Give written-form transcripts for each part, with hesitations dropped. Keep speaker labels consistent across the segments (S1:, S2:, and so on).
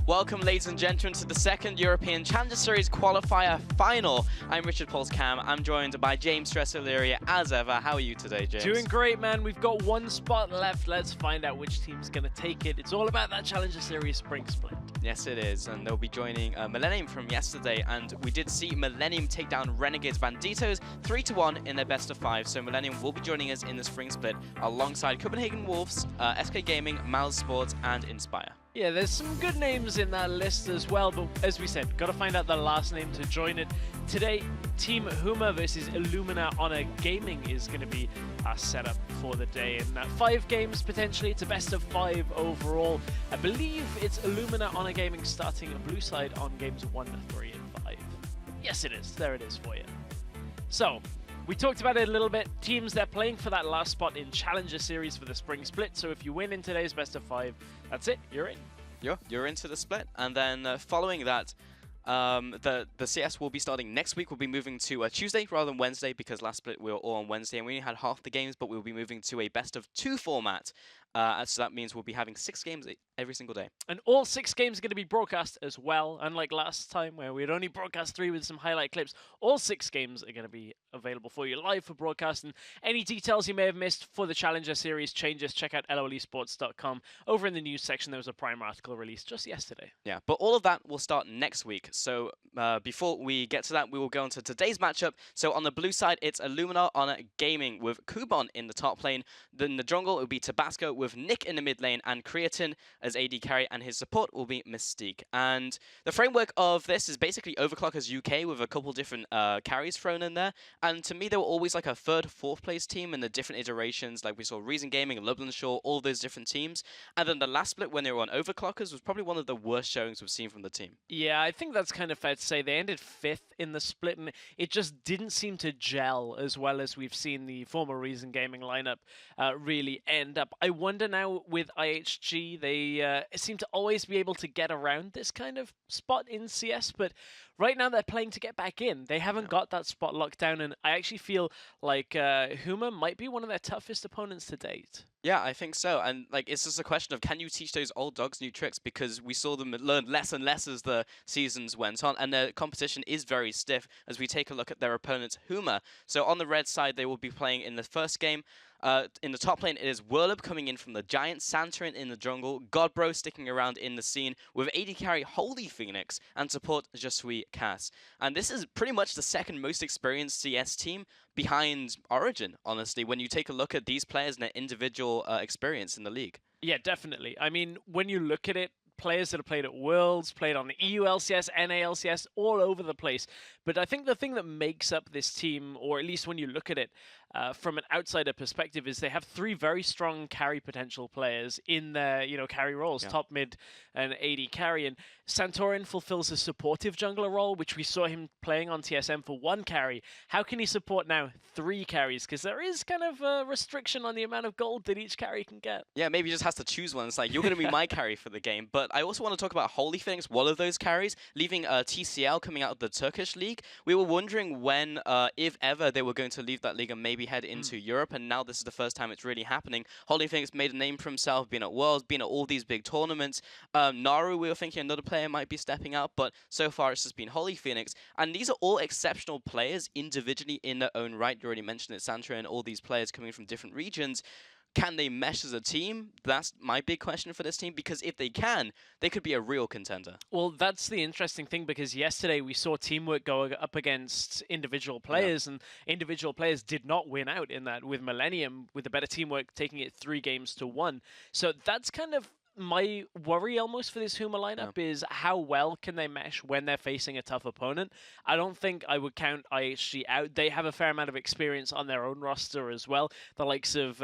S1: Welcome, ladies and gentlemen, to the second European Challenger Series Qualifier Final. I'm Richard Polscam. I'm joined by James Stress-Illyria as ever. How are you today, James?
S2: Doing great, man. We've got one spot left. Let's find out which team's going to take it. It's all about that Challenger Series Spring Split.
S1: Yes, it is, and they'll be joining Millennium from yesterday, and we did see Millennium take down Renegades Banditos 3-1 in their best of 5, so Millennium will be joining us in the Spring Split alongside Copenhagen Wolves, SK Gaming, Mouse Sports, and Inspire.
S2: Yeah, there's some good names in that list as well, but as we said, got to find out the last name to join it. Today, Team Huma versus Illumina Honor Gaming is going to be our setup for the day. And 5 games potentially, it's a best of 5 overall. I believe it's Illumina Honor Gaming starting a blue side on games 1, 3, and 5. Yes, it is. There it is for you. So, we talked about it a little bit. Teams, they're playing for that last spot in Challenger Series for the Spring Split. So if you win in today's best of 5, that's it. You're in.
S1: You're into the split. And then following that, the CS will be starting next week. We'll be moving to Tuesday rather than Wednesday because last split we were all on Wednesday and we only had half the games, but we'll be moving to a best of 2 format. So that means we'll be having 6 games every single day. And
S2: all 6 games are going to be broadcast as well, unlike last time where we'd only broadcast 3 with some highlight clips. All 6 games are going to be available for you live for broadcast, and any details you may have missed for the Challenger Series changes, check out lolesports.com. Over in the news section, there was a primer article released just yesterday.
S1: Yeah, but all of that will start next week. So before we get to that, we will go into today's matchup. So on the blue side, it's Illumina Honor Gaming with Kubon in the top lane. Then the jungle will be Tabasco with Nick in the mid lane and Creatine as AD carry, and his support will be Mystique. And the framework of this is basically Overclockers UK with a couple different carries thrown in there. And to me, they were always like a 3rd, 4th place team in the different iterations. Like we saw Reason Gaming, Lublin Shore, all those different teams. And then the last split when they were on Overclockers was probably one of the worst showings we've seen from the team.
S2: Yeah, I think that's kind of fair to say. They ended 5th in the split, and it just didn't seem to gel as well as we've seen the former Reason Gaming lineup really end up. I wonder now with IHG, they seem to always be able to get around this kind of spot in CS, but right now they're playing to get back in. They haven't got that spot locked down, and I actually feel like Huma might be one of their toughest opponents to date.
S1: Yeah, I think so. And like, it's just a question of, can you teach those old dogs new tricks? Because we saw them learn less and less as the seasons went on, and their competition is very stiff as we take a look at their opponents, Huma. So on the red side, they will be playing in the first game. In the top lane, it is Whirlup coming in from the Giant, Santorin in the jungle, Godbro sticking around in the scene, with AD carry Holy Phoenix, and support Je Suis Cass. And this is pretty much the second most experienced CS team behind Origin, honestly, when you take a look at these players and their individual experience in the league.
S2: Yeah, definitely. I mean, when you look at it, players that have played at Worlds, played on the EU LCS, NA LCS, all over the place. But I think the thing that makes up this team, or at least when you look at it from an outsider perspective, is they have 3 very strong carry potential players in their, carry roles, top, mid, and AD carry. And Santorin fulfills a supportive jungler role, which we saw him playing on TSM for 1 carry. How can he support now 3 carries? Because there is kind of a restriction on the amount of gold that each carry can get.
S1: Yeah, maybe he just has to choose one. It's like, you're going to be my carry for the game. But I also want to talk about Holy Phoenix, one of those carries, leaving TCL coming out of the Turkish league. We were wondering when, if ever, they were going to leave that league and maybe head into Europe, and now this is the first time it's really happening. Holy Phoenix made a name for himself, been at Worlds, been at all these big tournaments. Naru, we were thinking another player might be stepping out, but so far it's just been Holy Phoenix, and these are all exceptional players individually in their own right. You already mentioned it, Santra, and all these players coming from different regions. Can they mesh as a team? That's my big question for this team, because if they can, they could be a real contender.
S2: Well, that's the interesting thing, because yesterday we saw teamwork go up against individual players, and individual players did not win out in that, with Millennium, with the better teamwork, taking it 3 games to 1. So that's kind of my worry almost for this Huma lineup, is how well can they mesh when they're facing a tough opponent. I don't think I would count IHG out. They have a fair amount of experience on their own roster as well. The likes of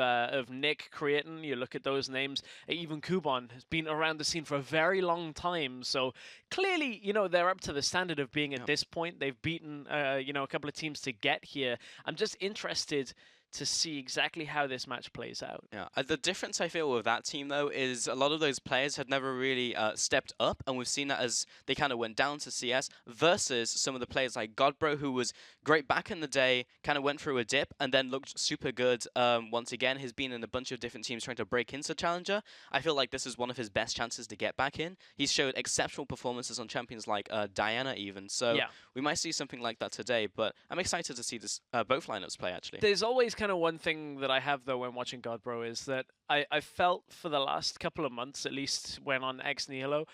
S2: Nick, Creatine, you look at those names. Even Kubon has been around the scene for a very long time. So clearly, they're up to the standard of being at this point. They've beaten, a couple of teams to get here. I'm just interested to see exactly how this match plays out.
S1: Yeah, the difference I feel with that team though is a lot of those players had never really stepped up, and we've seen that as they kind of went down to CS versus some of the players like Godbro, who was great back in the day, kind of went through a dip and then looked super good once again. He's been in a bunch of different teams trying to break into Challenger. I feel like this is one of his best chances to get back in. He's showed exceptional performances on champions like Diana even, so we might see something like that today, but I'm excited to see this both lineups play actually.
S2: There's always kind of one thing that I have though when watching Godbro is that I felt for the last couple of months, at least when on Ex Nihilo,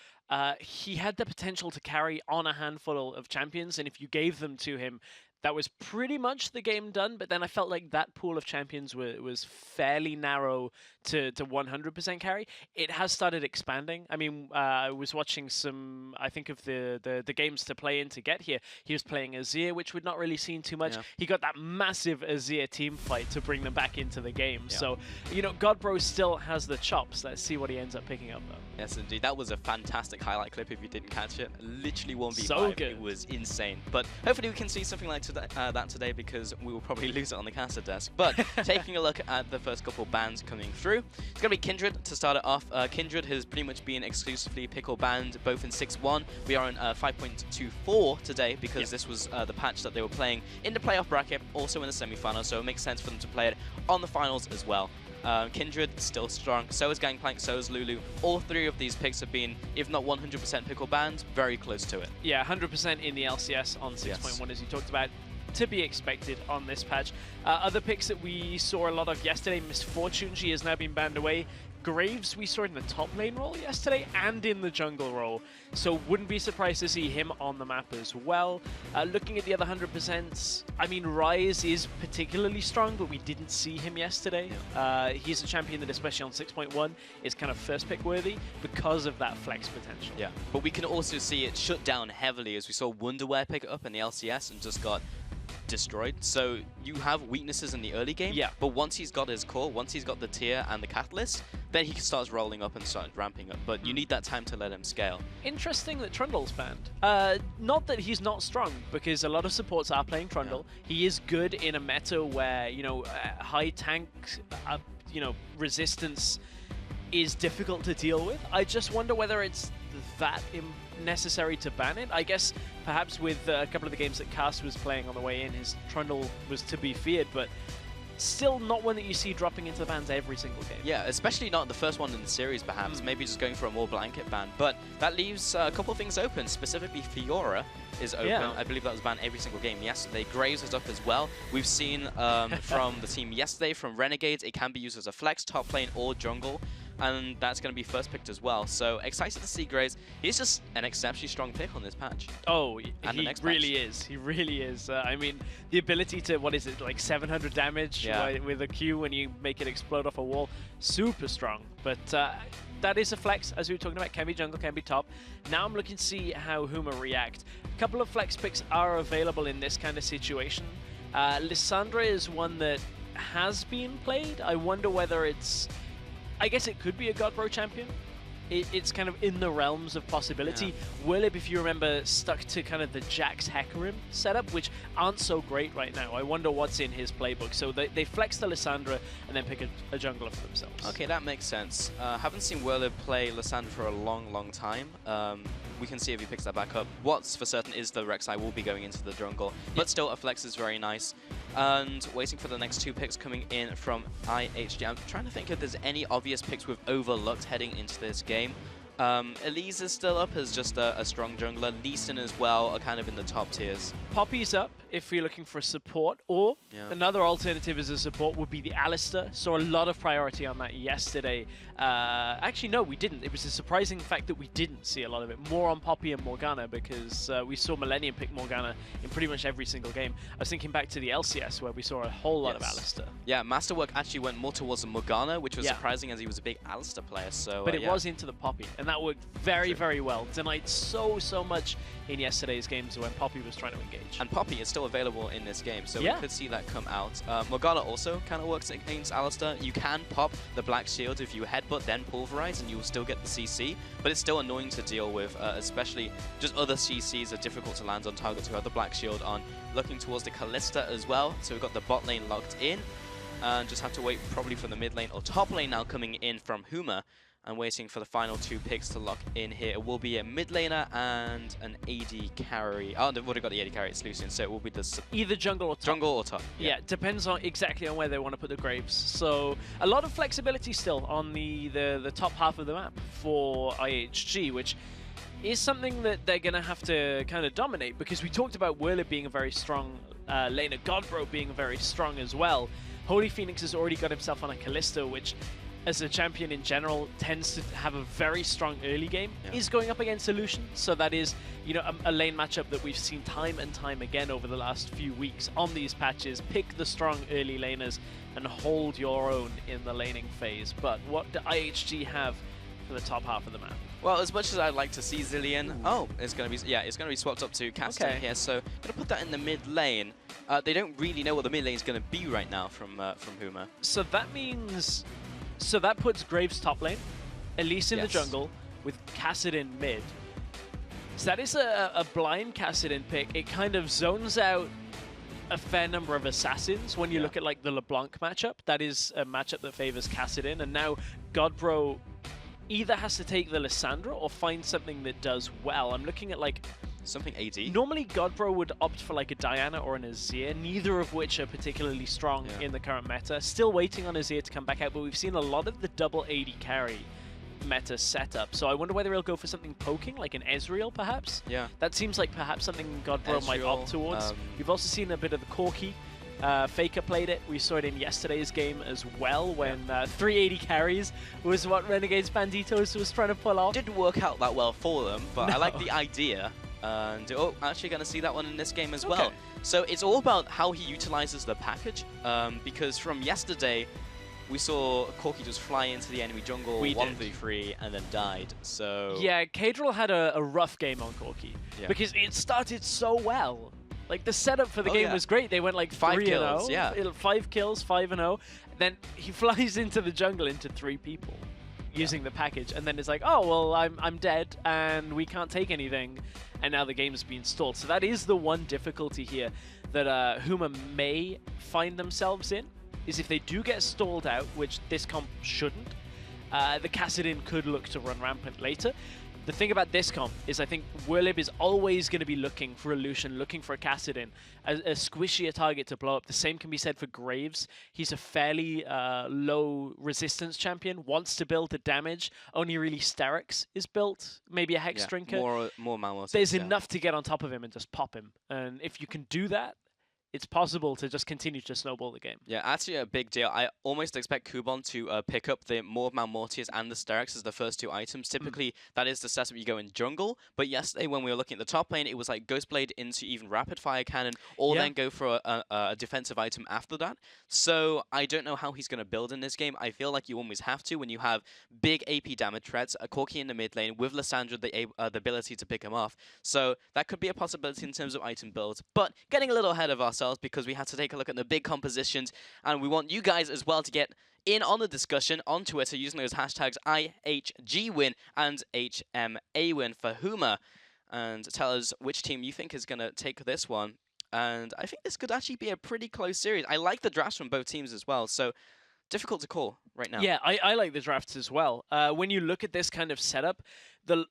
S2: he had the potential to carry on a handful of champions, and if you gave them to him, that was pretty much the game done. But then I felt like that pool of champions was fairly narrow to 100% carry. It has started expanding. I mean, I was watching some, I think of the games to play in to get here. He was playing Azir, which we'd not really seen too much. Yeah. He got that massive Azir team fight to bring them back into the game. Yeah. So, you know, Godbro still has the chops. Let's see what he ends up picking up, though.
S1: Yes, indeed. That was a fantastic highlight clip if you didn't catch it. Literally 1v5.
S2: So good.
S1: It was insane. But hopefully we can see something like that today, because we will probably lose it on the caster desk. But taking a look at the first couple bans coming through, it's going to be Kindred to start it off. Kindred has pretty much been exclusively pickle banned, both in 6-1. We are in 5.24 today because this was the patch that they were playing in the playoff bracket, also in the semi-final, so it makes sense for them to play it on the finals as well. Kindred still strong, so is Gangplank, so is Lulu. All three of these picks have been, if not 100% pickle banned, very close to it.
S2: Yeah, 100% in the LCS on 6.1 as you talked about. To be expected on this patch. Other picks that we saw a lot of yesterday, Misfortune, she has now been banned away. Graves we saw in the top lane role yesterday and in the jungle role, so wouldn't be surprised to see him on the map as well. Looking at the other 100%, I mean, Rise is particularly strong, but we didn't see him yesterday. He's a champion that, especially on 6.1, is kind of first pick worthy because of that flex potential.
S1: Yeah, but we can also see it shut down heavily as we saw Wonderwear pick it up in the LCS and just got destroyed. So you have weaknesses in the early game, but once he's got his core, once he's got the tier and the catalyst, then he starts rolling up and starts ramping up, but you need that time to let him scale.
S2: Interesting that Trundle's banned. Not that he's not strong, because a lot of supports are playing Trundle. Yeah. He is good in a meta where, you know, high tank, you know, resistance is difficult to deal with. I just wonder whether it's that necessary to ban it. I guess perhaps with a couple of the games that Cast was playing on the way in, his Trundle was to be feared, but still not one that you see dropping into the bans every single game.
S1: Yeah, especially not the first one in the series, perhaps. Maybe just going for a more blanket ban. But that leaves a couple of things open. Specifically, Fiora is open. Yeah. I believe that was banned every single game yesterday. Graves is up as well. We've seen from the team yesterday, from Renegades, it can be used as a flex, top lane, or jungle. And that's going to be first picked as well. So excited to see Graves. He's just an exceptionally strong pick on this patch.
S2: Oh, he really is. He really is. I mean, the ability to, what is it, like 700 damage with a Q when you make it explode off a wall, super strong. But that is a flex, as we were talking about. Can be jungle, can be top. Now I'm looking to see how Huma react. A couple of flex picks are available in this kind of situation. Lissandra is one that has been played. I wonder whether it's... I guess it could be a Godbro champion. It's kind of in the realms of possibility. Yeah. Willib, if you remember, stuck to kind of the Jax Hecarim setup, which aren't so great right now. I wonder what's in his playbook. So they flex the Lissandra and then pick a jungler for themselves.
S1: Okay, that makes sense. Haven't seen Willib play Lissandra for a long, long time. We can see if he picks that back up. What's for certain is the Rek'Sai will be going into the jungle, but still a flex is very nice. And waiting for the next two picks coming in from IHG. I'm trying to think if there's any obvious picks we've overlooked heading into this game. Elise is still up as just a strong jungler. Lee Sin as well are kind of in the top tiers.
S2: Poppy's up if you're looking for support, or another alternative as a support would be the Alistar. Saw a lot of priority on that yesterday. Actually, no, we didn't. It was a surprising fact that we didn't see a lot of it. More on Poppy and Morgana, because we saw Millennium pick Morgana in pretty much every single game. I was thinking back to the LCS where we saw a whole lot of Alistar.
S1: Yeah, Masterwork actually went more towards the Morgana, which was surprising as he was a big Alistar player. So,
S2: but it was into the Poppy, and that worked very, very well. Denied so much in yesterday's games when Poppy was trying to engage.
S1: And Poppy is still available in this game, so we could see that come out. Morgana also kind of works against Alistar. You can pop the Black Shield if you headbutt, then pulverize, and you will still get the CC, but it's still annoying to deal with, especially just other CCs are difficult to land on targets who have the Black Shield on. Looking towards the Kalista as well, so we've got the bot lane locked in. and just have to wait probably for the mid lane or top lane now coming in from Huma. And waiting for the final 2 picks to lock in here. It will be a mid laner and an AD carry. Oh, they've already got the AD carry, it's Lucian, so it will be the
S2: either jungle or top.
S1: Jungle or top.
S2: Yeah, depends on exactly on where they want to put the Graves. So a lot of flexibility still on the top half of the map for IHG, which is something that they're going to have to kind of dominate, because we talked about Whirler being a very strong laner, Godbro being very strong as well. Holy Phoenix has already got himself on a Callisto, which as a champion in general tends to have a very strong early game, is going up against Solution. So that is, you know, a lane matchup that we've seen time and time again over the last few weeks on these patches. Pick the strong early laners and hold your own in the laning phase. But what do IHG have for the top half of the map?
S1: Well, as much as I'd like to see Zilean, it's gonna be swapped up to Castan here. So gonna put that in the mid lane. They don't really know what the mid lane is gonna be right now from Huma.
S2: So that means. So that puts Graves top lane, Elise in the jungle, with Kassadin mid. So that is a blind Kassadin pick. It kind of zones out a fair number of assassins when you look at like the LeBlanc matchup. That is a matchup that favors Kassadin, and now Godbro either has to take the Lissandra or find something that does well. I'm looking at like
S1: something AD.
S2: Normally Godbro would opt for like a Diana or an Azir, neither of which are particularly strong in the current meta. Still waiting on Azir to come back out, but we've seen a lot of the double AD carry meta setup. So I wonder whether he'll go for something poking, like an Ezreal perhaps?
S1: Yeah.
S2: That seems like perhaps something Godbro might opt towards. We've also seen a bit of the Corki. FLICKR played it. We saw it in yesterday's game as well, when 380 carries was what Renegades Banditos was trying to pull off.
S1: Didn't work out that well for them, but I like the idea. And actually going to see that one in this game as well. So it's all about how he utilizes the package, because from yesterday we saw Corki just fly into the enemy jungle 1v3 and then died. So
S2: yeah, Kadril had a rough game on Corki because it started so well. Like the setup for the game was great. They went like
S1: 5 kills,
S2: 5 kills, 5-0. Then he flies into the jungle into 3 people using the package, and then it's like, oh well, I'm dead and we can't take anything, and now the game's been stalled. So that is the one difficulty here that Huma may find themselves in, is if they do get stalled out, which this comp shouldn't, the Kassadin could look to run rampant later. The thing about this comp is I think Whirlib is always going to be looking for a Lucian, looking for a Kassadin, a squishier target to blow up. The same can be said for Graves. He's a fairly low resistance champion, wants to build the damage. Only really Sterix is built, maybe a Hex Drinker.
S1: More Malmos.
S2: There's enough to get on top of him and just pop him. And if you can do that, it's possible to just continue to snowball the game.
S1: Yeah, actually a big deal. I almost expect Kuban to pick up the More Malmortius and the Sterix as the first 2 items. Typically, that is the setup you go in jungle, but yesterday when we were looking at the top lane, it was like Ghostblade into even Rapid Fire Cannon, or then go for a defensive item after that. So I don't know how he's going to build in this game. I feel like you always have to when you have big AP damage threats, a Corki in the mid lane, with Lissandra the ability to pick him off. So that could be a possibility in terms of item builds, but getting a little ahead of ourselves, because we had to take a look at the big compositions, and we want you guys as well to get in on the discussion on Twitter using those hashtags IHGWin and HMAWin for Huma, and tell us which team you think is going to take this one. And I think this could actually be a pretty close series. I like the drafts from both teams as well, so difficult to call right now.
S2: Yeah, I like the drafts as well. When you look at this kind of setup,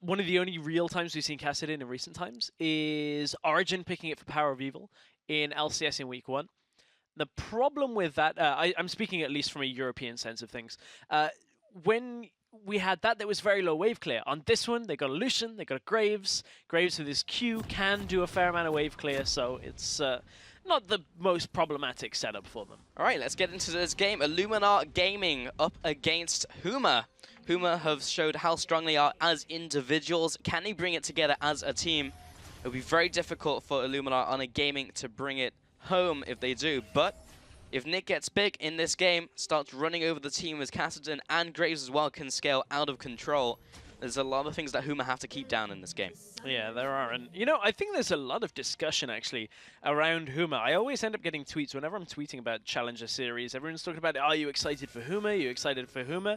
S2: one of the only real times we've seen Kassadin in recent times is Origin picking it for Power of Evil in LCS in week 1. The problem with that, I'm speaking at least from a European sense of things, when we had that, there was very low wave clear. On this one, they got a Lucian, they got a Graves. Graves with his Q can do a fair amount of wave clear, so it's not the most problematic setup for them.
S1: All right, let's get into this game. Illuminar Gaming up against Huma. Huma have showed how strong they are as individuals. Can they bring it together as a team? It'll be very difficult for Illuminar on a gaming to bring it home if they do. But if Nick gets big in this game, starts running over the team as Kassadin and Graves as well can scale out of control, there's a lot of things that Huma have to keep down in this game.
S2: Yeah, there are. And, you know, I think there's a lot of discussion, actually, around Huma. I always end up getting tweets whenever I'm tweeting about Challenger Series. Everyone's talking about, are you excited for Huma? Are you excited for Huma?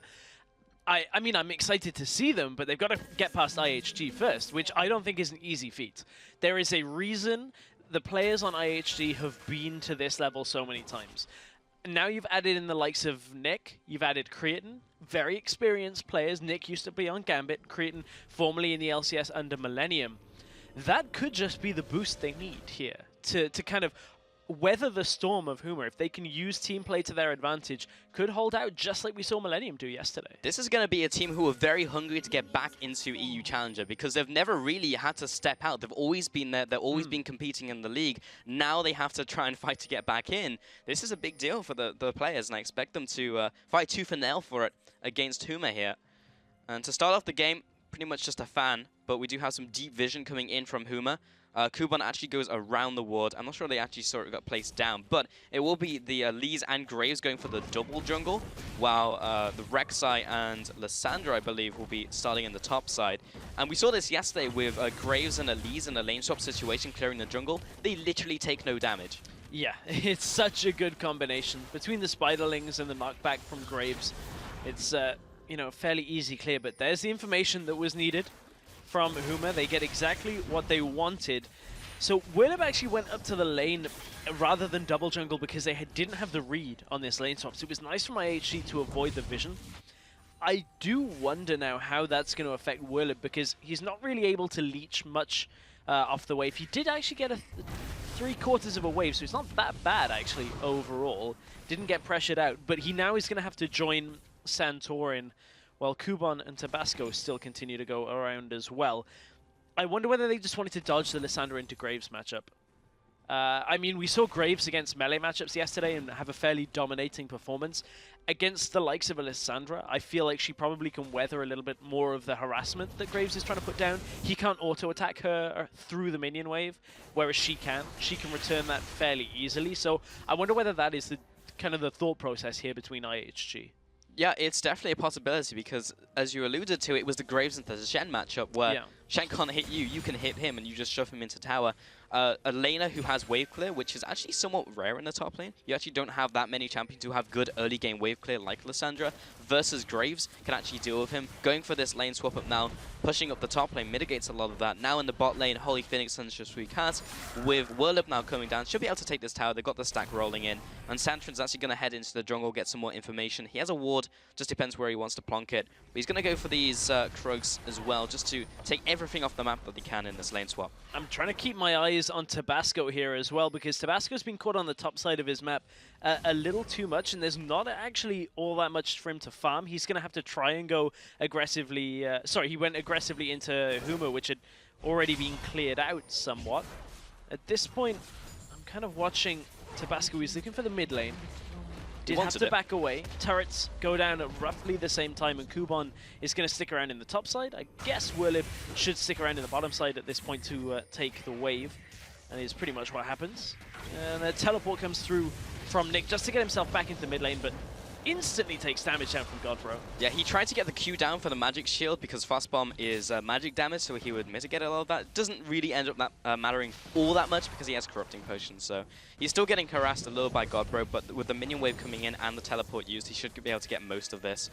S2: I mean, I'm excited to see them, but they've got to get past IHG first, which I don't think is an easy feat. There is a reason the players on IHG have been to this level so many times. now you've added in the likes of Nick, you've added Creatine, very experienced players. Nick used to be on Gambit, Creatine formerly in the LCS under Millennium. That could just be the boost they need here to kind of weather the storm of Huma. If they can use team play to their advantage, could hold out just like we saw Millennium do yesterday.
S1: This is going to be a team who are very hungry to get back into EU Challenger because they've never really had to step out. They've always been there. They've always been competing in the league. Now they have to try and fight to get back in. This is a big deal for the players, and I expect them to fight tooth and nail for it against Huma here. And to start off the game, pretty much just a fan, but we do have some deep vision coming in from Huma. Kuban actually goes around the ward. I'm not sure they actually saw it got placed down, but it will be the Lees and Graves going for the double jungle, while the Rek'Sai and Lissandra, I believe, will be starting in the top side. And we saw this yesterday with Graves and a Lees in a lane swap situation clearing the jungle. They literally take no damage.
S2: Yeah, it's such a good combination. Between the Spiderlings and the knockback from Graves, it's you know, fairly easy clear, but there's the information that was needed from Huma. They get exactly what they wanted. So Willem actually went up to the lane rather than double jungle because they didn't have the read on this lane swap. So it was nice from IHG to avoid the vision. I do wonder now how that's going to affect Willem because he's not really able to leech much off the wave. He did actually get a 3/4 of a wave, so it's not that bad actually overall. Didn't get pressured out, but he now is going to have to join Santorin, while Kuban and Tabasco still continue to go around as well. I wonder whether they just wanted to dodge the Lissandra into Graves matchup. I mean, we saw Graves against melee matchups yesterday and have a fairly dominating performance. Against the likes of Lissandra, I feel like she probably can weather a little bit more of the harassment that Graves is trying to put down. He can't auto-attack her through the minion wave, whereas she can. She can return that fairly easily. So I wonder whether that is the kind of the thought process here between IHG.
S1: Yeah, it's definitely a possibility because, as you alluded to, it was the Graves and the Shen matchup where Shen can't hit you, you can hit him, and you just shove him into tower. A laner who has wave clear, which is actually somewhat rare in the top lane. You actually don't have that many champions who have good early game wave clear like Lissandra, versus Graves can actually deal with him. Going for this lane swap up now, pushing up the top lane mitigates a lot of that. Now in the bot lane, Holy Phoenix and Shui Cat, with Whirlip now coming down, should be able to take this tower. They've got the stack rolling in, and Santrin's actually going to head into the jungle, get some more information. He has a ward, just depends where he wants to plonk it. But he's going to go for these Krugs as well, just to take everything off the map that he can in this lane swap.
S2: I'm trying to keep my eyes on Tabasco here as well, because Tabasco's been caught on the top side of his map a little too much, and there's not actually all that much for him to farm. He's going to have to try and go aggressively... sorry, he went aggressively into Huma, which had already been cleared out somewhat. At this point, I'm kind of watching Tabasco. He's looking for the mid lane. Did have to back away. Turrets go down at roughly the same time, and Kuban is going to stick around in the top side. I guess Whirlip should stick around in the bottom side at this point to take the wave, and is pretty much what happens. And a teleport comes through from Nick just to get himself back into the mid lane, but instantly takes damage down from Godbro.
S1: Yeah, he tried to get the Q down for the magic shield because Fast Bomb is magic damage, so he would mitigate a lot of that. It doesn't really end up mattering all that much because he has Corrupting Potion, so he's still getting harassed a little by Godbro, but with the minion wave coming in and the teleport used, he should be able to get most of this.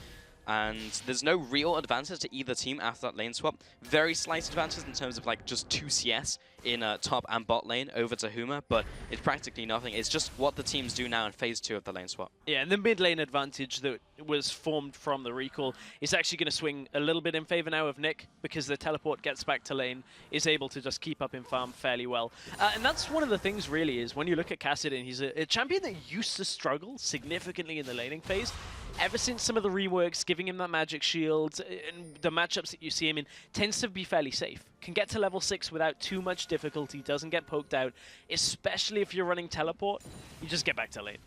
S1: And there's no real advantage to either team after that lane swap. Very slight advantage in terms of like just 2 CS in top and bot lane over to Huma, but it's practically nothing. It's just what the teams do now in phase 2 of the lane swap.
S2: Yeah, and the mid lane advantage that was formed from the recall is actually going to swing a little bit in favor now of Nick, because the teleport gets back to lane, is able to just keep up in farm fairly well. And that's one of the things really is when you look at Kassadin, he's a champion that used to struggle significantly in the laning phase. Ever since some of the reworks, giving him that magic shield, and the matchups that you see him in, tends to be fairly safe. Can get to level 6 without too much difficulty, doesn't get poked out, especially if you're running teleport. You just get back to lane.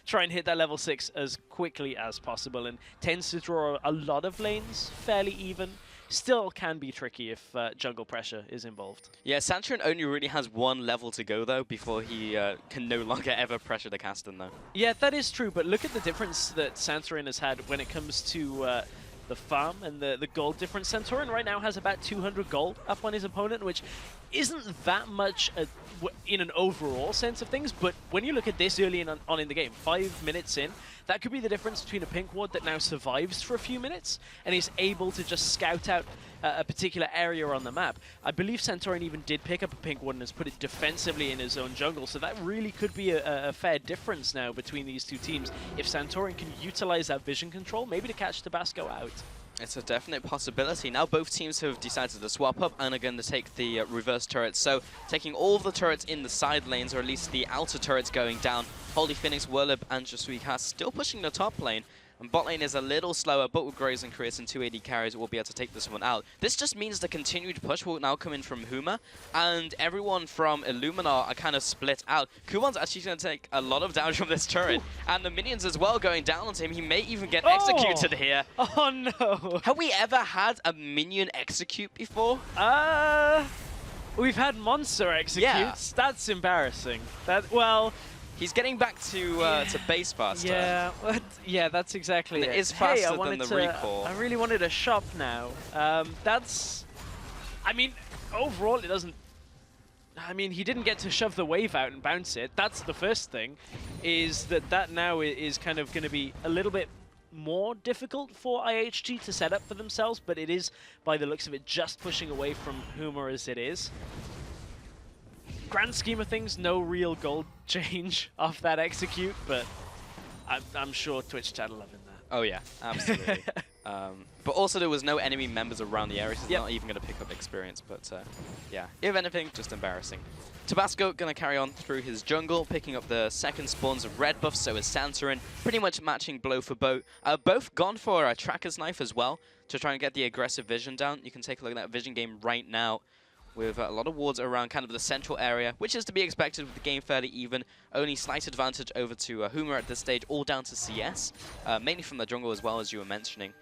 S2: Try and hit that level 6 as quickly as possible, and tends to draw a lot of lanes fairly even. Still can be tricky if jungle pressure is involved.
S1: Yeah, Santrin only really has 1 level to go, though, before he can no longer ever pressure the Kassadin, though.
S2: Yeah, that is true, but look at the difference that Santrin has had when it comes to the farm and the gold difference. Santorin right now has about 200 gold up on his opponent, which isn't that much in an overall sense of things, but when you look at this early on in the game, 5 minutes in, that could be the difference between a pink ward that now survives for a few minutes and is able to just scout out a particular area on the map. I believe Santorin even did pick up a pink ward and has put it defensively in his own jungle, so that really could be a fair difference now between these two teams if Santorin can utilize that vision control, maybe to catch Tabasco out.
S1: It's a definite possibility. Now both teams have decided to swap up and are going to take the reverse turrets. So taking all of the turrets in the side lanes, or at least the outer turrets going down. Holy Phoenix, Whirlib and Jesuicas still pushing the top lane. And bot lane is a little slower, but with Graves and Creates and 280 carries, we'll be able to take this one out. This just means the continued push will now come in from Huma, and everyone from Illuminar are kind of split out. Kumon's actually going to take a lot of damage from this turret, and the minions as well going down on him. He may even get executed here.
S2: Oh no!
S1: Have we ever had a minion execute before?
S2: We've had Monster executes.
S1: Yeah.
S2: That's embarrassing. Well...
S1: He's getting back to base faster.
S2: Yeah, yeah, that's exactly it.
S1: It is faster
S2: hey,
S1: than the recall.
S2: I really wanted a shop now. That's... I mean, overall it doesn't... I mean, he didn't get to shove the wave out and bounce it. That's the first thing, is that now is kind of going to be a little bit more difficult for IHG to set up for themselves, but it is, by the looks of it, just pushing away from Huma as it is. Grand scheme of things, no real gold change off that execute, but I'm sure Twitch chat are loving that.
S1: Oh yeah, absolutely. But also there was no enemy members around the area, so it's not even going to pick up experience. But yeah, if anything, just embarrassing. Tabasco going to carry on through his jungle, picking up the second spawns of red buff, so is Santorin, pretty much matching blow for blow. Both gone for a Tracker's Knife as well, to try and get the aggressive vision down. You can take a look at that vision game right now, with a lot of wards around kind of the central area, which is to be expected with the game fairly even. Only slight advantage over to Huma at this stage, all down to CS, mainly from the jungle as well, as you were mentioning.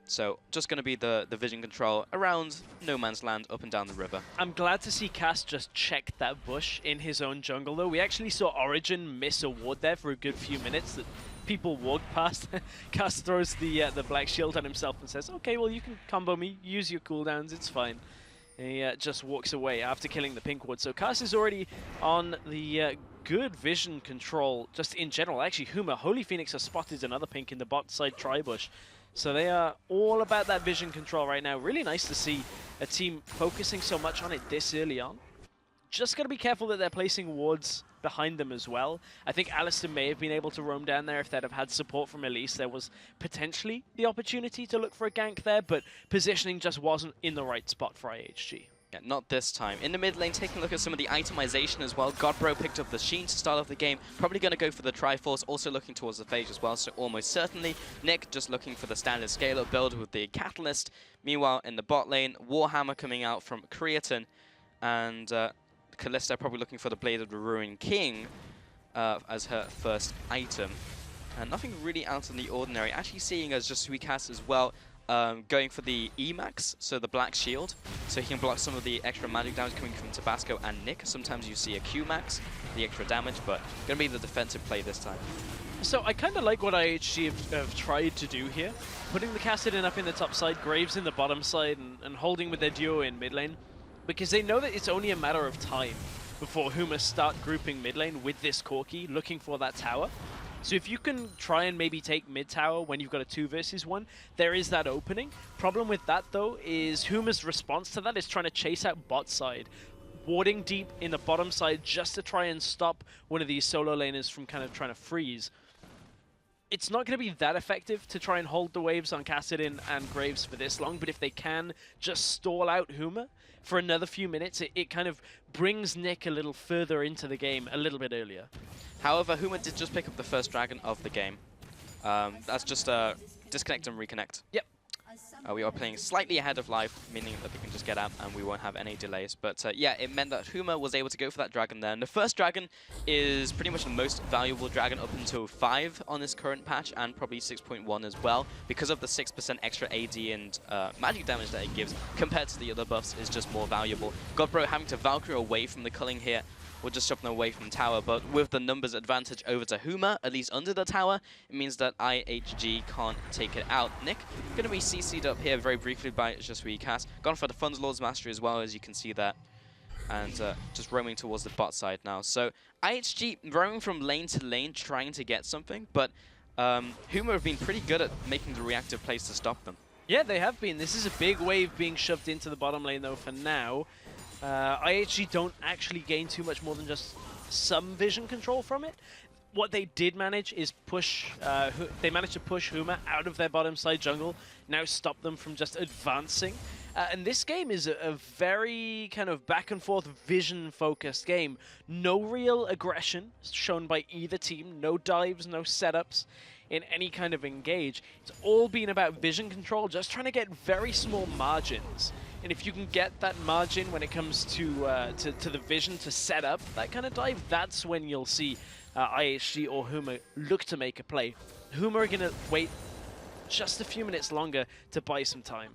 S1: So just going to be the vision control around no man's land, up and down the river. I'm
S2: glad to see Cass just check that bush in his own jungle, though. We actually saw Origin miss a ward there for a good few minutes that people walked past. Cass throws the black shield on himself and says, okay, well, you can combo me, use your cooldowns, it's fine. He just walks away after killing the pink ward. So Cass is already on the good vision control just in general. Actually, Huma, Holy Phoenix has spotted another pink in the bot side tri-bush. So they are all about that vision control right now. Really nice to see a team focusing so much on it this early on. Just got to be careful that they're placing wards behind them as well. I think Alistair may have been able to roam down there if they'd have had support from Elise. There was potentially the opportunity to look for a gank there, but positioning just wasn't in the right spot for IHG.
S1: Yeah, not this time. In the mid lane, taking a look at some of the itemization as well. Godbro picked up the Sheen to start off the game. Probably going to go for the Triforce, also looking towards the Phage as well, so almost certainly. Nick just looking for the standard scale-up build with the Catalyst. Meanwhile, in the bot lane, Warhammer coming out from Creaton, and Kalista probably looking for the Blade of the Ruined King as her first item. And nothing really out of the ordinary. Actually seeing as Jesuicas as well, going for the E-Max, so the Black Shield, so he can block some of the extra magic damage coming from Tabasco and Nick. Sometimes you see a Q-Max, the extra damage, but going to be the defensive play this time.
S2: So I kind of like what IHG have tried to do here. Putting the Kassadin up in the top side, Graves in the bottom side, and holding with their duo in mid lane. Because they know that it's only a matter of time before Huma start grouping mid lane with this Corki, looking for that tower. So if you can try and maybe take mid tower when you've got a 2 versus 1, there is that opening. Problem with that, though, is Huma's response to that is trying to chase out bot side, warding deep in the bottom side just to try and stop one of these solo laners from kind of trying to freeze. It's not going to be that effective to try and hold the waves on Kassadin and Graves for this long, but if they can just stall out Huma for another few minutes, it kind of brings Nick a little further into the game a little bit earlier.
S1: However, Huma did just pick up the first dragon of the game. That's just disconnect and reconnect.
S2: Yep.
S1: We are playing slightly ahead of live, meaning that we can just get out and we won't have any delays. But yeah, it meant that Huma was able to go for that dragon there. And the first dragon is pretty much the most valuable dragon up until 5 on this current patch, and probably 6.1 as well, because of the 6% extra AD and magic damage that it gives compared to the other buffs is just more valuable. Godbro having to Valkyrie away from the culling here, will just stop them away from tower, but with the numbers advantage over to Huma, at least under the tower, it means that IHG can't take it out. Nick going to be CC'd up here very briefly by Jesuicas. Gone for the Funds Lord's Mastery as well, as you can see there. and just roaming towards the bot side now. So IHG roaming from lane to lane, trying to get something, but Huma have been pretty good at making the reactive plays to stop them.
S2: Yeah, they have been. This is a big wave being shoved into the bottom lane, though, for now. IHG don't actually gain too much more than just some vision control from it. What they did manage is push, they managed to push Huma out of their bottom side jungle, now stop them from just advancing. And this game is a very kind of back and forth vision focused game. No real aggression shown by either team, no dives, no setups in any kind of engage. It's all been about vision control, just trying to get very small margins. And if you can get that margin when it comes to the vision to set up that kind of dive, that's when you'll see IHG or Huma look to make a play. Huma are going to wait just a few minutes longer to buy some time.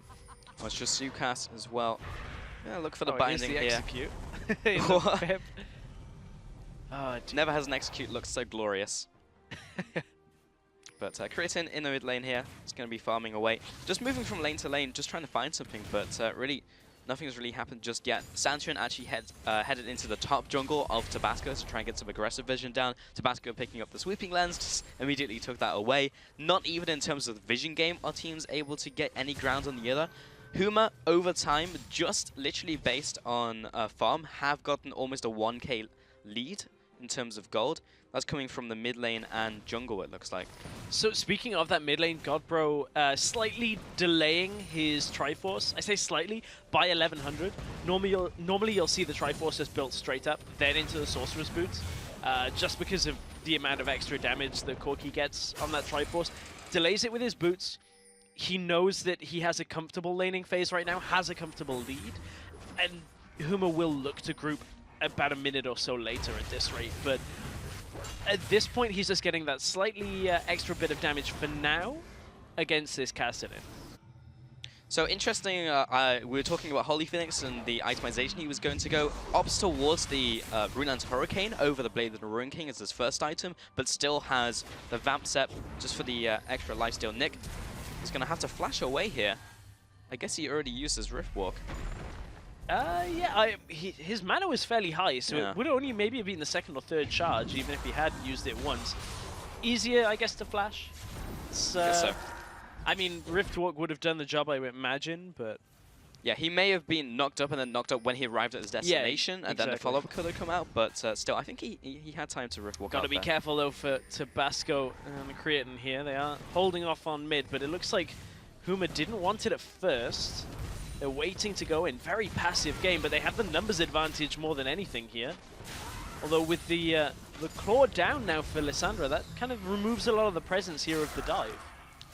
S1: Oh, it's just Sukas as well. Yeah, look for the
S2: Here's
S1: binding
S2: the
S1: here.
S2: execute. In the pip. Oh,
S1: Never has an execute looked so glorious. But Creatine in the mid lane here is going to be farming away. Just moving from lane to lane, just trying to find something, but really nothing has really happened just yet. Santuan actually headed into the top jungle of Tabasco to try and get some aggressive vision down. Tabasco picking up the sweeping lens, just immediately took that away. Not even in terms of the vision game are teams able to get any ground on the other. Huma, over time, just literally based on farm, have gotten almost a 1k lead in terms of gold. That's coming from the mid lane and jungle, it looks like. So
S2: speaking of that mid lane, Godbro slightly delaying his Triforce. I say slightly, by 1100. Normally you'll see the Triforce just built straight up, then into the Sorcerer's Boots, just because of the amount of extra damage that Corki gets on that Triforce. Delays it with his boots. He knows that he has a comfortable laning phase right now, has a comfortable lead, and Huma will look to group about a minute or so later at this rate, but at this point he's just getting that slightly extra bit of damage for now against this Kassadin.
S1: So interesting, we were talking about Holy Phoenix and the itemization he was going to go. Opts towards the Runeland's Hurricane over the Blade of the Ruin King as his first item, but still has the Vamp Set just for the extra lifesteal. Nick is going to have to flash away here. I guess he already used his Rift Walk.
S2: Yeah, his mana was fairly high, so
S1: yeah.
S2: It would only maybe have been the second or third charge, even if he had used it once. Easier, I guess, to flash. It's,
S1: I guess so.
S2: I mean, Riftwalk would have done the job, I would imagine, but...
S1: Yeah, he may have been knocked up and then knocked up when he arrived at his destination, and then the follow-up could have come out, but still, I think he had time to Riftwalk.
S2: Got to be careful, though, for Tabasco and Creatine here. They are holding off on mid, but it looks like Huma didn't want it at first. They're waiting to go in. Very passive game, but they have the numbers advantage more than anything here. Although with the claw down now for Lissandra, that kind of removes a lot of the presence here of the dive.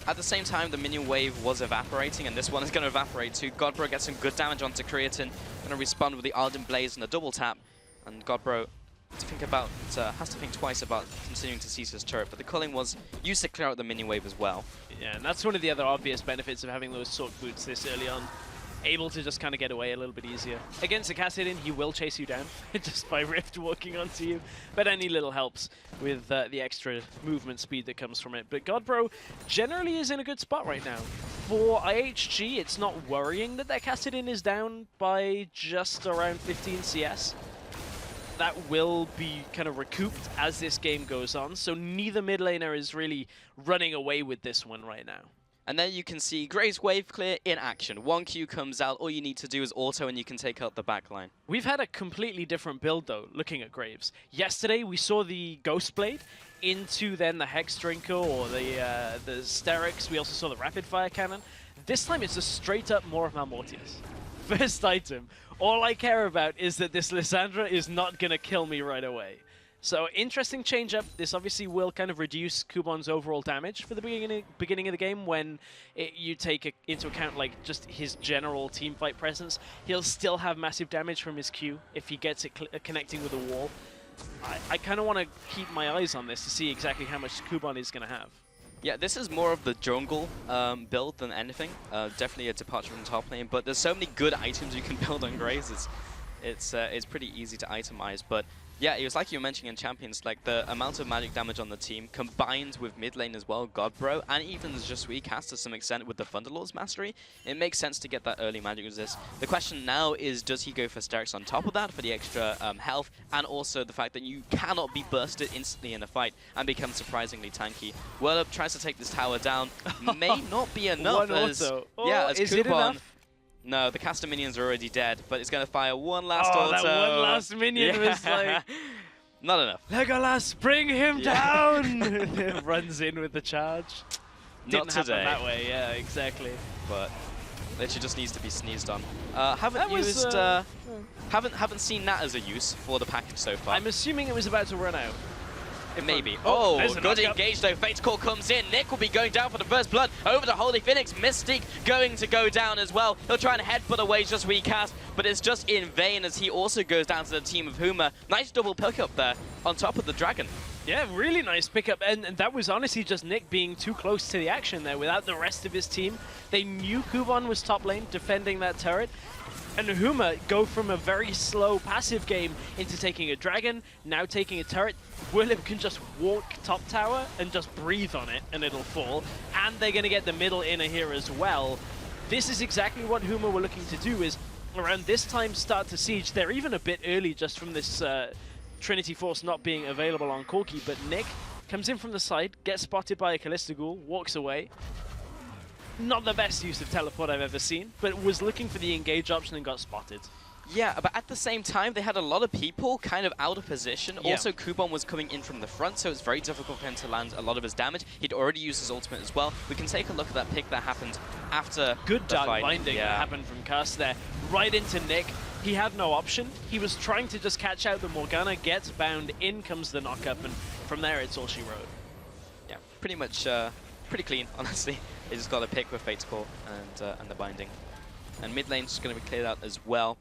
S1: At the same time, the minion wave was evaporating, and this one is going to evaporate too. Godbro gets some good damage onto Creatine. Going to respond with the Ardent Blaze and a double tap. And Godbro has to think twice about continuing to seize his turret, but the culling was used to clear out the minion wave as well.
S2: Yeah, and that's one of the other obvious benefits of having those Sork Boots this early on. Able to just kind of get away a little bit easier. Against a Kassadin, he will chase you down just by Rift walking onto you, but any little helps with the extra movement speed that comes from it. But Godbro generally is in a good spot right now. For IHG, it's not worrying that their Kassadin is down by just around 15 CS. That will be kind of recouped as this game goes on, so neither mid laner is really running away with this one right now.
S1: And then you can see Graves Wave Clear in action. 1Q comes out, all you need to do is auto and you can take out the backline.
S2: We've had a completely different build though, looking at Graves. Yesterday we saw the Ghost Blade into then the Hex Drinker or the Sterix. We also saw the Rapid Fire Cannon. This time it's a straight up Maw of Malmortius. First item. All I care about is that this Lissandra is not going to kill me right away. So, interesting change-up. This obviously will kind of reduce Kubon's overall damage for the beginning of the game when you take into account like just his general teamfight presence. He'll still have massive damage from his Q if he gets it connecting with a wall. I kind of want to keep my eyes on this to see exactly how much Kubon is going to have.
S1: Yeah, this is more of the jungle build than anything. Definitely a departure from top lane, but there's so many good items you can build on Graves. It's pretty easy to itemize, but Yeah, it was like you were mentioning in Champions, like the amount of magic damage on the team combined with mid lane as well, Godbro, and even the Jesui cast to some extent with the Thunderlord's mastery, it makes sense to get that early magic resist. The question now is, does he go for Sterix on top of that for the extra health, and also the fact that you cannot be bursted instantly in a fight and become surprisingly tanky. Whirlup tries to take this tower down, may not be enough.
S2: One auto.
S1: Yeah, as
S2: is it
S1: Coupon,
S2: enough?
S1: no, the caster minions are already dead, but it's going to fire one last auto.
S2: That one last minion was like...
S1: Not enough.
S2: Legolas, bring him down! Runs in with the charge.
S1: Not
S2: Didn't
S1: today.
S2: happen that way, yeah, exactly.
S1: But literally just needs to be sneezed on.
S2: That
S1: Haven't
S2: was,
S1: used... haven't seen that as a use for the package so far.
S2: I'm assuming it was about to run out.
S1: Maybe.
S2: Oh,
S1: Oh,
S2: there's a
S1: good
S2: knockup.
S1: engage though. Fate's Call comes in. Nick will be going down for the first blood over to Holy Phoenix. Mystique going to go down as well. He'll try and headbutt away just recast, but it's just in vain as he also goes down to the team of Huma. Nice double pickup there on top of the dragon.
S2: Yeah, really nice pickup, and that was honestly just Nick being too close to the action there without the rest of his team. They knew Kuban was top lane defending that turret, and Huma go from a very slow passive game into taking a dragon, now taking a turret. Whirlip can just walk top tower and just breathe on it and it'll fall, and they're going to get the middle inner here as well. This is exactly what Huma were looking to do, is around this time start to siege. They're even a bit early just from this Trinity Force not being available on Corki, but Nick comes in from the side, gets spotted by a Callista Ghoul, walks away. Not the best use of teleport I've ever seen, but was looking for the engage option and got spotted.
S1: Yeah, but at the same time, they had a lot of people kind of out of position.
S2: Yeah.
S1: Also, Kuban was coming in from the front, so it's very difficult for him to land a lot of his damage. He'd already used his ultimate as well. We can take a look at that pick that happened after
S2: Good
S1: the
S2: dark
S1: fight.
S2: binding that happened from Cast there. Right into Nick. He had no option. He was trying to just catch out the Morgana, gets bound, in comes the knockup, and from there it's all she wrote.
S1: Yeah, pretty much pretty clean, honestly. They just got a pick with Fate's Call and the binding. And mid lane's just going to be cleared out as well.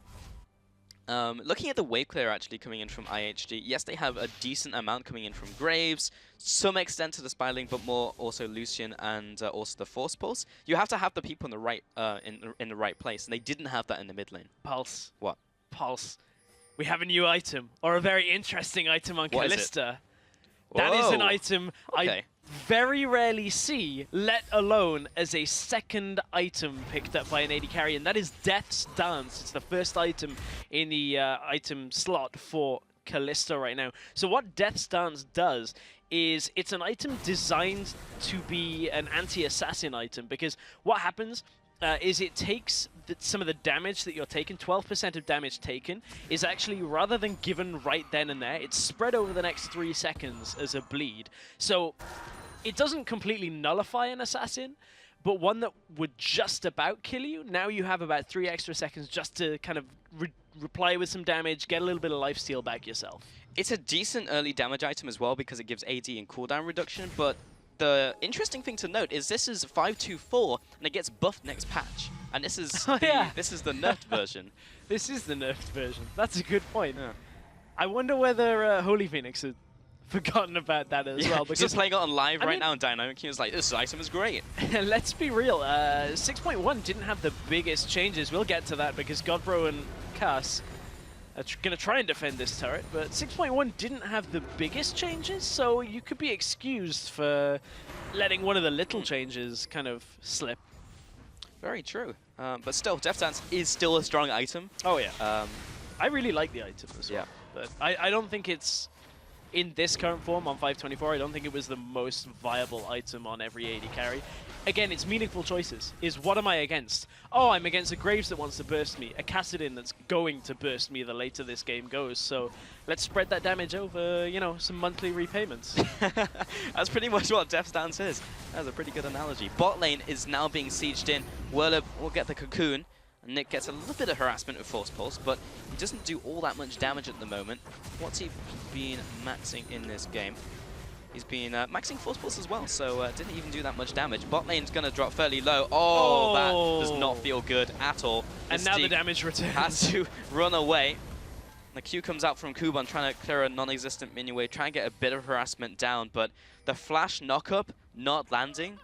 S1: Looking at the wave clear actually coming in from IHG, yes, they have a decent amount coming in from Graves, some extent to the Spyling, but more also Lucian and also the Force Pulse. You have to have the people in the right in the right place, and they didn't have that in the mid lane.
S2: Pulse.
S1: What?
S2: Pulse. We have a new item, or a very interesting item on
S1: What is it?
S2: Callista. That is an
S1: Whoa.
S2: item
S1: Okay.
S2: I very rarely see, let alone as a second item picked up by an AD carry, and that is Death's Dance. It's the first item in the item slot for Callista right now. So what Death's Dance does is it's an item designed to be an anti-assassin item, because what happens is it takes some of the damage that you're taking, 12% of damage taken, is actually, rather than given right then and there, it's spread over the next 3 seconds as a bleed. So it doesn't completely nullify an assassin, but one that would just about kill you. Now you have about 3 extra seconds just to kind of reply with some damage, get a little bit of lifesteal back yourself.
S1: It's a decent early damage item as well because it gives AD and cooldown reduction, but the interesting thing to note is this is 524 and it gets buffed next patch. And this is this is the nerfed version.
S2: This is the nerfed version. That's a good point.
S1: Yeah.
S2: I wonder whether Holy Phoenix had forgotten about that as well.
S1: Because
S2: Because
S1: playing it on live
S2: I
S1: right
S2: mean-
S1: now, and Dynamic Q is like, this item is great.
S2: let's be real, 6.1 didn't have the biggest changes. We'll get to that because Godbro and Cass are going to try and defend this turret, but 6.1 didn't have the biggest changes, so you could be excused for letting one of the little changes kind of slip.
S1: Very true. But still, Death Dance is still a strong item.
S2: Oh yeah. I really like the item as well.
S1: Yeah.
S2: But I don't think it's, in this current form on 524, I don't think it was the most viable item on every AD carry. Again, it's meaningful choices. Is what am I against? Oh, I'm against a Graves that wants to burst me, a Kassadin that's going to burst me the later this game goes. So let's spread that damage over, you know, some monthly repayments.
S1: That's pretty much what Death Dance is. That's a pretty good analogy. Bot lane is now being sieged in. Whirlup will get the cocoon. And Nick gets a little bit of harassment with Force Pulse, but he doesn't do all that much damage at the moment. What's he been maxing in this game? He's been maxing Force Pulse as well, so didn't even do that much damage. Bot lane's going to drop fairly low. Oh, that does not feel good at all.
S2: And now the
S1: Mystique
S2: damage returns.
S1: has to run away. The Q comes out from Kuban trying to clear a non-existent minion wave, trying to get a bit of harassment down, but the flash knock-up not landing.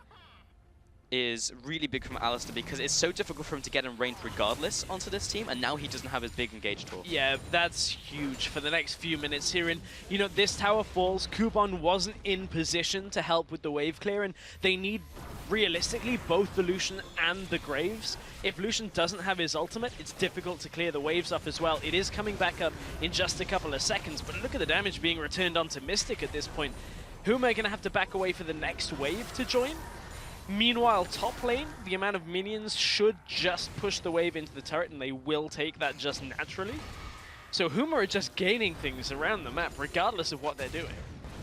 S1: is really big from Alistair because it's so difficult for him to get in range regardless onto this team, and now he doesn't have his big engage tool.
S2: Yeah, that's huge for the next few minutes here. And, you know, this tower falls. Kuban wasn't in position to help with the wave clear, and they need, realistically, both the Lucian and the Graves. If Lucian doesn't have his ultimate, it's difficult to clear the waves off as well. It is coming back up in just a couple of seconds, but look at the damage being returned onto Mystic at this point. Huma are going to have to back away for the next wave to join. Meanwhile, top lane, the amount of minions should just push the wave into the turret, and they will take that just naturally. So Huma are just gaining things around the map, regardless of what they're doing.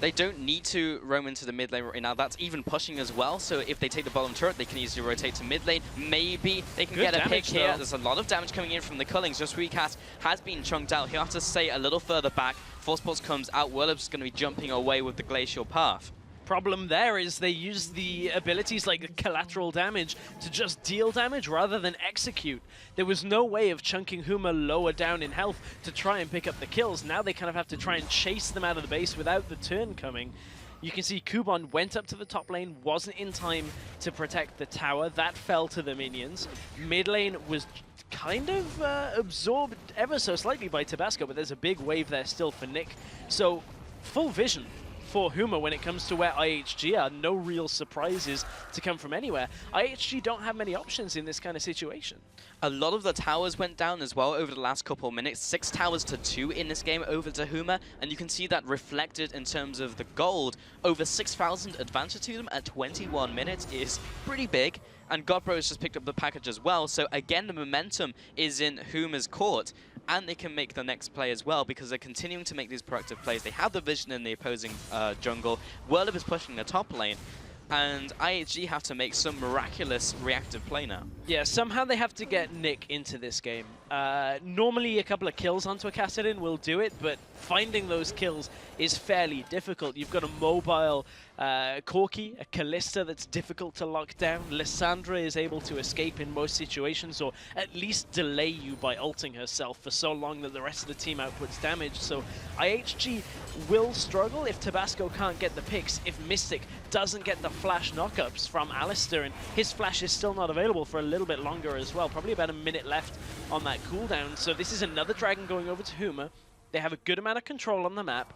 S1: They don't need to roam into the mid lane right now. That's even pushing as well. So if they take the bottom turret, they can easily rotate to mid lane. Maybe they can get a pick here. There's a lot of damage coming in from the Cullings. Just Recast has been chunked out. He'll have to stay a little further back. Forceports comes out. Whirlup's going to be jumping away with the Glacial Path.
S2: Problem there is they use the abilities like collateral damage to just deal damage rather than execute. There was no way of chunking Huma lower down in health to try and pick up the kills. Now they kind of have to try and chase them out of the base without the turn coming. You can see Kuban went up to the top lane, wasn't in time to protect the tower. That fell to the minions. Mid lane was kind of absorbed ever so slightly by Tabasco, but there's a big wave there still for Nick. So full vision for Huma when it comes to where IHG are. No real surprises to come from anywhere. IHG don't have many options in this kind of situation.
S1: A lot of the towers went down as well over the last couple of minutes. 6 towers to 2 in this game over to Huma, and you can see that reflected in terms of the gold. Over 6,000 advantage to them at 21 minutes is pretty big, and Godbro has just picked up the package as well. So again, the momentum is in Huma's court, and they can make the next play as well because they're continuing to make these proactive plays. They have the vision in the opposing jungle. Whirlup is pushing the top lane, and IHG have to make some miraculous reactive play now.
S2: Yeah, somehow they have to get Nick into this game. Normally a couple of kills onto a Kassadin will do it, but finding those kills is fairly difficult. You've got a mobile Corki, a Kalista that's difficult to lock down. Lissandra is able to escape in most situations, or at least delay you by ulting herself for so long that the rest of the team outputs damage. So IHG will struggle if Tabasco can't get the picks, if Mystic doesn't get the flash knockups from Alistair, and his flash is still not available for a little bit longer as well, probably about a minute left on that cooldown. So this is another dragon going over to Huma. They have a good amount of control on the map,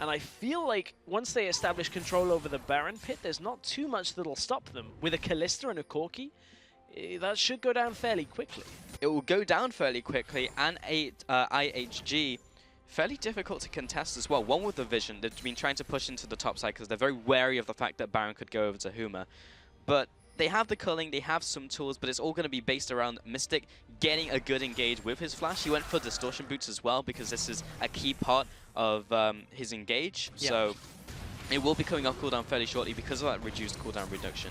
S2: and I feel like once they establish control over the Baron pit, there's not too much that'll stop them. With a Kalista and a Corki, that should go down fairly quickly.
S1: It will go down fairly quickly, and IHG fairly difficult to contest as well. One with the vision, they've been trying to push into the top side because they're very wary of the fact that Baron could go over to Huma. But they have the culling, they have some tools, but it's all going to be based around Mystic getting a good engage with his flash. He went for distortion boots as well because this is a key part of his engage. Yep. So it will be coming off cooldown fairly shortly because of that reduced cooldown reduction.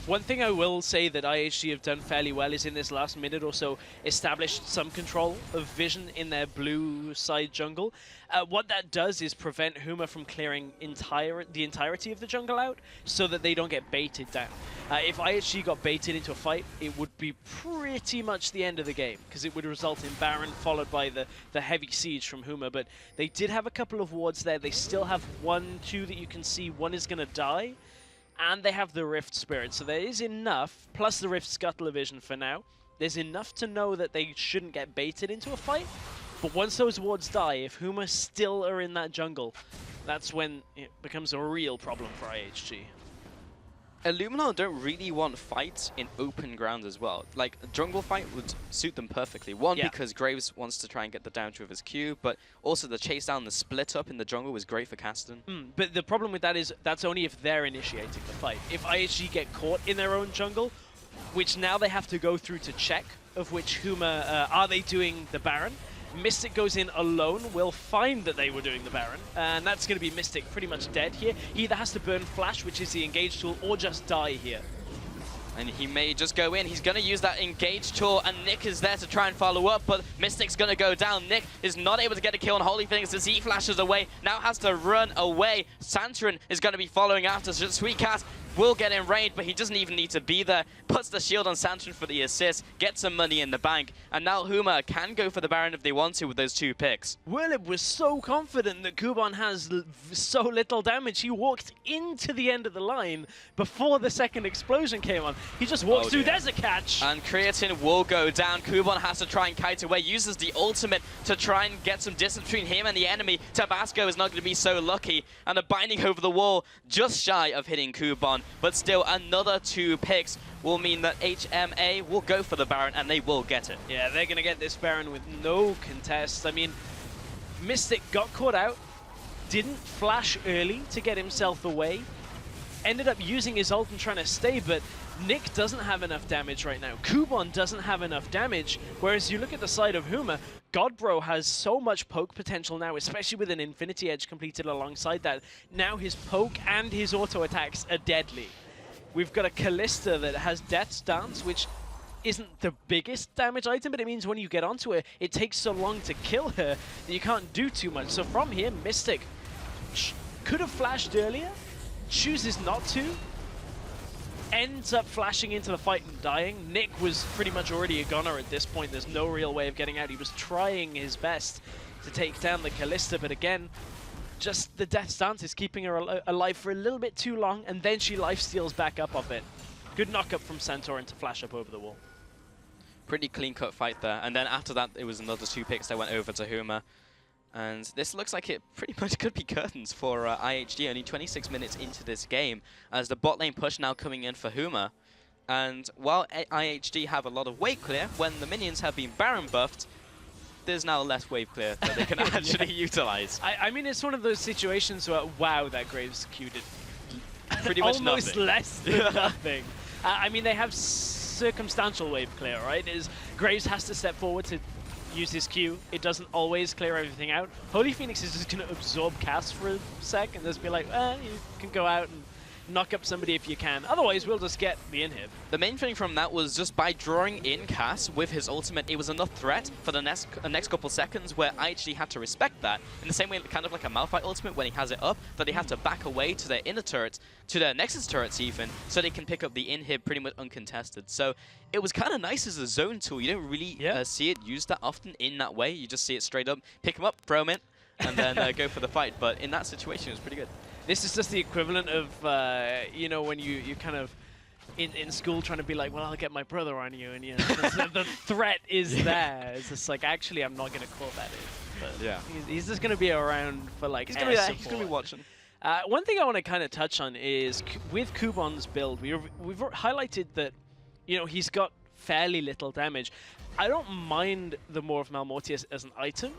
S2: One thing I will say that IHG have done fairly well is in this last minute or so established some control of vision in their blue side jungle. What that does is prevent Huma from clearing the entirety of the jungle out so that they don't get baited down. If IHG got baited into a fight, it would be pretty much the end of the game because it would result in Baron followed by the heavy siege from Huma. But they did have a couple of wards there. They still have 1, 2 that you can see. One is going to die. And they have the Rift Spirit, so there is enough, plus the Rift Scuttler Vision for now, there's enough to know that they shouldn't get baited into a fight. But once those wards die, if Huma still are in that jungle, that's when it becomes a real problem for IHG.
S1: Illuminal don't really want fights in open ground as well. Like, a jungle fight would suit them perfectly. One, because Graves wants to try and get the damage with his Q, but also the chase down, the split up in the jungle was great for Kassadin.
S2: But the problem with that is that's only if they're initiating the fight. If IHG get caught in their own jungle, which now they have to go through to check of which Huma, are they doing the Baron? Mystic goes in alone, will find that they were doing the Baron, and that's going to be Mystic pretty much dead here. He either has to burn Flash, which is the engage tool, or just die here.
S1: And he may just go in. He's going to use that engage tool, and Nick is there to try and follow up, but Mystic's going to go down. Nick is not able to get a kill on Holy Phoenix as he flashes away. Now has to run away. Santorin is going to be following after. So Sweetcast will get in range, but he doesn't even need to be there. Puts the shield on Santron for the assist, gets some money in the bank, and now Huma can go for the Baron if they want to with those 2 picks.
S2: Willib was so confident that Kuban has so little damage. He walked into the end of the line before the second explosion came on. He just walks through, there's a catch.
S1: And Creatine will go down. Kuban has to try and kite away, uses the ultimate to try and get some distance between him and the enemy. Tabasco is not going to be so lucky, and the binding over the wall just shy of hitting Kuban, but still another 2 picks will mean that HMA will go for the Baron, and they will get it.
S2: Yeah, they're going to get this Baron with no contest. I mean, Mystic got caught out, didn't flash early to get himself away, ended up using his ult and trying to stay, but Nick doesn't have enough damage right now. Kuban doesn't have enough damage, whereas you look at the side of Huma, Godbro has so much poke potential now, especially with an Infinity Edge completed alongside that. Now his poke and his auto attacks are deadly. We've got a Callista that has Death's Dance, which isn't the biggest damage item, but it means when you get onto her, it takes so long to kill her that you can't do too much. So from here, Mystic could have flashed earlier, chooses not to, ends up flashing into the fight and dying. Nick was pretty much already a goner at this point. There's no real way of getting out. He was trying his best to take down the Callista, but again, just the Death's Dance is keeping her alive for a little bit too long, and then she lifesteals back up off it. Good knock-up from Santorin to flash up over the wall.
S1: Pretty clean-cut fight there, and then after that, it was another 2 picks that went over to Huma. And this looks like it pretty much could be curtains for IHD, only 26 minutes into this game, as the bot lane push now coming in for Huma. And while IHD have a lot of wave clear, when the minions have been Baron buffed, there's now less wave clear that they can actually utilize.
S2: I mean, it's one of those situations where, wow, that Graves Q did
S1: pretty much
S2: almost
S1: nothing.
S2: less than nothing. I mean, they have circumstantial wave clear, right? Graves has to step forward to use his Q. It doesn't always clear everything out. Holy Phoenix is just going to absorb cast for a sec and just be like, you can go out and knock up somebody if you can. Otherwise, we'll just get the inhib.
S1: The main thing from that was just by drawing in Cass with his ultimate, it was enough threat for the next couple seconds where I actually had to respect that. In the same way, kind of like a Malphite ultimate when he has it up, that they have to back away to their inner turrets, to their Nexus turrets even, so they can pick up the inhib pretty much uncontested. So it was kind of nice as a zone tool. You don't really see it used that often in that way. You just see it straight up, pick him up, throw him in, and then go for the fight. But in that situation, it was pretty good.
S2: This is just the equivalent of, you know, when you kind of in school trying to be like, well, I'll get my brother on you, and you know, the threat is there. It's just like, actually, I'm not going to call that in. But
S1: yeah,
S2: he's just going to be around for like.
S1: He's going to be there. He's going to be watching.
S2: One thing I want to kind of touch on is with Kuban's build, we've highlighted that, you know, he's got fairly little damage. I don't mind the Maw of Malmortius as an item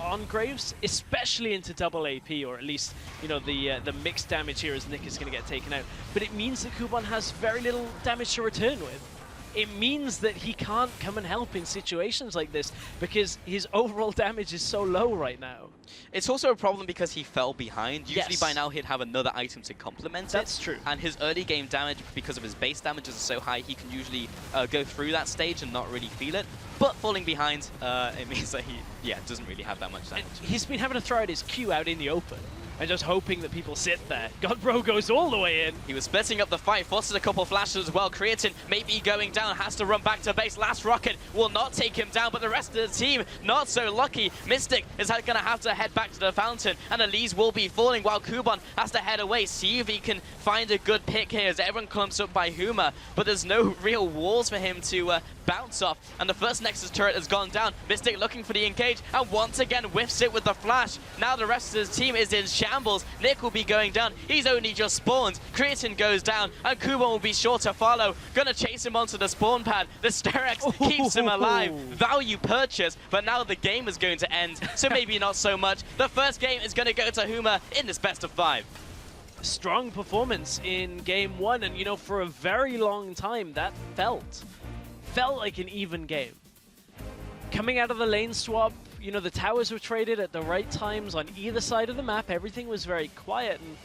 S2: on Graves, especially into double AP, or at least, you know, the mixed damage here as Nick is going to get taken out. But it means that Kuban has very little damage to return with. It means that he can't come and help in situations like this because his overall damage is so low right now.
S1: It's also a problem because he fell behind. Usually by now he'd have another item to complement it.
S2: That's true.
S1: And his early game damage, because of his base damage is so high, he can usually go through that stage and not really feel it. But falling behind, it means that he doesn't really have that much damage.
S2: And he's been having to throw out his Q out in the open and just hoping that people sit there. Godbro goes all the way in.
S1: He was splitting up the fight, forces a couple flashes as well. Creatine maybe going down, has to run back to base. Last Rocket will not take him down, but the rest of the team not so lucky. Mystic is going to have to head back to the fountain, and Elise will be falling while Kuban has to head away. See if he can find a good pick here as everyone clumps up by Huma, but there's no real walls for him to bounce off, and the first Nexus turret has gone down. Mystic looking for the engage, and once again whiffs it with the flash. Now the rest of his team is in shambles. Nick will be going down. He's only just spawned. Creatine goes down, and Kuban will be sure to follow. Gonna chase him onto the spawn pad. The Sterex keeps him alive. Value purchase, but now the game is going to end, so maybe not so much. The first game is going to go to Huma in this best of 5.
S2: Strong performance in game 1, and you know, for a very long time that felt like an even game. Coming out of the lane swap, you know, the towers were traded at the right times on either side of the map. Everything was very quiet, and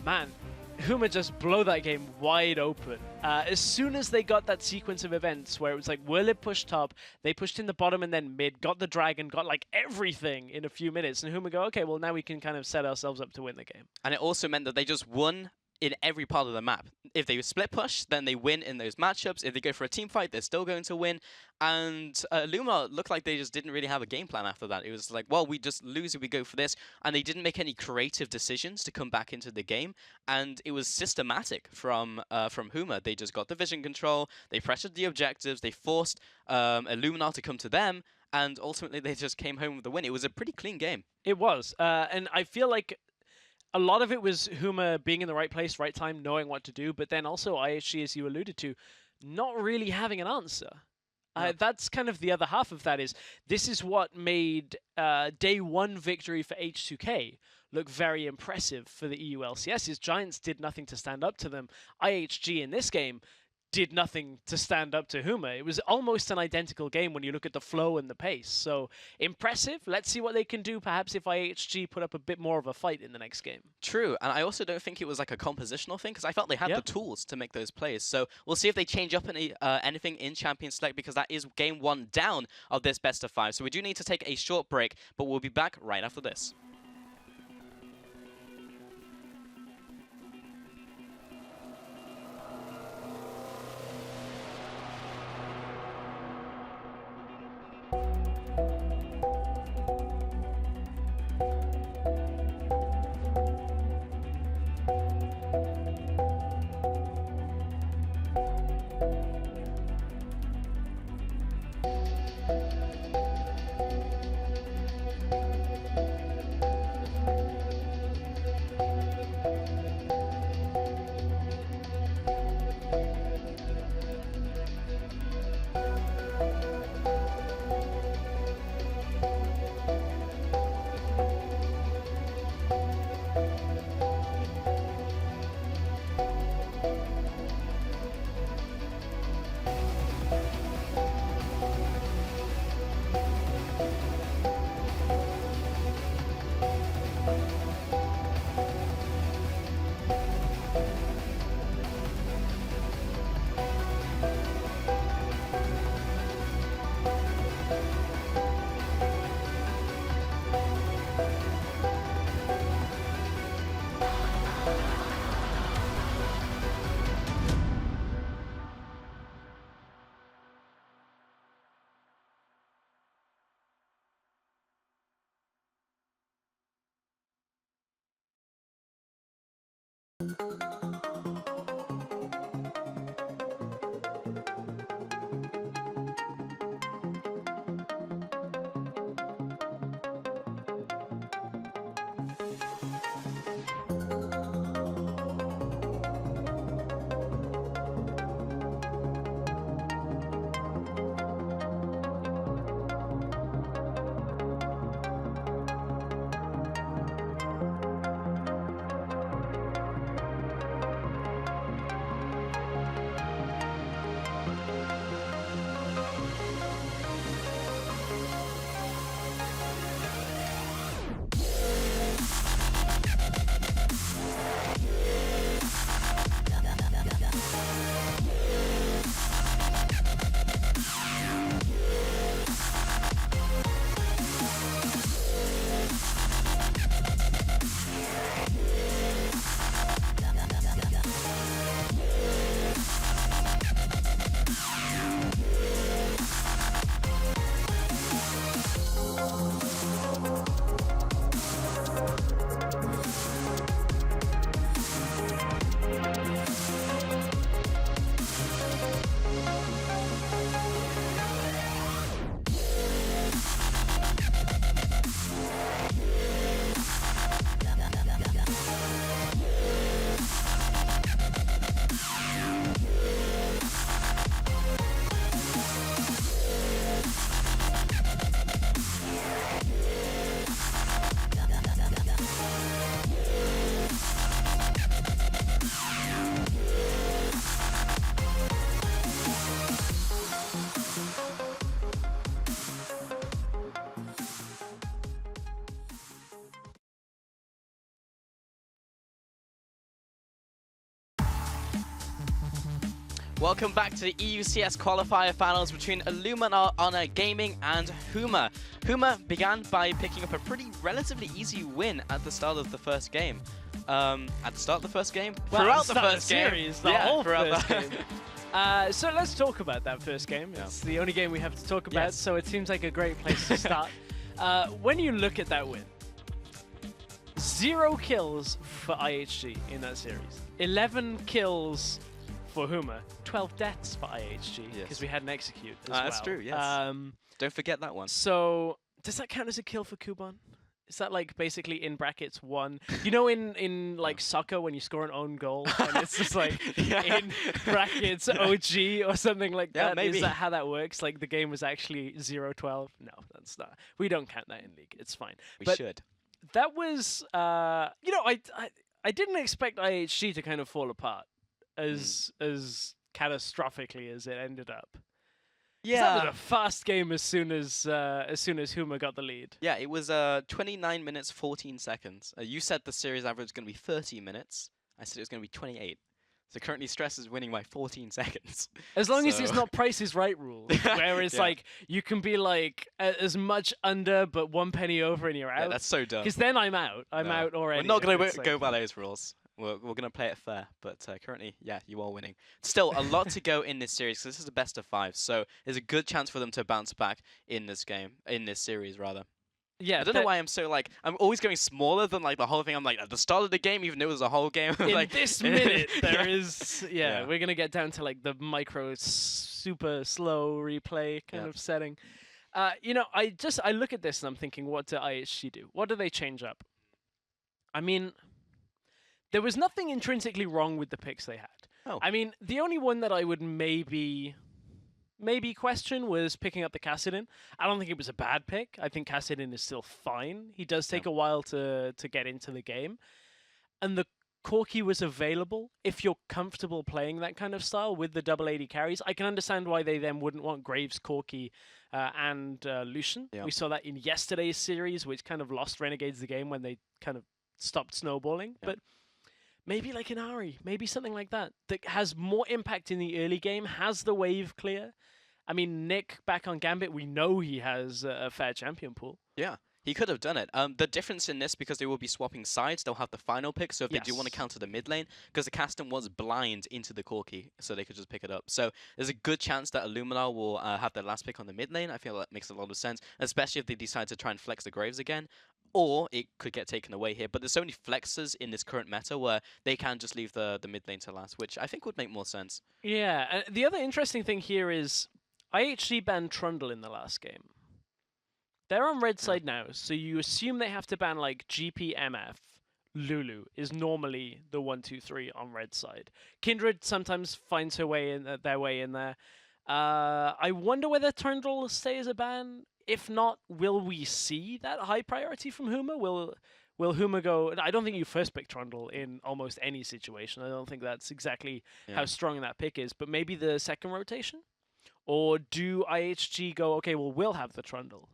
S2: man, Huma just blow that game wide open. As soon as they got that sequence of events where it was like Willib pushed top, they pushed in the bottom and then mid, got the dragon, got like everything in a few minutes, and Huma go, okay, well now we can kind of set ourselves up to win the game.
S1: And it also meant that they just won in every part of the map. If they split push, then they win in those matchups. If they go for a team fight, they're still going to win. And Luma looked like they just didn't really have a game plan after that. It was like, well, we just lose if we go for this. And they didn't make any creative decisions to come back into the game. And it was systematic from Huma. They just got the vision control. They pressured the objectives. They forced Illuminar to come to them. And ultimately, they just came home with the win. It was a pretty clean game.
S2: It was. And I feel like a lot of it was Huma being in the right place, right time, knowing what to do, but then also IHG, as you alluded to, not really having an answer. That's kind of the other half of that is, this is what made day one victory for H2K look very impressive for the EU LCS, is Giants did nothing to stand up to them. IHG in this game did nothing to stand up to Huma. It was almost an identical game when you look at the flow and the pace. So impressive. Let's see what they can do, perhaps if IHG put up a bit more of a fight in the next game.
S1: True, and I also don't think it was like a compositional thing, because I felt they had the tools to make those plays. So we'll see if they change up anything in Champions Select, because that is game one down of this best of 5. So we do need to take a short break, but we'll be back right after this. Welcome back to the EU CS Qualifier Finals between Illuminar Honor Gaming and Huma. Huma began by picking up a pretty relatively easy win at the start of the first game. at the start of the first game,
S2: Well,
S1: throughout the
S2: start
S1: first
S2: series,
S1: game,
S2: the whole
S1: throughout
S2: first game. So let's talk about that first game.
S1: Yeah.
S2: It's the only game we have to talk about,
S1: Yes.
S2: so it seems like a great place to start. When you look at that win, 0 kills for IHG in that series, 11 kills for Huma, 12 deaths for IHG because
S1: Yes.
S2: we had an execute as well.
S1: That's true, yes. Don't forget that one.
S2: So does that count as a kill for Kuban? Is that like basically in brackets 1? You know, in like soccer when you score an own goal and it's just like in brackets OG or something like
S1: Yeah,
S2: that?
S1: maybe.
S2: Is that how that works? Like the game was actually 0-12? No, that's not. We don't count that in League. It's fine.
S1: We
S2: But
S1: should.
S2: that was, you know, I didn't expect IHG to kind of fall apart as catastrophically as it ended up. 'Cause that was a fast game as soon as Huma got the lead.
S1: Yeah, it was 29 minutes, 14 seconds. You said the series average was going to be 30 minutes. I said it was going to be 28. So currently Stress is winning by 14 seconds.
S2: As long as
S1: So-
S2: it's not Price is Right rules, where it's
S1: Yeah.
S2: like you can be like as much under but 1 penny over and you're
S1: Yeah,
S2: out.
S1: that's so dumb.
S2: Because then I'm out. I'm
S1: No.
S2: out already.
S1: We're not going
S2: if
S1: to
S2: it's
S1: go
S2: like-
S1: by those rules. We're going to play it fair, but currently, yeah, you are winning. Still, a lot to go in this series, because this is the best of 5, so there's a good chance for them to bounce back in this game, in this series, rather.
S2: Yeah,
S1: I don't know why I'm so, like, I'm always going smaller than, like, the whole thing. I'm, like, at the start of the game, even though it was a whole game.
S2: in
S1: like,
S2: this minute there
S1: Yeah.
S2: is
S1: Yeah.
S2: we're gonna get down to like the micro super slow replay kind
S1: Yeah.
S2: of setting. You know, I look at this and I'm thinking, what do IHG do? What do they change up? I mean, there was nothing intrinsically wrong with the picks they had.
S1: Oh.
S2: I mean, the only one that I would maybe question was picking up the Kassadin. I don't think it was a bad pick. I think Kassadin is still fine. He does take a while to get into the game. And the Corki was available if you're comfortable playing that kind of style with the double 80 carries. I can understand why they then wouldn't want Graves, Corki, and Lucian.
S1: Yeah.
S2: We saw that in yesterday's series, which kind of lost Renegades the game when they kind of stopped snowballing.
S1: Yeah.
S2: But maybe like an Ari, maybe something like that has more impact in the early game, has the wave clear. I mean, Nick back on Gambit, we know he has a fair champion pool.
S1: Yeah, he could have done it. The difference in this, because they will be swapping sides, they'll have the final pick, so if they do want to
S2: Yes.
S1: counter the mid lane, because the Caston was blind into the Corki, so they could just pick it up. So there's a good chance that Illuminar will have their last pick on the mid lane. I feel that makes a lot of sense, especially if they decide to try and flex the Graves again. Or it could get taken away here. But there's so many flexes in this current meta where they can just leave the mid lane to last, which I think would make more sense.
S2: Yeah, the other interesting thing here is IHG banned Trundle in the last game. They're on red side now, so you assume they have to ban like GPMF. Lulu is normally the 1, 2, 3 on red side. Kindred sometimes finds her way in their way in there. I wonder whether Trundle will stay as a ban. If not, will we see that high priority from Huma? Will Huma go? I don't think you first pick Trundle in almost any situation. I don't think that's exactly how strong that pick is. But maybe the second rotation? Or do IHG go, okay, well, we'll have the Trundle?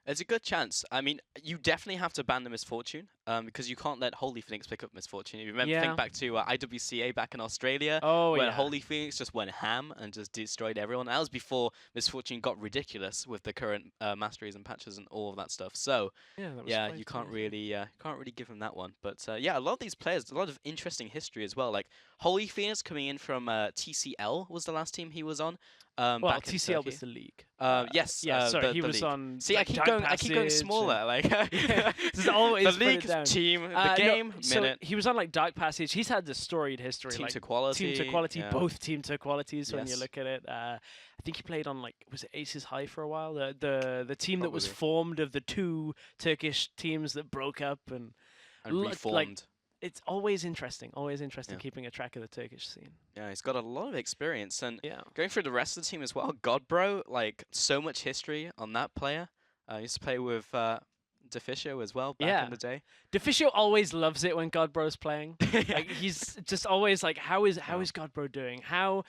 S1: There's a good chance. I mean, you definitely have to ban the Misfortune, because you can't let Holy Phoenix pick up Misfortune. You remember, think back to IWCA back in Australia,
S2: Oh,
S1: where
S2: yeah.
S1: Holy Phoenix just went ham and just destroyed everyone. That was before Misfortune got ridiculous with the current masteries and patches and all of that stuff. So
S2: Yeah, that was
S1: yeah,
S2: fine
S1: you
S2: to
S1: can't
S2: me.
S1: really give him that one. But yeah, a lot of these players, a lot of interesting history as well. Like Holy Phoenix coming in from TCL was the last team he was on.
S2: Well,
S1: back in
S2: TCL
S1: Turkey.
S2: was the league.
S1: Yes.
S2: Yeah, sorry,
S1: the
S2: he was
S1: league.
S2: on.
S1: See,
S2: like,
S1: I
S2: Dark
S1: keep going
S2: Passage
S1: smaller.
S2: and-
S1: Like
S2: Yeah, just always
S1: the
S2: put it
S1: league,
S2: down.
S1: team, the
S2: No,
S1: game,
S2: so
S1: minute,
S2: he was on like Dark Passage. He's had the storied history,
S1: team
S2: like
S1: to quality.
S2: team to quality,
S1: yeah.
S2: both team to qualities. When you
S1: Yes.
S2: look at it, I think he played on like was it Aces High for a while. The team that was
S1: Probably.
S2: formed of the 2 Turkish teams that broke up and
S1: and
S2: like,
S1: reformed.
S2: it's always interesting
S1: Yeah.
S2: keeping a track of the Turkish scene.
S1: Yeah, he's got a lot of experience, and
S2: Yeah.
S1: going through the rest of the team as well. Godbro, like so much history on that player. He used to play with Deficio as well back
S2: Yeah.
S1: in the day.
S2: Deficio always loves it when Godbro's playing. Like he's just always like, how is Godbro doing? How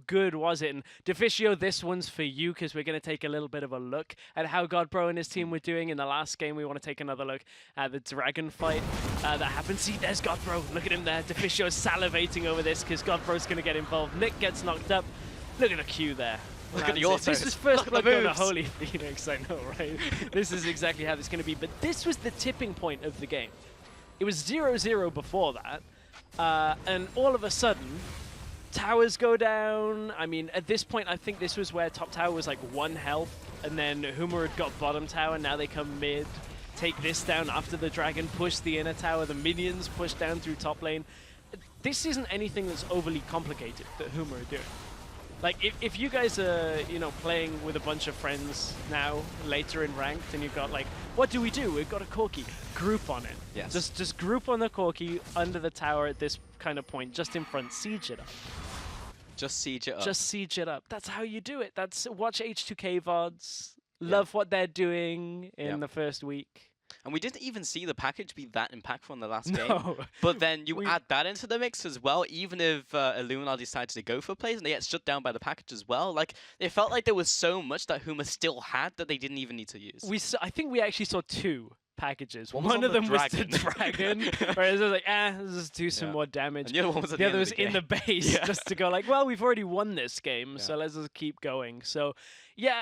S2: good was it? And Deficio, this one's for you because we're going to take a little bit of a look at how Godbro and his team were doing in the last game. We want to take another look at the dragon fight that happened. See, there's Godbro. Look at him there. Deficio's salivating over this because Godbro's going to get involved. Nick gets knocked up. Look at the queue there.
S1: Look at the
S2: Lands it. This
S1: autos.
S2: is first
S1: Look at the
S2: blood going to
S1: moves.
S2: Holy Phoenix, I know, right? This is exactly how this is going to be. But this was the tipping point of the game. It was 0-0 before that, and all of a sudden, towers go down. I mean, at this point, I think this was where top tower was like 1 health, and then Huma had got bottom tower. Now they come mid, take this down after the dragon push the inner tower. The minions push down through top lane. This isn't anything that's overly complicated that Huma are doing. Like, if you guys are, you know, playing with a bunch of friends now, later in ranked, and you've got like, what do? We've got a Corki. Group on it.
S1: Yes.
S2: Just group on the Corki under the tower at this kind of point, just in front, siege it up.
S1: Just siege it up.
S2: Just siege it up. That's how you do it. That's watch H2K VODs. Love what they're doing in the first week.
S1: And we didn't even see the package be that impactful in the last
S2: No.
S1: game. But then you add that into the mix as well, even if Illuminar decided to go for plays and they get shut down by the package as well. Like, it felt like there was so much that Huma still had that they didn't even need to use.
S2: I think we actually saw 2 packages.
S1: One
S2: of
S1: the
S2: them was the dragon, whereas I was like, let's just do some more damage.
S1: And the other one was at
S2: the other was
S1: the
S2: in the base, just to go like, well, we've already won this game, so let's just keep going. So, yeah,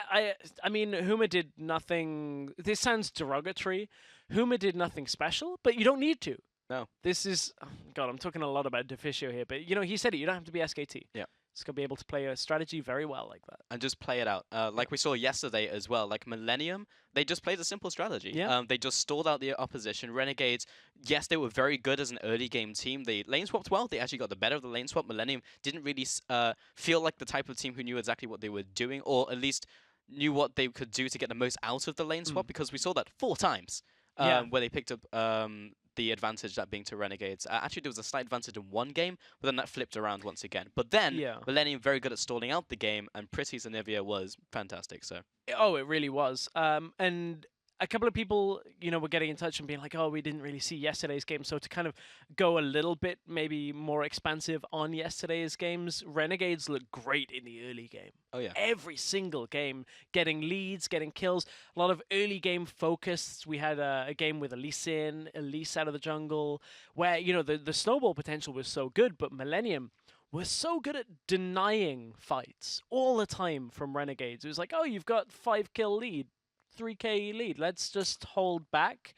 S2: I mean, Huma did nothing. This sounds derogatory. Huma did nothing special, but you don't need to.
S1: No.
S2: This is, God, I'm talking a lot about Deficio here, but you know, he said it. You don't have to be SKT.
S1: Yeah.
S2: It's gonna be able to play a strategy very well like that.
S1: And just play it out. Like we saw yesterday as well, like Millennium, they just played a simple strategy.
S2: Yeah.
S1: They just stalled out the opposition. Renegades, yes, they were very good as an early game team. They lane swapped well. They actually got the better of the lane swap. Millennium didn't really feel like the type of team who knew exactly what they were doing, or at least knew what they could do to get the most out of the lane swap, because we saw that 4 times where they picked up the advantage, that being to Renegades. Actually, there was a slight advantage in 1 game, but then that flipped around once again. But then, Millennium very good at stalling out the game, and Pretty Zanivia was fantastic. So.
S2: Oh, it really was. And a couple of people, you know, were getting in touch and being like, oh, we didn't really see yesterday's game. So to kind of go a little bit maybe more expansive on yesterday's games, Renegades looked great in the early game.
S1: Oh, yeah.
S2: Every single game, getting leads, getting kills, a lot of early game focus. We had a game with Elise out of the jungle, where, you know, the snowball potential was so good, but Millennium were so good at denying fights all the time from Renegades. It was like, oh, you've got 5-kill lead. 3k lead. Let's just hold back,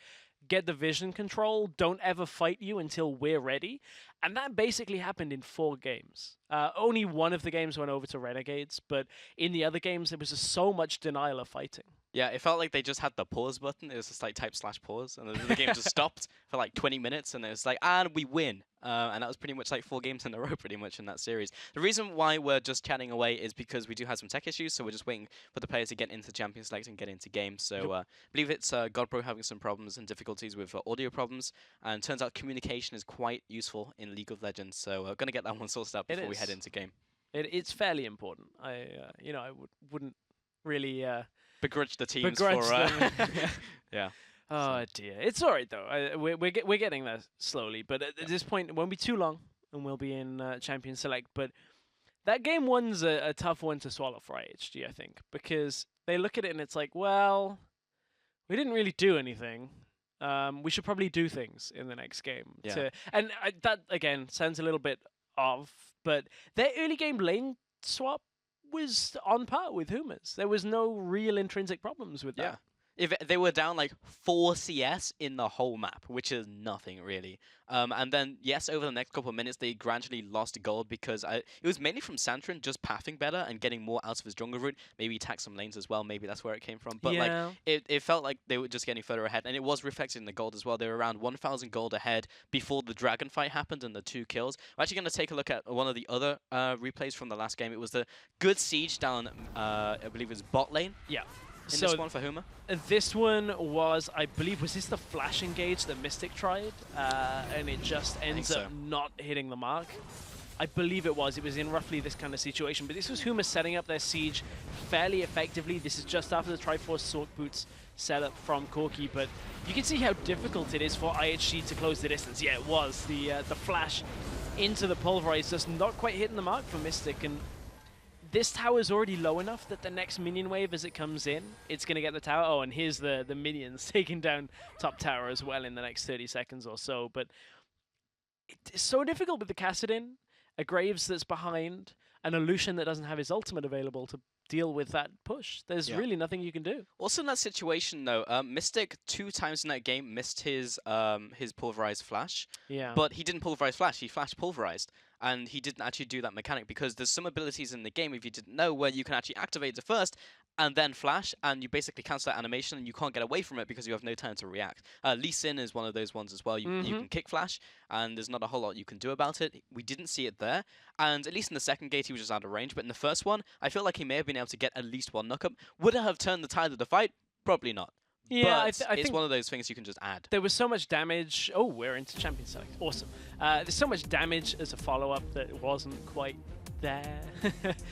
S2: get the vision control, don't ever fight you until we're ready. And that basically happened in 4 games. Only 1 of the games went over to Renegades, but in the other games, there was just so much denial of fighting.
S1: Yeah, it felt like they just had the pause button. It was just like type/pause, and the game just stopped for like 20 minutes, and it was like, and we win. And that was pretty much like 4 games in a row, pretty much, in that series. The reason why we're just chatting away is because we do have some tech issues, so we're just waiting for the players to get into Champion Select and get into games. So I believe it's Godpro having some problems and difficulties with audio problems, and turns out communication is quite useful in League of Legends. So we're going to get that one sorted out before we head into game.
S2: It's fairly important. You know, I wouldn't really
S1: begrudge the teams
S2: begrudge
S1: for
S2: them.
S1: yeah.
S2: Oh dear, it's all right though. We're getting there slowly, but at this point, it won't be too long, and we'll be in Champion Select. But that game 1's a tough one to swallow for IHG, I think, because they look at it and it's like, well, we didn't really do anything. We should probably do things in the next game.
S1: Yeah.
S2: And that again sounds a little bit off, but their early game lane swap was on par with Huma's. There was no real intrinsic problems with that.
S1: Yeah. If they were down like 4 CS in the whole map, which is nothing really. And then, yes, over the next couple of minutes, they gradually lost gold because it was mainly from Santrin just pathing better and getting more out of his jungle route. Maybe attack some lanes as well. Maybe that's where it came from. But like, it felt like they were just getting further ahead. And it was reflected in the gold as well. They were around 1,000 gold ahead before the dragon fight happened and the 2 kills. We're actually going to take a look at one of the other replays from the last game. It was the good siege down, I believe it was bot lane.
S2: Yeah.
S1: In this one for Huma?
S2: This one was, I believe, was this the flash engage that Mystic tried? And it just ends up not hitting the mark. I believe it was. It was in roughly this kind of situation. But this was Huma setting up their siege fairly effectively. This is just after the Triforce Sword Boots setup from Corki. But you can see how difficult it is for IHG to close the distance. Yeah, it was. The flash into the Pulverize just not quite hitting the mark for Mystic. And this tower is already low enough that the next minion wave, as it comes in, it's going to get the tower. Oh, and here's the minions taking down top tower as well in the next 30 seconds or so. But it's so difficult with the Kassadin, a Graves that's behind, and a Lucian that doesn't have his ultimate available to deal with that push. There's really nothing you can do.
S1: Also in that situation though, Mystic 2 times in that game missed his pulverized flash.
S2: Yeah.
S1: But he didn't pulverize flash, he flash pulverized. And he didn't actually do that mechanic because there's some abilities in the game, if you didn't know, where you can actually activate it first and then flash, and you basically cancel that animation and you can't get away from it because you have no time to react. Lee Sin is one of those ones as well. You can kick flash, and there's not a whole lot you can do about it. We didn't see it there, and at least in the second gate he was just out of range, but in the first one, I feel like he may have been able to get at least one knockup. Would it have turned the tide of the fight? Probably not.
S2: Yeah,
S1: but
S2: I
S1: it's
S2: think
S1: one of those things you can just add.
S2: there was so much damage. Oh, we're into champion select. Awesome. There's so much damage as a follow-up that wasn't quite there.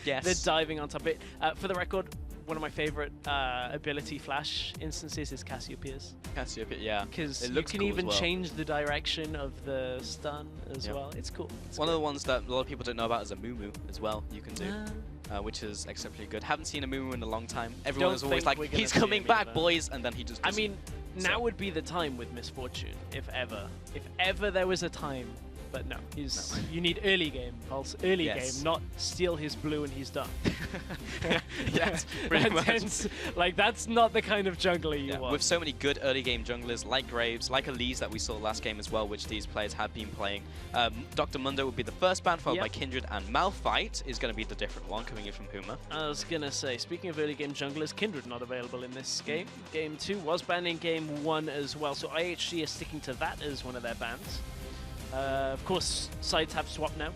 S1: Yes.
S2: They're diving on top of it. For the record, one of my favorite ability flash instances is Cassiopeia's.
S1: Cassiopeia, yeah.
S2: Because you
S1: looks
S2: can
S1: cool
S2: even
S1: as well.
S2: change the direction of the stun as well. It's cool. It's
S1: One of the ones that a lot of people don't know about is a Moo as well. You can do. Which is exceptionally good. Haven't seen a Moo in a long time. Everyone is always like, he's coming back, boys, and then he just.
S2: I mean, now would be the time with Misfortune, if ever. If ever there was a time. But no, you need early game, Pulse. Early game, not steal his blue and he's done.
S1: Yes, pretty much.
S2: Like, that's not the kind of jungler you want.
S1: With so many good early game junglers like Graves, like Elise that we saw last game as well, which these players have been playing. Dr. Mundo would be the first ban, followed by Kindred, and Malphite is going to be the different one coming in from Huma.
S2: I was going to say, speaking of early game junglers, Kindred not available in this game. Game 2 was banned in Game 1 as well, so IHG is sticking to that as one of their bans. Of course, sides have swapped now.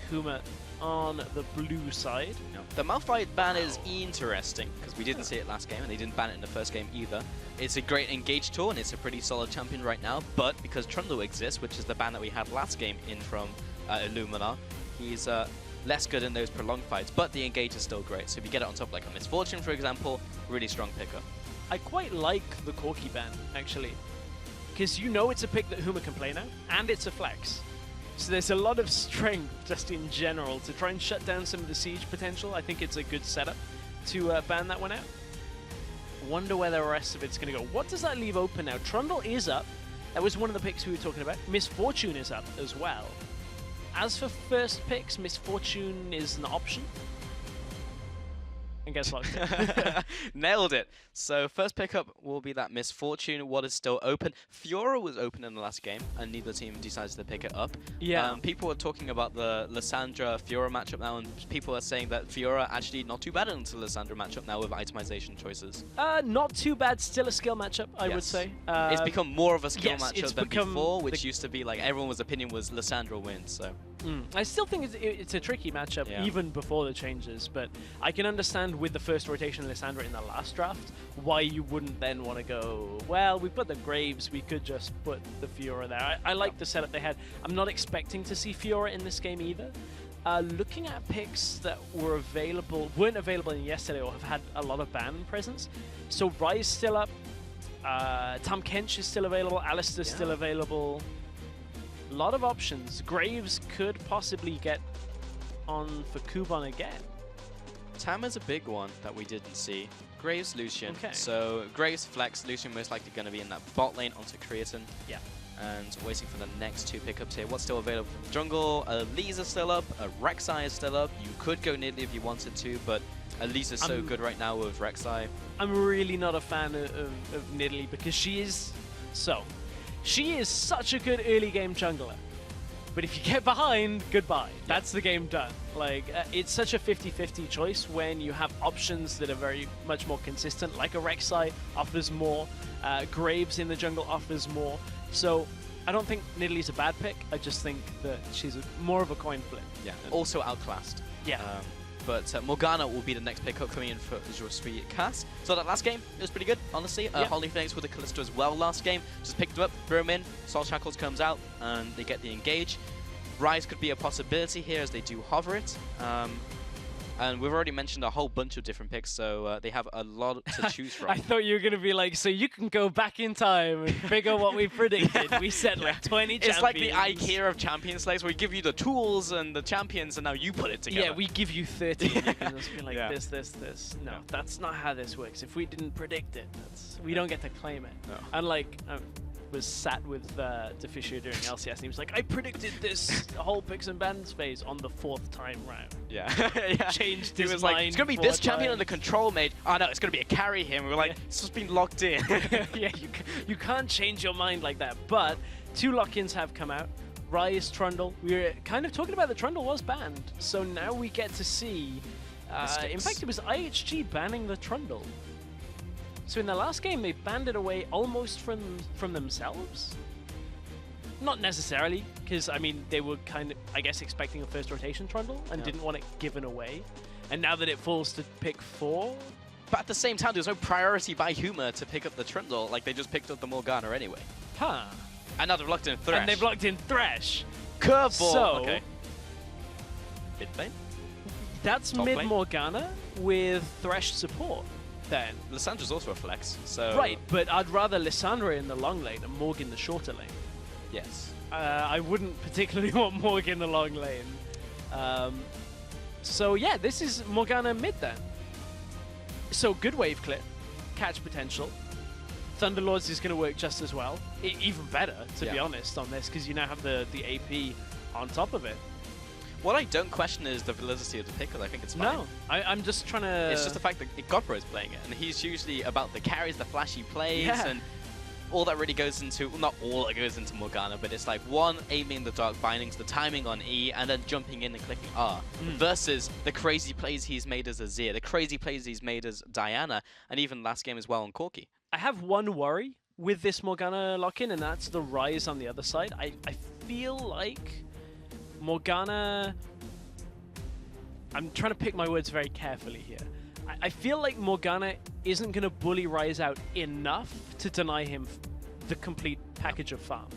S2: Huma on the blue side.
S1: The Malphite ban is interesting, because we didn't see it last game, and they didn't ban it in the first game either. It's a great engage tool, and it's a pretty solid champion right now, but because Trundle exists, which is the ban that we had last game in from Illumina, he's less good in those prolonged fights, but the engage is still great. So if you get it on top like a Misfortune, for example, really strong pickup.
S2: I quite like the Corki ban, actually. Because you know it's a pick that Huma can play now, and it's a flex. So there's a lot of strength just in general to try and shut down some of the siege potential. I think it's a good setup to ban that one out. Wonder where the rest of it's going to go. What does that leave open now? Trundle is up. That was one of the picks we were talking about. Misfortune is up as well. As for first picks, Misfortune is an option. And guess what?
S1: Nailed it. So first pickup will be that Misfortune. What is still open? Fiora was open in the last game, and neither team decides to pick it up.
S2: Yeah.
S1: People are talking about the Lissandra-Fiora matchup now, and people are saying that Fiora actually not too bad into the Lissandra matchup now with itemization choices.
S2: Not too bad. Still a skill matchup, I would say.
S1: It's become more of a skill matchup than
S2: become
S1: before, which used to be like everyone's opinion was Lissandra wins. So.
S2: I still think it's a tricky matchup even before the changes, but I can understand with the first rotation Lissandra in the last draft why you wouldn't then want to go, well, we put the Graves, we could just put the Fiora there. I like the setup they had. I'm not expecting to see Fiora in this game either. Looking at picks that weren't available in yesterday or have had a lot of ban presence. So Rise still up, Tom Kench is still available, Alistair's still available. A lot of options. Graves could possibly get on for Kuban again.
S1: Tam is a big one that we didn't see. Graves, Lucian. So Graves, Flex, Lucian most likely going to be in that bot lane onto Creatine.
S2: Yeah.
S1: And waiting for the next two pickups here. What's still available? Jungle, Elise is still up, Rek'Sai is still up. You could go Nidalee if you wanted to, but Elise is so good right now with Rek'Sai.
S2: I'm really not a fan of Nidalee because she is such a good early game jungler. But if you get behind, goodbye. That's the game done. Like, it's such a 50-50 choice when you have options that are very much more consistent, like a Rek'Sai offers more, Graves in the jungle offers more. So I don't think Nidalee's a bad pick. I just think that she's more of a coin flip.
S1: Yeah, also outclassed.
S2: Yeah.
S1: But Morgana will be the next pickup coming in for Joursui Cass. So that last game, it was pretty good, honestly. Holy Phoenix with the Callisto as well last game. Just picked him up, threw him in, Soul Shackles comes out, and they get the engage. Rise could be a possibility here as they do hover it. And we've already mentioned a whole bunch of different picks, so they have a lot to choose from.
S2: I thought you were going to be like, so you can go back in time and figure what we predicted. We said like 20 champions.
S1: It's like the IKEA of Champions Leagues, where we give you the tools and the champions, and now you put it together.
S2: Yeah, we give you 30. You can just be like, this. No, that's not how this works. If we didn't predict it, we don't get to claim it.
S1: No.
S2: Unlike was sat with Deficio during LCS, and he was like, I predicted this whole picks and bans phase on the 4th time round.
S1: Yeah. Yeah.
S2: Changed
S1: He
S2: his
S1: was
S2: mind
S1: like, it's going to be
S2: 4
S1: this champion and the
S2: times.
S1: control mage. Oh no, it's going to be a carry here. And we were like, it's just been locked in.
S2: Yeah, you can't change your mind like that. But 2 lock-ins have come out. Rise, Trundle. We were kind of talking about the Trundle was banned, so now we get to see. In fact, it was IHG banning the Trundle. So in the last game, they banned it away almost from themselves. Not necessarily, because I mean they were kind of, I guess, expecting a first rotation Trundle and didn't want it given away. And now that it falls to pick 4.
S1: But at the same time, there's no priority by Huma to pick up the Trundle. Like they just picked up the Morgana anyway.
S2: Huh.
S1: And now they've locked in Thresh.
S2: And they've locked in Thresh.
S1: Curveball.
S2: So,
S1: okay. Mid lane?
S2: That's
S1: Top
S2: mid
S1: lane?
S2: Morgana with Thresh support. Then.
S1: Lissandra's also a flex, so...
S2: Right, but I'd rather Lissandra in the long lane and Morg in the shorter lane.
S1: Yes.
S2: I wouldn't particularly want Morg in the long lane. So yeah, this is Morgana mid then. So good wave clear, catch potential. Thunderlords is going to work just as well. Even better, to be honest, on this, because you now have the AP on top of it.
S1: What I don't question is the validity of the pick, because I think it's fine.
S2: No, I'm just trying to...
S1: It's just the fact that Godbro is playing it, and he's usually about the carries, the flashy plays,
S2: Yeah.
S1: and all that really goes into... Well, not all that goes into Morgana, but it's like, one, aiming in the dark bindings, the timing on E, and then jumping in and clicking R, versus the crazy plays he's made as Azir, the crazy plays he's made as Diana, and even last game as well on Corki.
S2: I have one worry with this Morgana lock-in, and that's the Rise on the other side. I feel like Morgana... I'm trying to pick my words very carefully here. I feel like Morgana isn't going to bully Rise out enough to deny him the complete package of farm.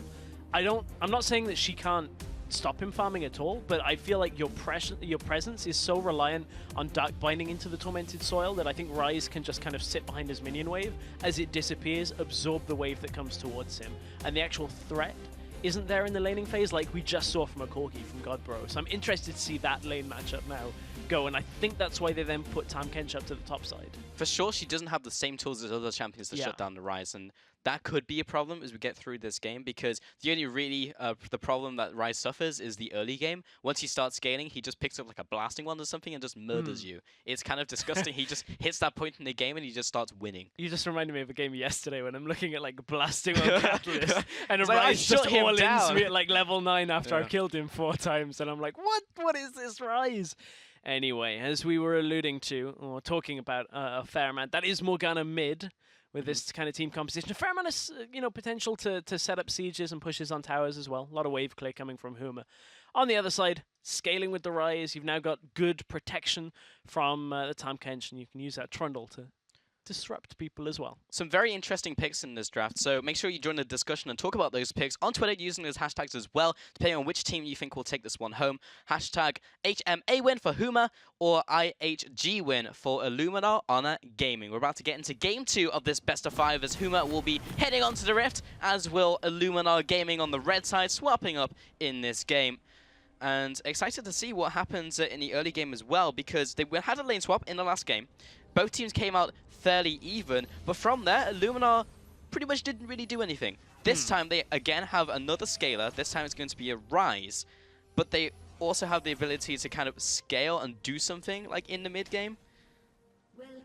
S2: I'm not saying that she can't stop him farming at all, but I feel like your presence is so reliant on Dark binding into the Tormented Soil that I think Rise can just kind of sit behind his minion wave. As it disappears, absorb the wave that comes towards him. And the actual threat isn't there in the laning phase like we just saw from a Corki from Godbro. So I'm interested to see that lane matchup now go, and I think that's why they then put Tam Kench up to the top side.
S1: For sure, she doesn't have the same tools as other champions to shut down the Rise, and that could be a problem as we get through this game, because the only really the problem that Rise suffers is the early game. Once he starts scaling, he just picks up like a blasting wand or something and just murders you. It's kind of disgusting. He just hits that point in the game and he just starts winning.
S2: You just reminded me of a game yesterday when I'm looking at like blasting on Catalyst and a
S1: Like, I
S2: Rise
S1: shut
S2: just
S1: him
S2: all
S1: down.
S2: into me at like level 9 after I've killed him 4 times, and I'm like, what is this Rise? Anyway, as we were alluding to, or talking about a fair amount, that is Morgana mid with this kind of team composition. A fair amount of potential to set up sieges and pushes on towers as well. A lot of wave clear coming from Huma. On the other side, scaling with the Rise, you've now got good protection from the Tam Kench, and you can use that Trundle to disrupt people as well.
S1: Some very interesting picks in this draft, so make sure you join the discussion and talk about those picks on Twitter using those hashtags as well, depending on which team you think will take this one home. Hashtag HMA win for Huma or IHG win for Illuminar Honor Gaming. We're about to get into game 2 of this best of 5 as Huma will be heading onto the Rift, as will Illuminar Gaming on the red side, swapping up in this game. And excited to see what happens in the early game as well, because they had a lane swap in the last game. Both teams came out fairly even, but from there, Illuminar pretty much didn't really do anything. This time, they again have another scaler. This time, it's going to be a Rise, but they also have the ability to kind of scale and do something like in the mid game.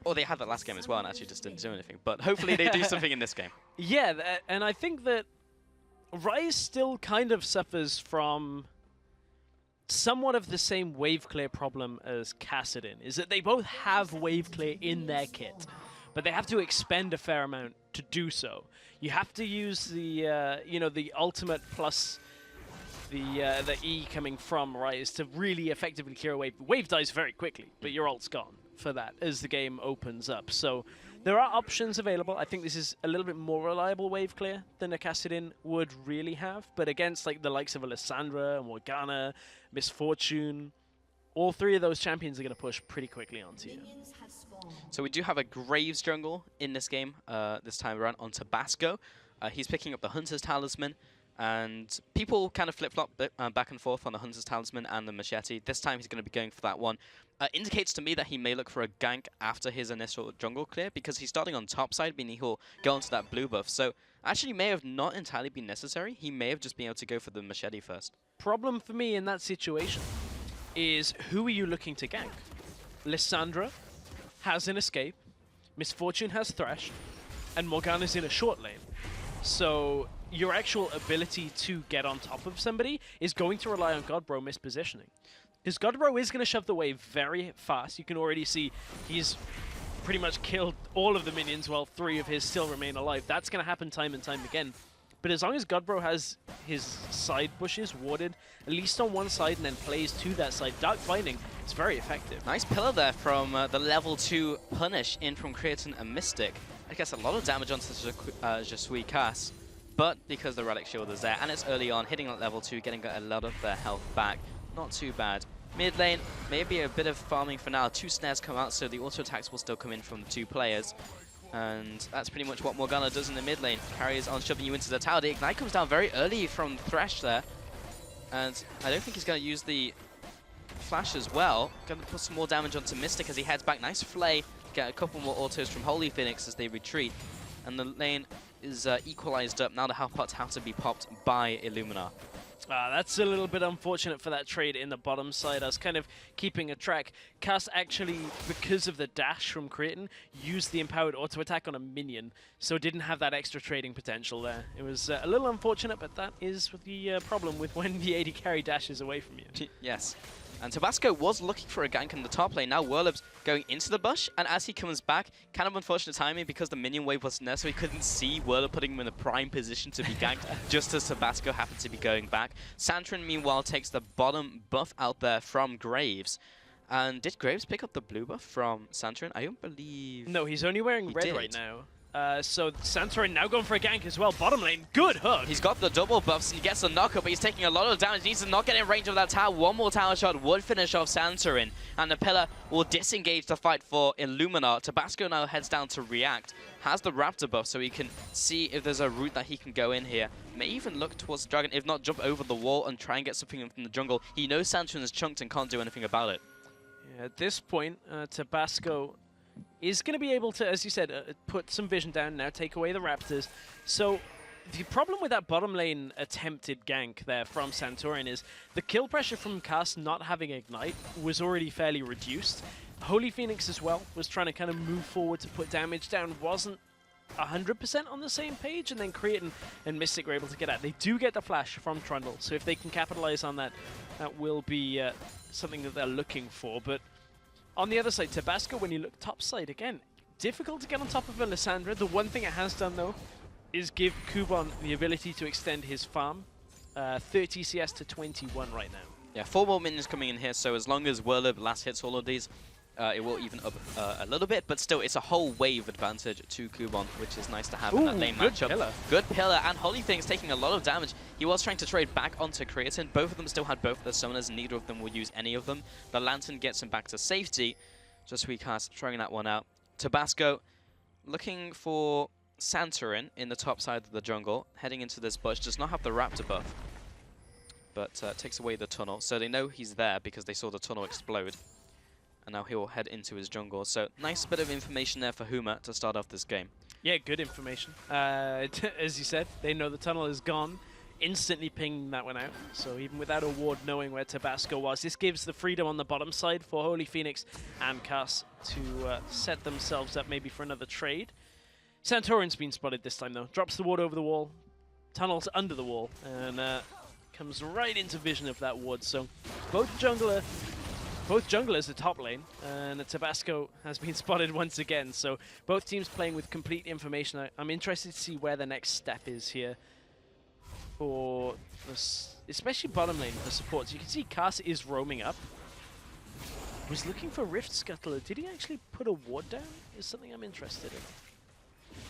S1: Or they had that last game as well and actually just didn't do anything. But hopefully, they do something in this game.
S2: Yeah, and I think that Rise still kind of suffers from somewhat of the same wave clear problem as Kassadin, is that they both have wave clear in their kit, but they have to expend a fair amount to do so. You have to use the the ultimate plus the E coming from Rise to really effectively clear a wave. Wave dies very quickly, but your ult's gone for that as the game opens up. So there are options available. I think this is a little bit more reliable wave clear than a Kassadin would really have, but against like the likes of a Lissandra, Morgana, Misfortune, all 3 of those champions are going to push pretty quickly onto you.
S1: So we do have a Graves jungle in this game, this time around on Tabasco. He's picking up the Hunter's Talisman, and people kind of flip-flop back and forth on the Hunter's Talisman and the Machete. This time he's going to be going for that one. Indicates to me that he may look for a gank after his initial jungle clear, because he's starting on top side, meaning he'll go onto that blue buff. So actually may have not entirely been necessary. He may have just been able to go for the machete first.
S2: Problem for me in that situation is, who are you looking to gank? Lissandra has an escape, Misfortune has Thresh, and Morgana's in a short lane. So your actual ability to get on top of somebody is going to rely on Godbro mispositioning. Because Godbro is going to shove the wave very fast. You can already see he's pretty much killed all of the minions while 3 of his still remain alive. That's going to happen time and time again. But as long as Godbro has his side bushes warded, at least on one side, and then plays to that side, Dark Binding is very effective.
S1: Nice pillar there from the level 2 punish in from Creatine and Mystic. I guess a lot of damage onto Jesui Cass, but because the Relic Shield is there, and it's early on, hitting at level 2, getting a lot of their health back, not too bad. Mid lane, maybe a bit of farming for now. 2 snares come out, so the auto attacks will still come in from the 2 players. And that's pretty much what Morgana does in the mid lane. Carries on shoving you into the tower. The Ignite comes down very early from Thresh there. And I don't think he's going to use the flash as well. Going to put some more damage onto Mystic as he heads back. Nice flay. Get a couple more autos from Holy Phoenix as they retreat. And the lane is equalized up. Now the health pots have to be popped by Illumina.
S2: That's a little bit unfortunate for that trade in the bottom side. I was kind of keeping a track. Cass actually, because of the dash from Creatine, used the empowered auto attack on a minion, so didn't have that extra trading potential there. It was a little unfortunate, but that is the problem with when the AD carry dashes away from you.
S1: Yes. And Tabasco was looking for a gank in the top lane. Now Whirlup's going into the bush, and as he comes back, kind of unfortunate timing because the minion wave wasn't there, so he couldn't see Whirlup putting him in a prime position to be ganked, just as Tabasco happened to be going back. Santrin, meanwhile, takes the bottom buff out there from Graves. And did Graves pick up the blue buff from Santrin? I don't believe...
S2: No, he's only wearing red right now. So Santorin now going for a gank as well. Bottom lane, good hook.
S1: He's got the double buffs and he gets the knockup, but he's taking a lot of damage. He needs to not get in range of that tower. One more tower shot would finish off Santorin, and the pillar will disengage the fight for Illumina. Tabasco now heads down to react. Has the Raptor buff, so he can see if there's a route that he can go in here. May even look towards the dragon, if not jump over the wall and try and get something from the jungle. He knows Santorin is chunked and can't do anything about it.
S2: Yeah, at this point, Tabasco is going to be able to, as you said, put some vision down, now take away the Raptors. So the problem with that bottom lane attempted gank there from Santorin is the kill pressure from Cass not having Ignite was already fairly reduced. Holy Phoenix as well was trying to kind of move forward to put damage down, wasn't 100% on the same page, and then Creatine and Mystic were able to get out. They do get the flash from Trundle, so if they can capitalize on that, that will be something that they're looking for. But on the other side, Tabasco, when you look top side, again, difficult to get on top of a Lissandra. The one thing it has done, though, is give Kuban the ability to extend his farm. 30 CS to 21 right now.
S1: Yeah, 4 more minions coming in here, so as long as Whirlup last hits all of these, it will even up a little bit, but still, it's a whole wave advantage to Kuban, which is nice to have in that lane matchup.
S2: Pillar.
S1: Good pillar, and Holy Thing's taking a lot of damage. He was trying to trade back onto Creatine. Both of them still had both of their summoners, neither of them will use any of them. The Lantern gets him back to safety. Just Weakcast throwing that one out. Tabasco looking for Santorin in the top side of the jungle, heading into this bush, does not have the Raptor buff, but takes away the tunnel, so they know he's there because they saw the tunnel explode. And now he will head into his jungle. So nice bit of information there for Huma to start off this game.
S2: Yeah, good information. As you said, they know the tunnel is gone. Instantly pinging that one out. So even without a ward, knowing where Tabasco was, this gives the freedom on the bottom side for Holy Phoenix and Cass to set themselves up maybe for another trade. Santorin's been spotted this time though. Drops the ward over the wall, tunnels under the wall, and comes right into vision of that ward. So both junglers are top lane, and Tabasco has been spotted once again. So both teams playing with complete information. I'm interested to see where the next step is here for this, especially bottom lane for supports. You can see Cass is roaming up. Was looking for Rift Scuttler. Did he actually put a ward down? Is something I'm interested in.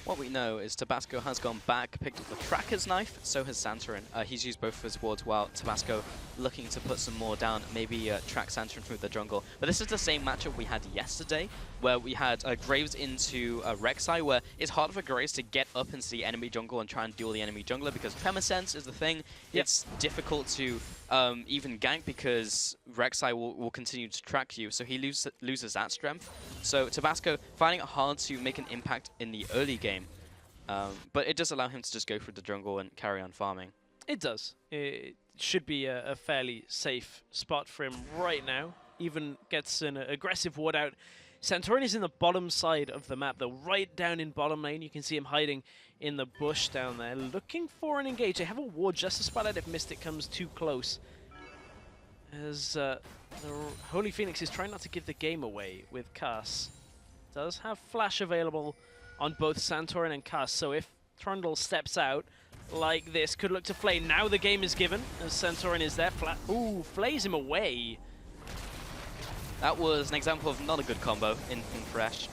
S1: What we know is Tabasco has gone back, picked up the Tracker's Knife, so has Santorin. He's used both of his wards while Tabasco looking to put some more down, maybe track Santorin through the jungle. But this is the same matchup we had yesterday, where we had Graves into Rek'Sai, where it's hard for Graves to get up into the enemy jungle and try and duel the enemy jungler, because Tremor Sense is the thing. Yep. It's difficult to even gank because Rek'Sai will continue to track you, so he loses that strength. So Tabasco finding it hard to make an impact in the early game. But it does allow him to just go through the jungle and carry on farming.
S2: It does. It should be a fairly safe spot for him right now. Even gets an aggressive ward out. Santorin is in the bottom side of the map, though, right down in bottom lane. You can see him hiding in the bush down there, looking for an engage. They have a ward just to spot out if Mystic comes too close. As the Holy Phoenix is trying not to give the game away with Cass. Does have flash available on both Santorin and Cass, so if Trundle steps out like this, could look to Flay. Now the game is given, as Santorin is there. Ooh, flays him away.
S1: That was an example of not a good combo in Fresh.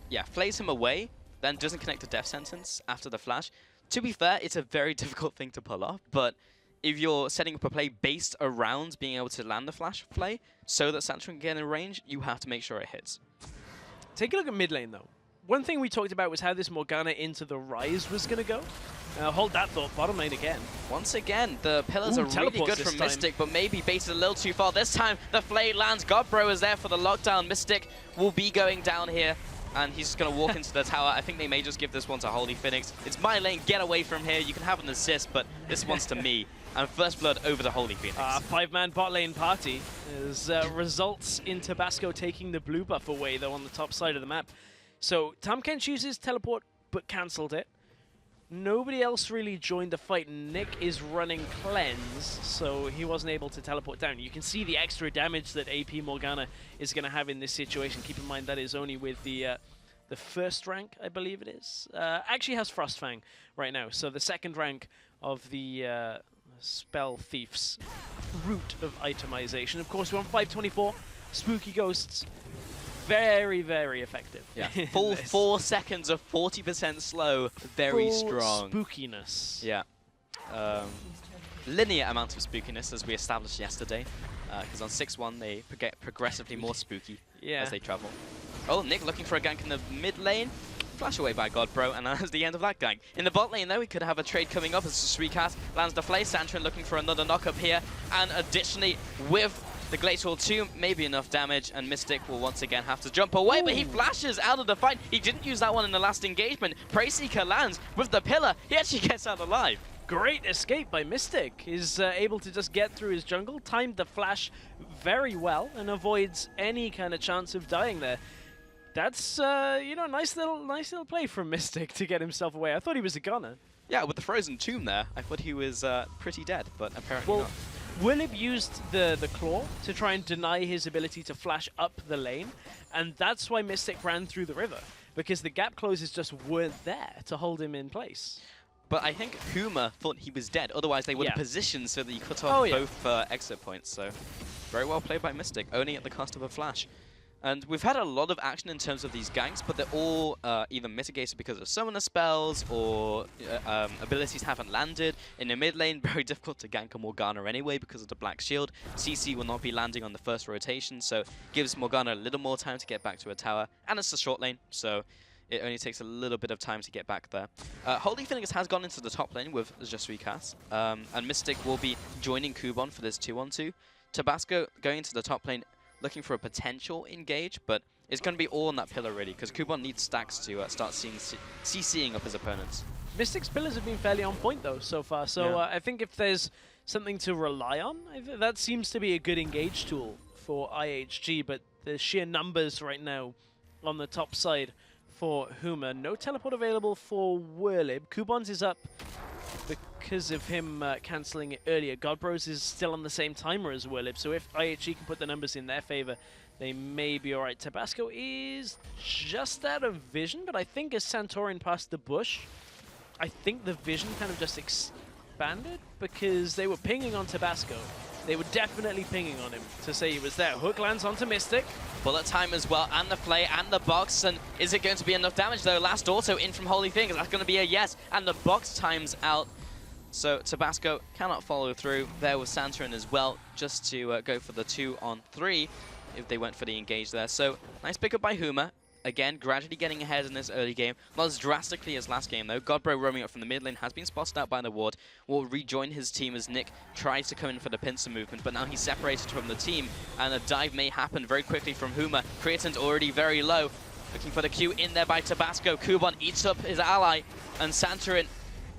S1: Yeah, flays him away, then doesn't connect the death sentence after the flash. To be fair, it's a very difficult thing to pull off, but if you're setting up a play based around being able to land the flash play so that Santorin can get in range, you have to make sure it hits.
S2: Take a look at mid lane, though. One thing we talked about was how this Morgana into the Rise was going to go. Hold that thought, bottom lane again.
S1: Once again, the pillars are really good from Mystic, but maybe baited a little too far. This time, the Flay lands. Godbro is there for the lockdown. Mystic will be going down here, and he's just going to walk into the tower. I think they may just give this one to Holy Phoenix. It's my lane, get away from here. You can have an assist, but this one's to me. And first blood over the Holy Phoenix.
S2: Five-man bot lane party results in Tabasco taking the blue buff away, though, on the top side of the map. So Tamken chooses teleport, but cancelled it. Nobody else really joined the fight. Nick is running cleanse, so he wasn't able to teleport down. You can see the extra damage that AP Morgana is going to have in this situation. Keep in mind that is only with the first rank, I believe it is. Actually has Frostfang right now, so the second rank of the Spell Thief's route of itemization. Of course, we're on 524. Spooky Ghosts. Very, very effective.
S1: Yeah, full 4 seconds of 40% slow, very strong.
S2: Spookiness.
S1: Yeah. Linear amount of spookiness, as we established yesterday. Because on 6-1, they get progressively more spooky as they travel. Oh, Nick looking for a gank in the mid lane. Flash away by Godbro, and that's the end of that gank. In the bot lane, though, we could have a trade coming up as Suicast lands the Flay. Santorin looking for another knock up here. And additionally, with the Glacial Tomb, maybe enough damage, and Mystic will once again have to jump away, but he flashes out of the fight. He didn't use that one in the last engagement. Preyseeker lands with the pillar. He actually gets out alive.
S2: Great escape by Mystic. He's able to just get through his jungle, timed the flash very well, and avoids any kind of chance of dying there. That's, you know, nice little play from Mystic to get himself away. I thought he was a gunner.
S1: Yeah, with the frozen tomb there, I thought he was pretty dead, but apparently not.
S2: Willib used the claw to try and deny his ability to flash up the lane, and that's why Mystic ran through the river, because the gap closes just weren't there to hold him in place.
S1: But I think Huma thought he was dead, otherwise they would have positioned so that you cut off both exit points, so very well played by Mystic, only at the cost of a flash. And we've had a lot of action in terms of these ganks, but they're all either mitigated because of summoner spells or abilities haven't landed. In the mid lane, very difficult to gank a Morgana anyway because of the black shield. CC will not be landing on the first rotation, so gives Morgana a little more time to get back to a tower. And it's the short lane, so it only takes a little bit of time to get back there. Holy Phoenix has gone into the top lane with Suicast, and Mystic will be joining Kubon for this 2-on-2. Tabasco going into the top lane, looking for a potential engage, but it's going to be all on that pillar really, because Kubon needs stacks to start CCing up his opponents.
S2: Mystic's pillars have been fairly on point though so far, so I think if there's something to rely on, that seems to be a good engage tool for IHG, but the sheer numbers right now on the top side for Huma. No teleport available for Willib. Kubon's is up because of him cancelling it earlier. Godbros is still on the same timer as Willib, so if IHG can put the numbers in their favor, they may be alright. Tabasco is just out of vision, but I think as Santorin passed the bush, I think the vision kind of just expanded because they were pinging on Tabasco. They were definitely pinging on him to say he was there. Hook lands onto Mystic.
S1: Bullet time as well, and the Flay, and the box, and is it going to be enough damage though? Last auto in from Holy Phoenix, that's going to be a yes, and the box times out. So Tabasco cannot follow through there with Santorin as well, just to go for the 2-on-3 if they went for the engage there. So nice pickup by Huma. Again, gradually getting ahead in this early game. Not as drastically as last game, though. Godbro roaming up from the mid lane has been spotted out by the ward. Will rejoin his team as Nick tries to come in for the pincer movement, but now he's separated from the team, and a dive may happen very quickly from Huma. Creatin's already very low. Looking for the Q in there by Tabasco. Kuban eats up his ally, and Santorin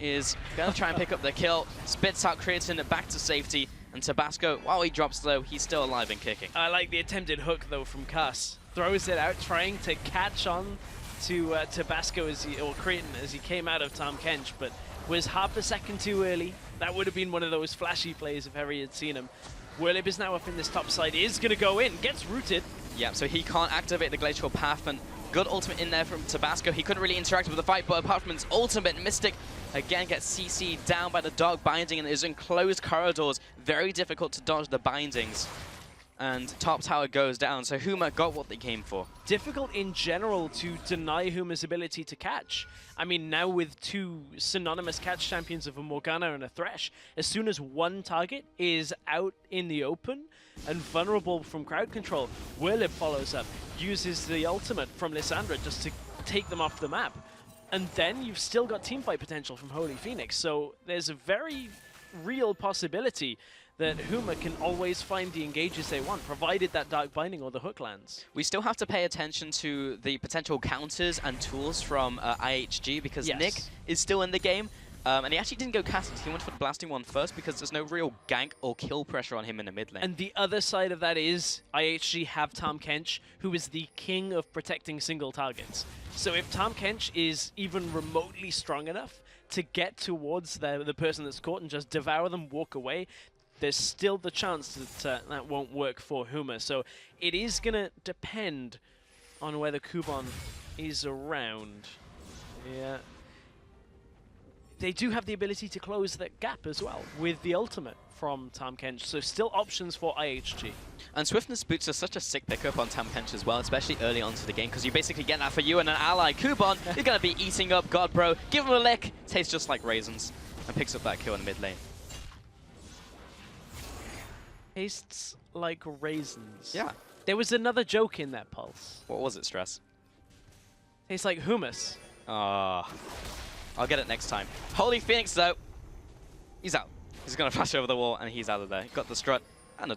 S1: is going to try and pick up the kill. Spits out Creatine back to safety, and Tabasco, while he drops low, he's still alive and kicking.
S2: I like the attempted hook, though, from Cass. Throws it out, trying to catch on to Tabasco or Creatine as he came out of Tahm Kench, but was half a second too early. That would have been one of those flashy plays if Harry had seen him. Whirlib is now up in this top side, is going to go in, gets rooted.
S1: Yeah, so he can't activate the Glacial Path, and good ultimate in there from Tabasco. He couldn't really interact with the fight, but apart from his ultimate, Mystic again gets CC'd down by the Dark Binding in his enclosed corridors. Very difficult to dodge the bindings. And top tower goes down, so Huma got what they came for.
S2: Difficult in general to deny Huma's ability to catch. I mean, now with two synonymous catch champions of a Morgana and a Thresh, as soon as one target is out in the open and vulnerable from crowd control, Whirlib follows up, uses the ultimate from Lissandra just to take them off the map. And then you've still got teamfight potential from Holy Phoenix, so there's a very real possibility that Huma can always find the engages they want, provided that Dark Binding or the hook lands.
S1: We still have to pay attention to the potential counters and tools from IHG, because
S2: Yes.
S1: Nick is still in the game. And he actually didn't go casting, he went for the blasting one first because there's no real gank or kill pressure on him in the mid lane.
S2: And the other side of that is IHG have Tahm Kench, who is the king of protecting single targets. So if Tahm Kench is even remotely strong enough to get towards the person that's caught and just devour them, walk away, there's still the chance that that won't work for Huma. So it is going to depend on whether Kuban is around. Yeah. They do have the ability to close that gap as well with the ultimate from Tahm Kench. So still options for IHG.
S1: And Swiftness Boots are such a sick pickup on Tahm Kench as well, especially early on to the game, because you basically get that for you and an ally. Kuban, you're going to be eating up God Bro. Give him a lick. Tastes just like raisins. And picks up that kill in the mid lane.
S2: Tastes like raisins.
S1: Yeah.
S2: There was another joke in that pulse.
S1: What was it, Stress?
S2: Tastes like hummus.
S1: Ah. I'll get it next time. Holy Phoenix, though. He's out. He's going to flash over the wall, and he's out of there. Got the strut and a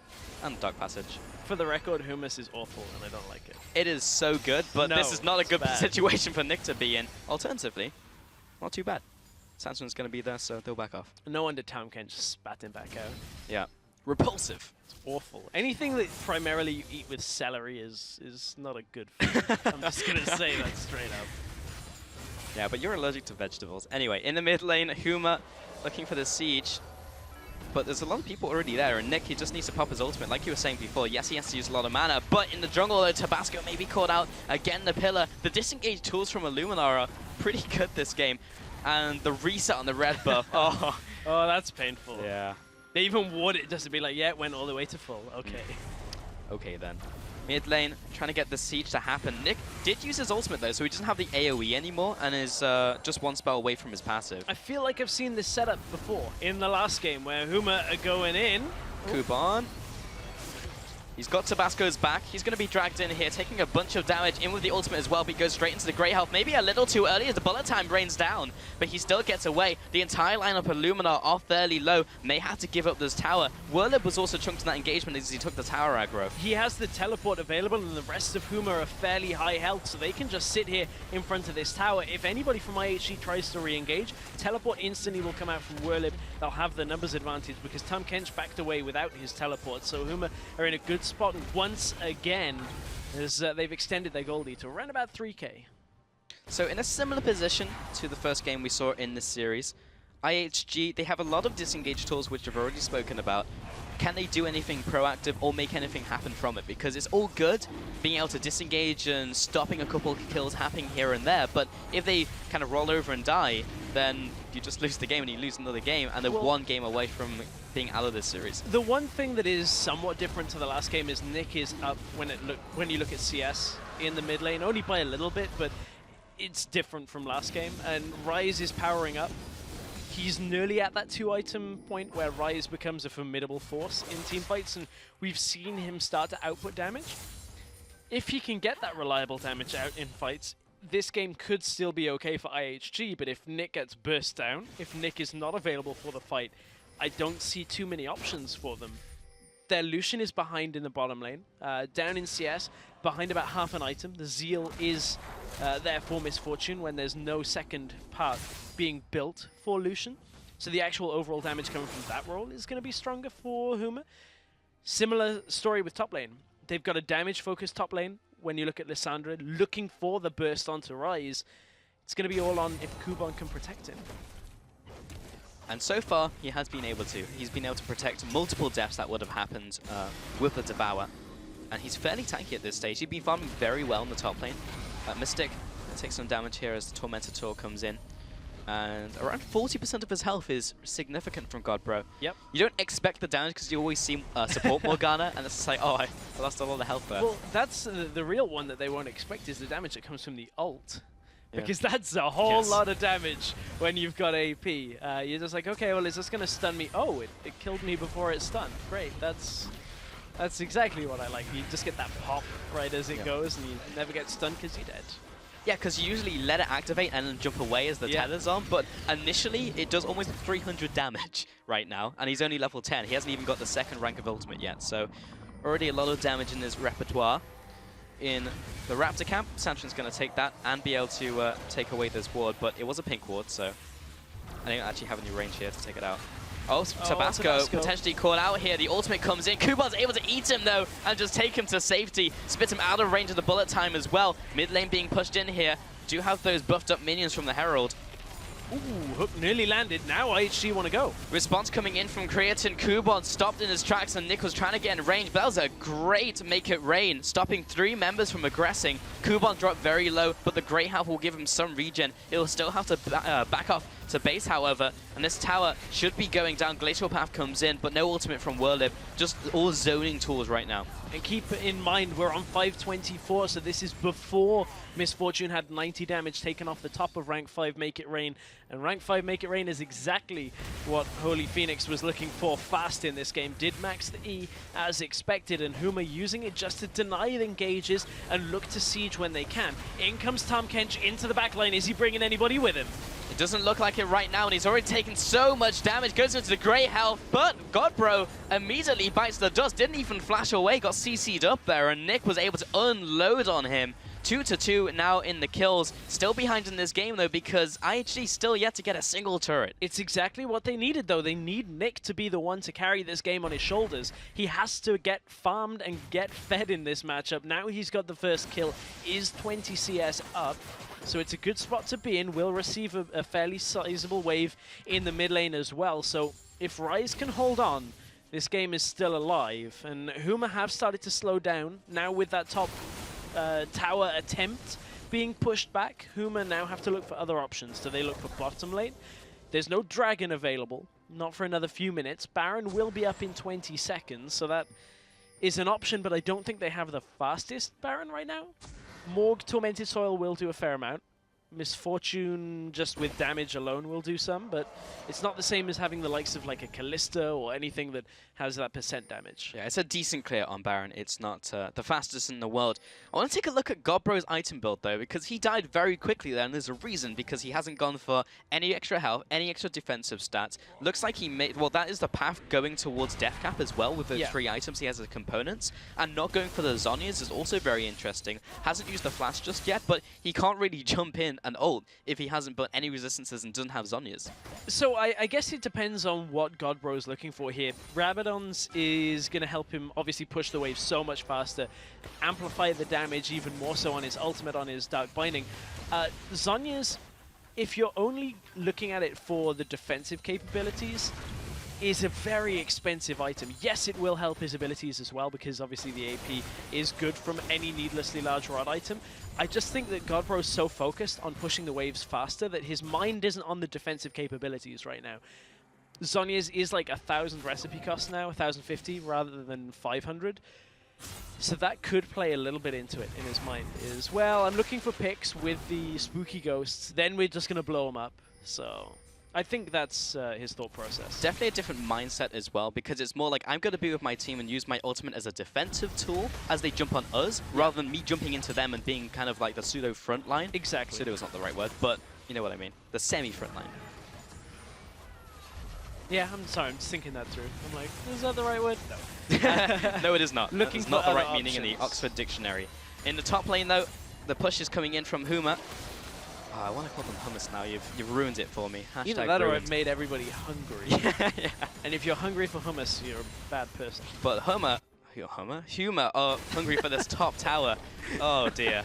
S1: Dark Passage.
S2: For the record, hummus is awful, and I don't like it.
S1: It is so good, but
S2: No,
S1: this is not a
S2: it's
S1: good
S2: bad.
S1: situation for Nick to be in. Alternatively, not too bad. Samson's going to be there, so they'll back off.
S2: No wonder Tahm Kench spat him back out.
S1: Yeah. Repulsive.
S2: It's awful. Anything that primarily you eat with celery is not a good food. I'm just going to say that straight up.
S1: Yeah, but you're allergic to vegetables. Anyway, in the mid lane, Huma looking for the siege. But there's a lot of people already there, and Nick, he just needs to pop his ultimate. Like you were saying before, yes, he has to use a lot of mana, but in the jungle, though, Tabasco may be caught out. Again, the pillar. The disengage tools from Illumina are pretty good this game. And the reset on the red buff. Oh,
S2: Oh, that's painful.
S1: yeah.
S2: They even ward it just to be like, yeah, it went all the way to full. Okay.
S1: Okay, then. Mid lane, trying to get the siege to happen. Nick did use his ultimate, though, so he doesn't have the AoE anymore, and is just one spell away from his passive.
S2: I feel like I've seen this setup before in the last game where Huma are going in.
S1: Kuban. He's got Tabasco's back. He's going to be dragged in here, taking a bunch of damage in with the ultimate as well, but he goes straight into the Grey Health. Maybe a little too early as the bullet time rains down, but he still gets away. The entire lineup of Luminar are fairly low. May have to give up this tower. Whirlib was also chunked in that engagement as he took the tower aggro.
S2: He has the teleport available, and the rest of Huma are fairly high health, so they can just sit here in front of this tower. If anybody from IHG tries to re-engage, teleport instantly will come out from Whirlib. They'll have the numbers advantage because Tahm Kench backed away without his teleport, so Huma are in a good spot once again as they've extended their gold lead to around about 3k.
S1: So in a similar position to the first game we saw in this series, IHG, they have a lot of disengage tools which I've already spoken about. Can they do anything proactive or make anything happen from it? Because it's all good being able to disengage and stopping a couple of kills happening here and there, but if they kind of roll over and die, then you just lose the game and you lose another game, and they're one game away from being out of this series.
S2: The one thing that is somewhat different to the last game is Nick is up when you look at CS in the mid lane, only by a little bit, but it's different from last game, and Ryze is powering up. He's nearly at that 2-item point where Ryze becomes a formidable force in teamfights, and we've seen him start to output damage. If he can get that reliable damage out in fights, this game could still be okay for IHG, but if Nick gets burst down, if Nick is not available for the fight, I don't see too many options for them. their Lucian is behind in the bottom lane. Down in CS, behind about half an item. The Zeal is there for Misfortune when there's no second part being built for Lucian. So the actual overall damage coming from that role is going to be stronger for Huma. Similar story with top lane. They've got a damage-focused top lane. When you look at Lissandra, looking for the burst onto Ryze, it's going to be all on if Kuban can protect him.
S1: And so far, he has been able to. He's been able to protect multiple deaths that would have happened with the Devour. And he's fairly tanky at this stage. He's been farming very well in the top lane. Mystic takes some damage here as the Tormentor comes in. And around 40% of his health is significant from Godbro.
S2: Yep.
S1: You don't expect the damage because you always see support Morgana, and it's just like, oh, I lost a lot of health there.
S2: Well, that's the real one that they won't expect is the damage that comes from the ult.
S1: Yeah.
S2: Because that's a whole lot of damage when you've got AP. You're just like, okay, well, is this going to stun me? Oh, it killed me before it stunned. Great, that's exactly what I like. You just get that pop right as it goes, and you never get stunned because you're dead.
S1: Yeah, because you usually let it activate and then jump away as the tether's on, but initially it does almost 300 damage right now, and he's only level 10. He hasn't even got the second rank of ultimate yet, so already a lot of damage in his repertoire. In the Raptor camp, Samson's going to take that and be able to take away this ward, but it was a pink ward, so I don't actually have any range here to take it out. Oh, Tabasco potentially caught out here. The ultimate comes in. Kuban's able to eat him, though, and just take him to safety. Spit him out of range of the bullet time as well. Mid lane being pushed in here. Do have those buffed up minions from the Herald.
S2: Ooh, hook nearly landed. Now IHG want to go.
S1: Response coming in from Creatine. Kuban stopped in his tracks, and Nick was trying to get in range, but that was a great make it rain, stopping 3 members from aggressing. Kuban dropped very low, but the Grey Half will give him some regen. He'll still have to back off to base, however, and this tower should be going down. Glacial Path comes in, but no ultimate from Whirlib. Just all zoning tools right now.
S2: And keep in mind, we're on 524, so this is before Misfortune had 90 damage taken off the top of Rank 5 Make It Rain. And Rank 5 Make It Rain is exactly what Holy Phoenix was looking for fast in this game. Did max the E as expected, and Huma using it just to deny the engages and look to siege when they can. In comes Tahm Kench into the back line. Is he bringing anybody with him?
S1: It doesn't look like it right now, and he's already taken so much damage. Goes into the Grey Health, but Godbro immediately bites the dust. Didn't even flash away, got CC'd up there, and Nick was able to unload on him. 2-2 now in the kills. Still behind in this game, though, because IHG still yet to get a single turret.
S2: It's exactly what they needed, though. They need Nick to be the one to carry this game on his shoulders. He has to get farmed and get fed in this matchup. Now he's got the first kill, is 20 CS up. So it's a good spot to be in. Will receive a fairly sizable wave in the mid lane as well. So if Ryze can hold on, this game is still alive. And Huma have started to slow down. Now with that top tower attempt being pushed back, Huma now have to look for other options. Do they look for bottom lane? There's no dragon available, not for another few minutes. Baron will be up in 20 seconds, so that is an option, but I don't think they have the fastest Baron right now. Morg Tormented Soil will do a fair amount. Misfortune, just with damage alone, will do some, but it's not the same as having the likes of like a Callista or anything that has that % damage.
S1: Yeah, it's a decent clear on Baron. It's not the fastest in the world. I want to take a look at Godbro's item build, though, because he died very quickly there, and there's a reason, because he hasn't gone for any extra health, any extra defensive stats. Looks like he made, well, that is the path going towards death cap as well, with the 3 items he has as components, and not going for the Zhonya's is also very interesting. Hasn't used the flash just yet, but he can't really jump in and ult if he hasn't put any resistances and doesn't have Zhonya's.
S2: So I guess it depends on what Godbro is looking for here. Rabadon's is going to help him obviously push the wave so much faster, amplify the damage even more so on his ultimate, on his Dark Binding. Zhonya's, if you're only looking at it for the defensive capabilities, is a very expensive item. Yes, it will help his abilities as well, because obviously the AP is good from any needlessly large rod item. I just think that Godbro is so focused on pushing the waves faster that his mind isn't on the defensive capabilities right now. Zhonya's is like 1,000 recipe cost now, 1,050 rather than 500. So that could play a little bit into it in his mind. Is, well, I'm looking for picks with the spooky ghosts, then we're just going to blow them up. So I think that's his thought process.
S1: Definitely a different mindset as well, because it's more like I'm going to be with my team and use my ultimate as a defensive tool as they jump on us, rather than me jumping into them and being kind of like the pseudo front line.
S2: Exactly.
S1: Pseudo is not the right word, but you know what I mean. The semi-front line.
S2: Yeah, I'm sorry, I'm just thinking that through. I'm like, is that the right word? No.
S1: No, it is not.
S2: Looking
S1: It's
S2: for
S1: not the right
S2: other
S1: meaning in the
S2: options.
S1: Oxford Dictionary. In the top lane, though, the push is coming in from Huma. Oh, I want to call them hummus now. You've ruined it for me. Hashtag
S2: Either that or
S1: ruined.
S2: I've made everybody hungry.
S1: Yeah.
S2: And if you're hungry for hummus, you're a bad person.
S1: But Huma are hungry for this top tower. Oh dear.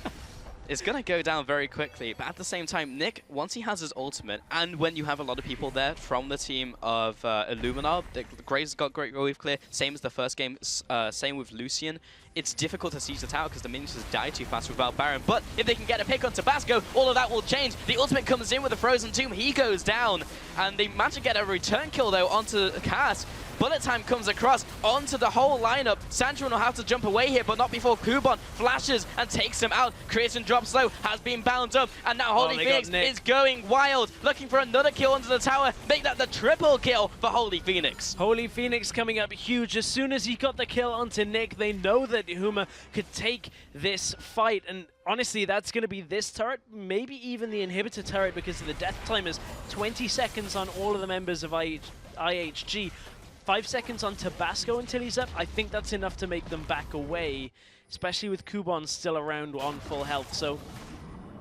S1: It's going to go down very quickly, but at the same time, Nick, once he has his ultimate, and when you have a lot of people there from the team of Illuminar, Graves got great wave clear, same as the first game, same with Lucian, it's difficult to siege the tower because the minions just die too fast without Baron. But if they can get a pick on Tabasco, all of that will change. The ultimate comes in with a Frozen Tomb, he goes down, and they manage to get a return kill though onto Cass. Bullet time comes across onto the whole lineup. Sandron will have to jump away here, but not before Kuban flashes and takes him out. Creation drops low, has been bound up, and now Holy Phoenix is going wild, looking for another kill onto the tower. Make that the triple kill for Holy Phoenix.
S2: Holy Phoenix coming up huge. As soon as he got the kill onto Nick, they know that Huma could take this fight, and honestly, that's going to be this turret, maybe even the inhibitor turret, because of the death timers. 20 seconds on all of the members of IHG. 5 seconds on Tabasco until he's up. I think that's enough to make them back away, especially with Kuban still around on full health. So,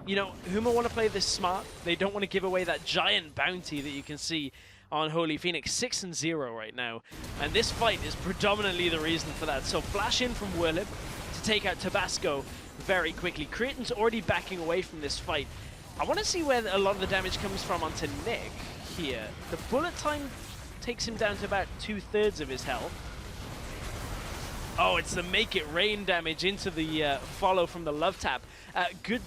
S2: you know, Huma want to play this smart. They don't want to give away that giant bounty that you can see on Holy Phoenix. 6-0 right now. And this fight is predominantly the reason for that. So flash in from Whirlip to take out Tabasco very quickly. Creaton's already backing away from this fight. I want to see where a lot of the damage comes from onto Nick here. The bullet time takes him down to about 2/3 of his health. Oh, it's the make it rain damage into the follow from the love tap. Good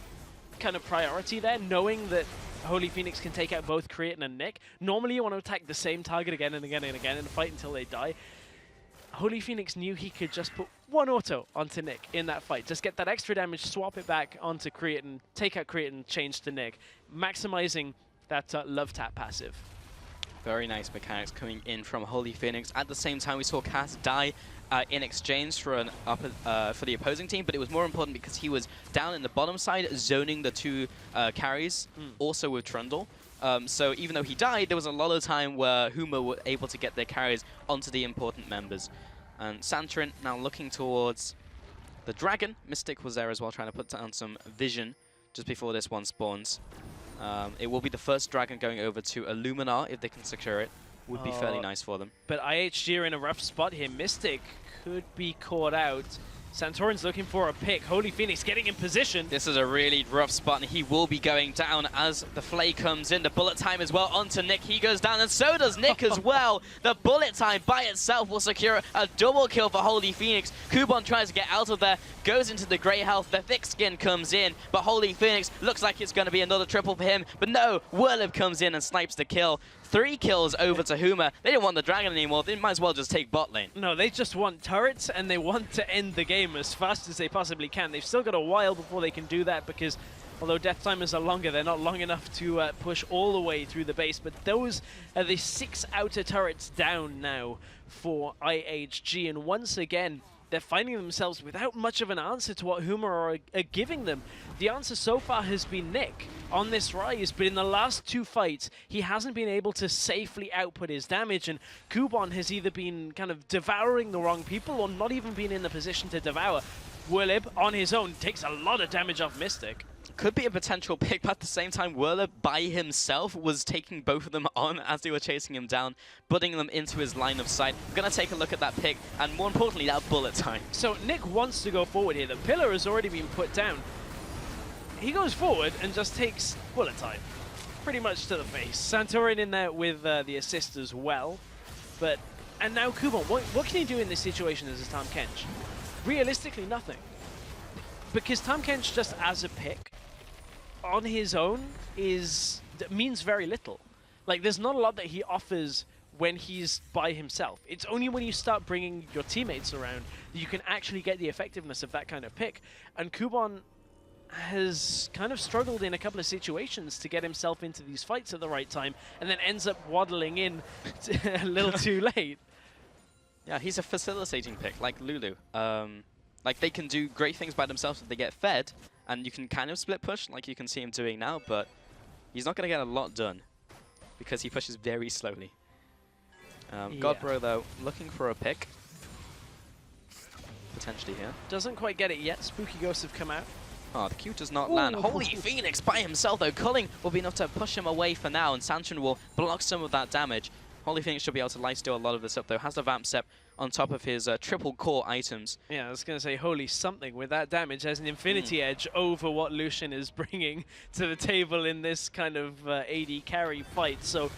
S2: kind of priority there, knowing that Holy Phoenix can take out both Creaton and Nick. Normally you want to attack the same target again and again and again in a fight until they die. Holy Phoenix knew he could just put one auto onto Nick in that fight. Just get that extra damage, swap it back onto Creaton, take out Creaton, change to Nick, maximizing that love tap passive.
S1: Very nice mechanics coming in from Holy Phoenix. At the same time, we saw Cass die in exchange for for the opposing team, but it was more important because he was down in the bottom side, zoning the two carries, also with Trundle. So even though he died, there was a lot of time where Huma were able to get their carries onto the important members. And Santrin now looking towards the Dragon. Mystic was there as well, trying to put down some vision just before this one spawns. It will be the first Dragon going over to Illuminar if they can secure it. Would be fairly nice for them.
S2: But IHG are in a rough spot here. Mystic could be caught out. Santorin's looking for a pick. Holy Phoenix getting in position.
S1: This is a really rough spot, and he will be going down as the Flay comes in. The bullet time as well onto Nick. He goes down, and so does Nick as well. The bullet time by itself will secure a double kill for Holy Phoenix. Kuban tries to get out of there, goes into the grey health. The thick skin comes in, but Holy Phoenix looks like it's going to be another triple for him. But no, Whirlip comes in and snipes the kill. 3 kills over to Huma. They didn't want the Dragon anymore. They might as well just take bot lane.
S2: No, they just want turrets, and they want to end the game as fast as they possibly can. They've still got a while before they can do that, because although death timers are longer, they're not long enough to push all the way through the base. But those are the 6 outer turrets down now for IHG. And once again, they're finding themselves without much of an answer to what Huma are giving them. The answer so far has been Nick on this rise, but in the last 2 fights, he hasn't been able to safely output his damage, and Kuban has either been kind of devouring the wrong people or not even been in the position to devour. Whirlib, on his own, takes a lot of damage off Mystic.
S1: Could be a potential pick, but at the same time, Whirler by himself was taking both of them on as they were chasing him down, putting them into his line of sight. We're going to take a look at that pick, and more importantly, that bullet time.
S2: So Nick wants to go forward here. The pillar has already been put down. He goes forward and just takes bullet time, pretty much to the face. Santorin in there with the assist as well. And now Kuban, what can he do in this situation as a Tahm Kench? Realistically, nothing. Because Tahm Kench just as a pick, on his own, means very little. Like, there's not a lot that he offers when he's by himself. It's only when you start bringing your teammates around that you can actually get the effectiveness of that kind of pick. And Kuban has kind of struggled in a couple of situations to get himself into these fights at the right time, and then ends up waddling in a little too late.
S1: Yeah, he's a facilitating pick, like Lulu. Like, they can do great things by themselves if they get fed, and you can kind of split push, like you can see him doing now, but he's not going to get a lot done because he pushes very slowly. Godbro, though, looking for a pick. Potentially here.
S2: Doesn't quite get it yet. Spooky Ghosts have come out.
S1: Oh, the Q does not land. Holy Phoenix by himself, though. Culling will be enough to push him away for now, and Santron will block some of that damage. Holy Phoenix should be able to lifesteal a lot of this up, though. Has the Vamp Step on top of his triple core items.
S2: Yeah, I was going to say, holy something. With that damage, there's an infinity edge over what Lucian is bringing to the table in this kind of AD carry fight. So,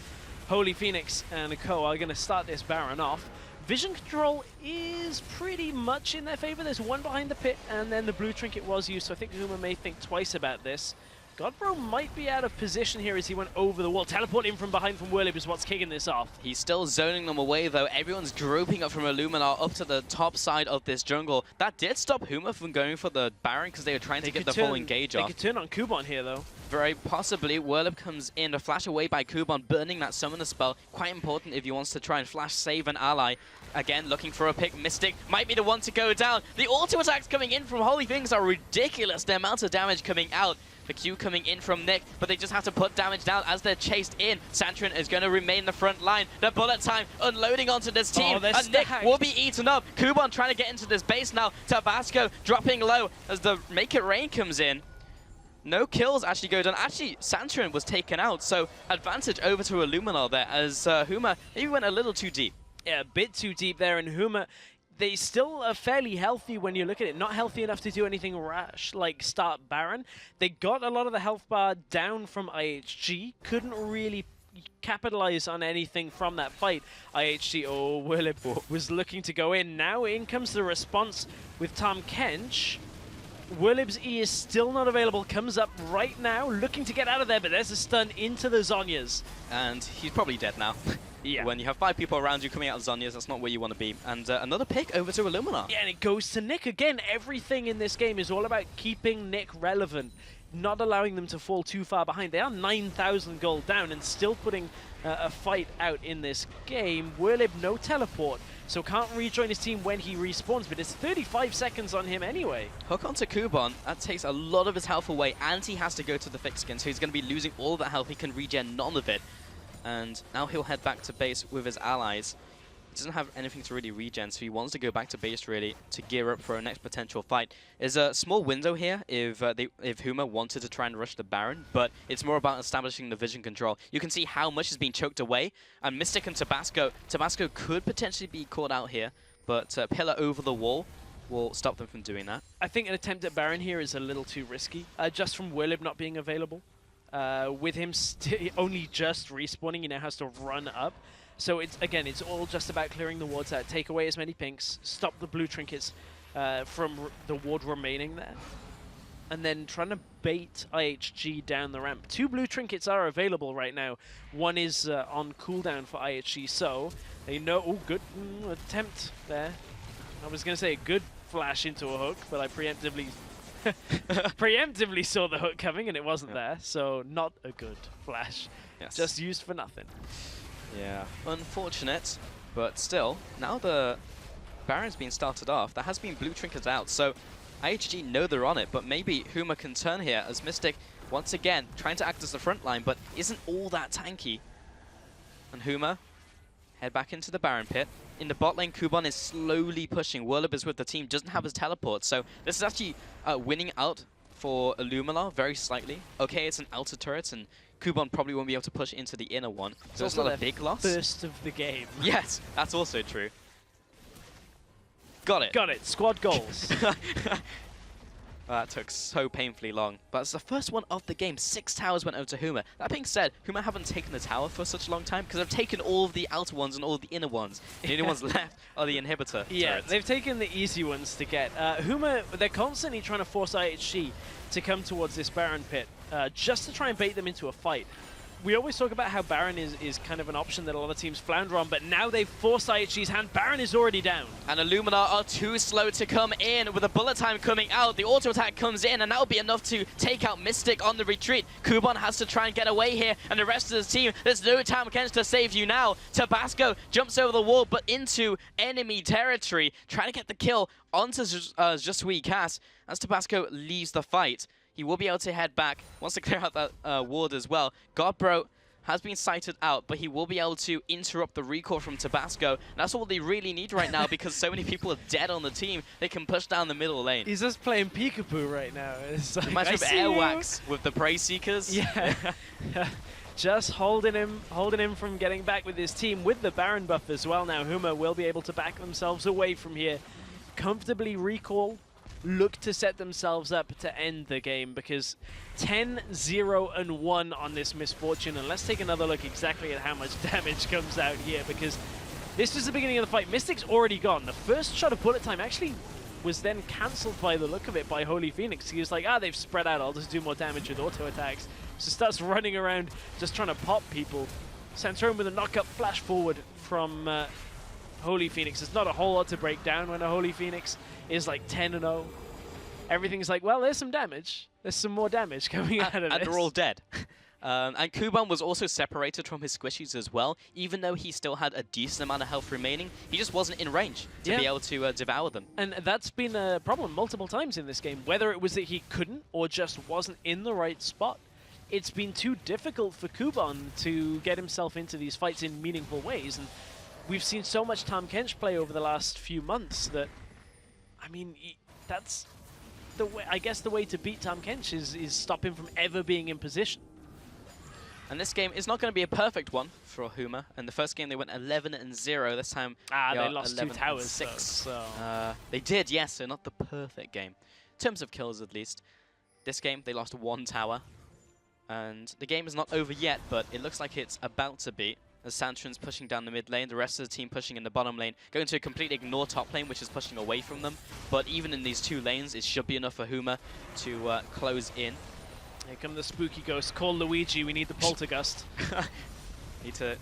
S2: Holy Phoenix and Co are going to start this Baron off. Vision control is pretty much in their favor. There's one behind the pit, and then the blue trinket was used, so I think Huma may think twice about this. Godbro might be out of position here as he went over the wall. Teleporting from behind from Whirlib is what's kicking this off.
S1: He's still zoning them away, though. Everyone's grouping up from Illuminar up to the top side of this jungle. That did stop Huma from going for the Baron because they were trying to get the full engage off.
S2: They could turn on Kubon here, though.
S1: Very possibly. Whirlib comes in, a flash away by Kubon, burning that summoner spell. Quite important if he wants to try and flash save an ally. Again, looking for a pick. Mystic might be the one to go down. The auto attacks coming in from Holy Things are ridiculous. The amount of damage coming out. The Q coming in from Nick, but they just have to put damage down as they're chased in. Santron is going to remain the front line. The bullet time unloading onto this team, and Nick will be eaten up. Kubon trying to get into this base now. Tabasco dropping low as the Make It Rain comes in. No kills actually go down. Actually, Santron was taken out, so advantage over to Illuminar there as Huma maybe went a little too deep.
S2: Yeah, a bit too deep there, and Huma, they still are fairly healthy when you look at it. Not healthy enough to do anything rash, like start Baron. They got a lot of the health bar down from IHG. Couldn't really capitalize on anything from that fight. IHG, Whirlib was looking to go in. Now in comes the response with Tom Kench. Whirlib's E is still not available. Comes up right now, looking to get out of there, but there's a stun into the Zhonya's.
S1: And he's probably dead now.
S2: Yeah.
S1: When you have 5 people around you coming out of Zhonya's, that's not where you want to be. And another pick over to Illuminar.
S2: Yeah, and it goes to Nick again. Everything in this game is all about keeping Nick relevant, not allowing them to fall too far behind. They are 9,000 gold down and still putting a fight out in this game. Whirlib, no teleport, so can't rejoin his team when he respawns, but it's 35 seconds on him anyway.
S1: Hook onto Kubon, that takes a lot of his health away, and he has to go to the fixed skin, so he's going to be losing all of that health. He can regen none of it. And now he'll head back to base with his allies. He doesn't have anything to really regen, so he wants to go back to base really to gear up for a next potential fight. There's a small window here if Huma wanted to try and rush the Baron, but it's more about establishing the vision control. You can see how much is being choked away, and Mystic and Tabasco could potentially be caught out here, but Pillar over the wall will stop them from doing that.
S2: I think an attempt at Baron here is a little too risky, just from Whirlib not being available. With him only just respawning, he now has to run up. So it's all just about clearing the wards out, take away as many pinks, stop the blue trinkets from the ward remaining there, and then trying to bait IHG down the ramp. 2 blue trinkets are available right now. One is on cooldown for IHG, so they know. Oh, good attempt there. I was going to say a good flash into a hook, but I preemptively saw the hook coming and it wasn't there, so not a good flash.
S1: Yes.
S2: Just used for nothing.
S1: Yeah, unfortunate, but still, now the Baron's been started off, there has been blue trinkets out, so IHG know they're on it, but maybe Huma can turn here as Mystic, once again, trying to act as the front line, but isn't all that tanky. And Huma head back into the Baron pit. In the bot lane, Kubon is slowly pushing. Whirlib is with the team, doesn't have his teleport, so this is actually winning out for Illuminar very slightly. Okay, it's an outer turret, and Kubon probably won't be able to push into the inner one, so it's not a big loss.
S2: First of the game.
S1: Yes, that's also true. Got it.
S2: Got it. Squad goals.
S1: That took so painfully long. But it's the first one of the game. 6 towers went over to Huma. That being said, Huma haven't taken the tower for such a long time because they've taken all of the outer ones and all of the inner ones. The only ones left are the inhibitor turrets.
S2: They've taken the easy ones to get. Huma, they're constantly trying to force IHG to come towards this Baron pit just to try and bait them into a fight. We always talk about how Baron is kind of an option that a lot of teams flounder on, but now they've forced IHG's hand. Baron is already down.
S1: And Illuminar are too slow to come in. With the bullet time coming out, the auto attack comes in, and that'll be enough to take out Mystic on the retreat. Kubon has to try and get away here, and the rest of the team, there's no time to save you now. Tabasco jumps over the wall, but into enemy territory, trying to get the kill onto Jusui Cass as Tabasco leaves the fight. He will be able to head back, wants to clear out that ward as well. Godbro has been sighted out, but he will be able to interrupt the recall from Tabasco. And that's all they really need right now because so many people are dead on the team. They can push down the middle lane.
S2: He's just playing peekaboo right now. It's like,
S1: Reminds me of Airwax with the Prey Seekers.
S2: Yeah. Just holding him from getting back with his team with the Baron buff as well. Now Huma will be able to back themselves away from here, comfortably recall, look to set themselves up to end the game because 10-0-1 on this Misfortune. And let's take another look exactly at how much damage comes out here because this is the beginning of the fight. Mystic's already gone. The first shot of bullet time actually was then cancelled by the look of it by Holy Phoenix. He was like, they've spread out, I'll just do more damage with auto attacks. So starts running around just trying to pop people. Santorum with a knock-up flash forward from Holy Phoenix. There's not a whole lot to break down when a Holy Phoenix is like 10-0. Everything's like, well, there's some damage. There's some more damage coming out of this.
S1: And they're all dead. And Kuban was also separated from his squishies as well. Even though he still had a decent amount of health remaining, he just wasn't in range to be able to devour them.
S2: And that's been a problem multiple times in this game. Whether it was that he couldn't or just wasn't in the right spot, it's been too difficult for Kuban to get himself into these fights in meaningful ways. And we've seen so much Tahm Kench play over the last few months that, I mean, that's the way. I guess the way to beat Tahm Kench is stop him from ever being in position.
S1: And this game is not going to be a perfect one for Huma. In the first game, they went 11-0. This time,
S2: they lost 2 towers. Though, so.
S1: They did, yes. So not the perfect game. In terms of kills, at least. This game, they lost 1 tower. And the game is not over yet, but it looks like it's about to be. As Santorin's pushing down the mid lane, the rest of the team pushing in the bottom lane, going to completely ignore top lane, which is pushing away from them. But even in these 2 lanes, it should be enough for Huma to close in.
S2: Here come the spooky ghosts. Call Luigi, we need the poltergust.
S1: Need to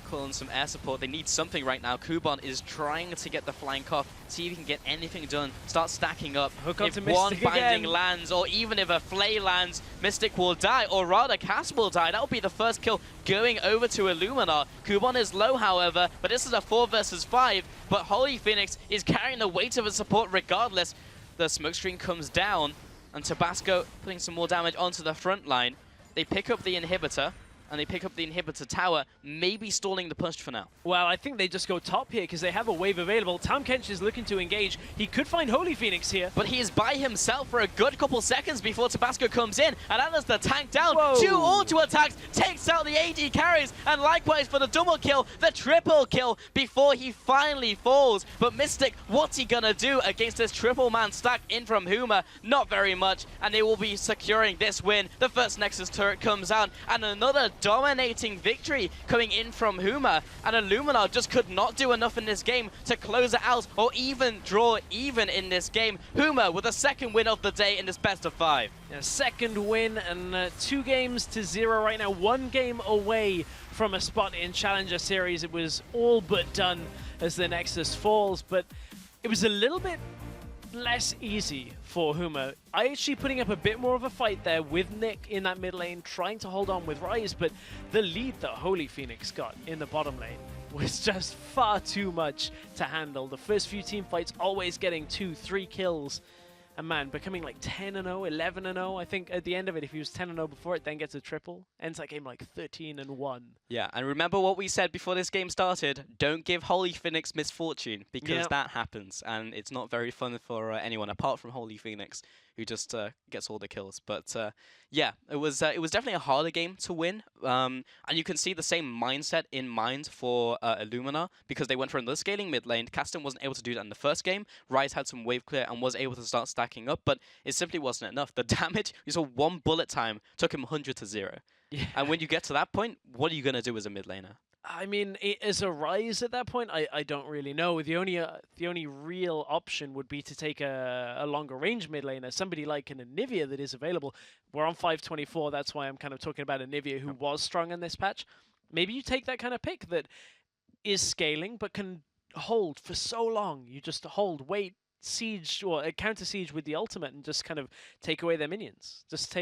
S1: call in some air support. They need something right now. Kuban is trying to get the flank off, see if he can get anything done. Start stacking up.
S2: Hook
S1: if
S2: onto
S1: one
S2: Mystic
S1: binding
S2: again.
S1: lands, or even if a flay lands, Mystic will die, or rather Cass will die. That will be the first kill going over to Illuminar. Kuban is low, however, but this is a 4 versus 5. But Holy Phoenix is carrying the weight of his support regardless. The smoke screen comes down, and Tabasco putting some more damage onto the front line. They pick up the inhibitor, and they pick up the inhibitor tower, maybe stalling the push for now.
S2: Well, I think they just go top here because they have a wave available. Tahm Kench is looking to engage. He could find Holy Phoenix here.
S1: But he is by himself for a good couple seconds before Tabasco comes in, and that is the tank down.
S2: Whoa.
S1: 2 auto attacks, takes out the AD carries, and likewise for the double kill, the triple kill before he finally falls. But Mystic, what's he gonna do against this triple man stack in from Huma? Not very much, and they will be securing this win. The first Nexus turret comes out, and another dominating victory coming in from Huma. And Illuminar just could not do enough in this game to close it out or even draw even in this game. Huma with a 2nd win of the day in this best of 5.
S2: A 2nd win and 2 games to 0 right now. 1 game away from a spot in Challenger Series. It was all but done as the Nexus falls, but it was a little bit less easy for Huma. Actually putting up a bit more of a fight there with Nick in that mid lane, trying to hold on with Ryze, but the lead that Holy Phoenix got in the bottom lane was just far too much to handle. The first few team fights always getting 2-3 kills. And man, becoming like 10-0, 11-0, I think at the end of it, if he was 10-0 before it then gets a triple, ends that game like 13-1.
S1: Yeah, and remember what we said before this game started, don't give Holy Phoenix misfortune, because that happens, and it's not very fun for anyone apart from Holy Phoenix, who just gets all the kills. But yeah, it was definitely a harder game to win, and you can see the same mindset in mind for Illumina, because they went for another scaling mid lane. Caston wasn't able to do that in the first game. Ryze had some wave clear and was able to start stacking up, but it simply wasn't enough. The damage, we saw 1 bullet time, took him 100 to 0. Yeah. And when you get to that point, what are you going to do as a mid laner?
S2: I mean, as a Ryze at that point, I don't really know. The only real option would be to take a longer range mid laner, somebody like an Anivia that is available. We're on 524, that's why I'm kind of talking about Anivia, who was strong in this patch. Maybe you take that kind of pick that is scaling, but can hold for so long. You just hold, wait, siege, or counter siege with the ultimate, and just kind of take away their minions. Just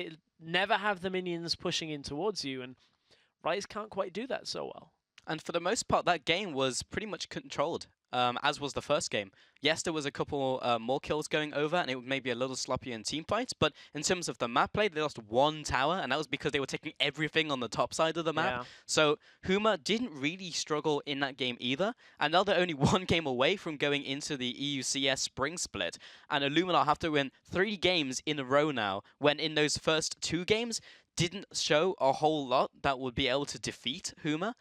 S2: never have the minions pushing in towards you, and Ryze can't quite do that so well.
S1: And for the most part, that game was pretty much controlled as was the first game. Yes, there was a couple more kills going over, and it was maybe a little sloppy in team fights, but in terms of the map play, they lost one tower, and that was because they were taking everything on the top side of the map.
S2: Yeah.
S1: So Huma didn't really struggle in that game either, and now they're only one game away from going into the EUCS spring split, and Illuminat have to win 3 games in a row now, when in those first 2 games didn't show a whole lot that would be able to defeat Huma.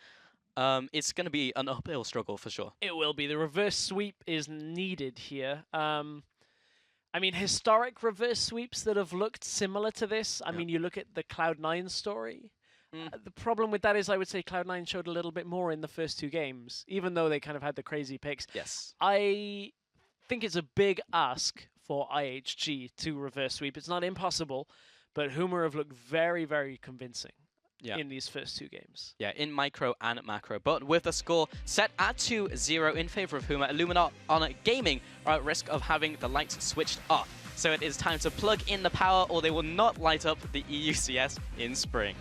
S1: It's going to be an uphill struggle for sure.
S2: It will be. The reverse sweep is needed here. I mean, historic reverse sweeps that have looked similar to this. I mean, you look at the Cloud9 story. The problem with that is I would say Cloud9 showed a little bit more in the first 2 games, even though they kind of had the crazy picks.
S1: Yes.
S2: I think it's a big ask for IHG to reverse sweep. It's not impossible, but Huma have looked very, very convincing. In these first 2 games.
S1: Yeah, in micro and macro. But with the score set at 2-0 in favor of Huma, Illuminat on Gaming are at risk of having the lights switched off. So it is time to plug in the power or they will not light up the EUCS in spring.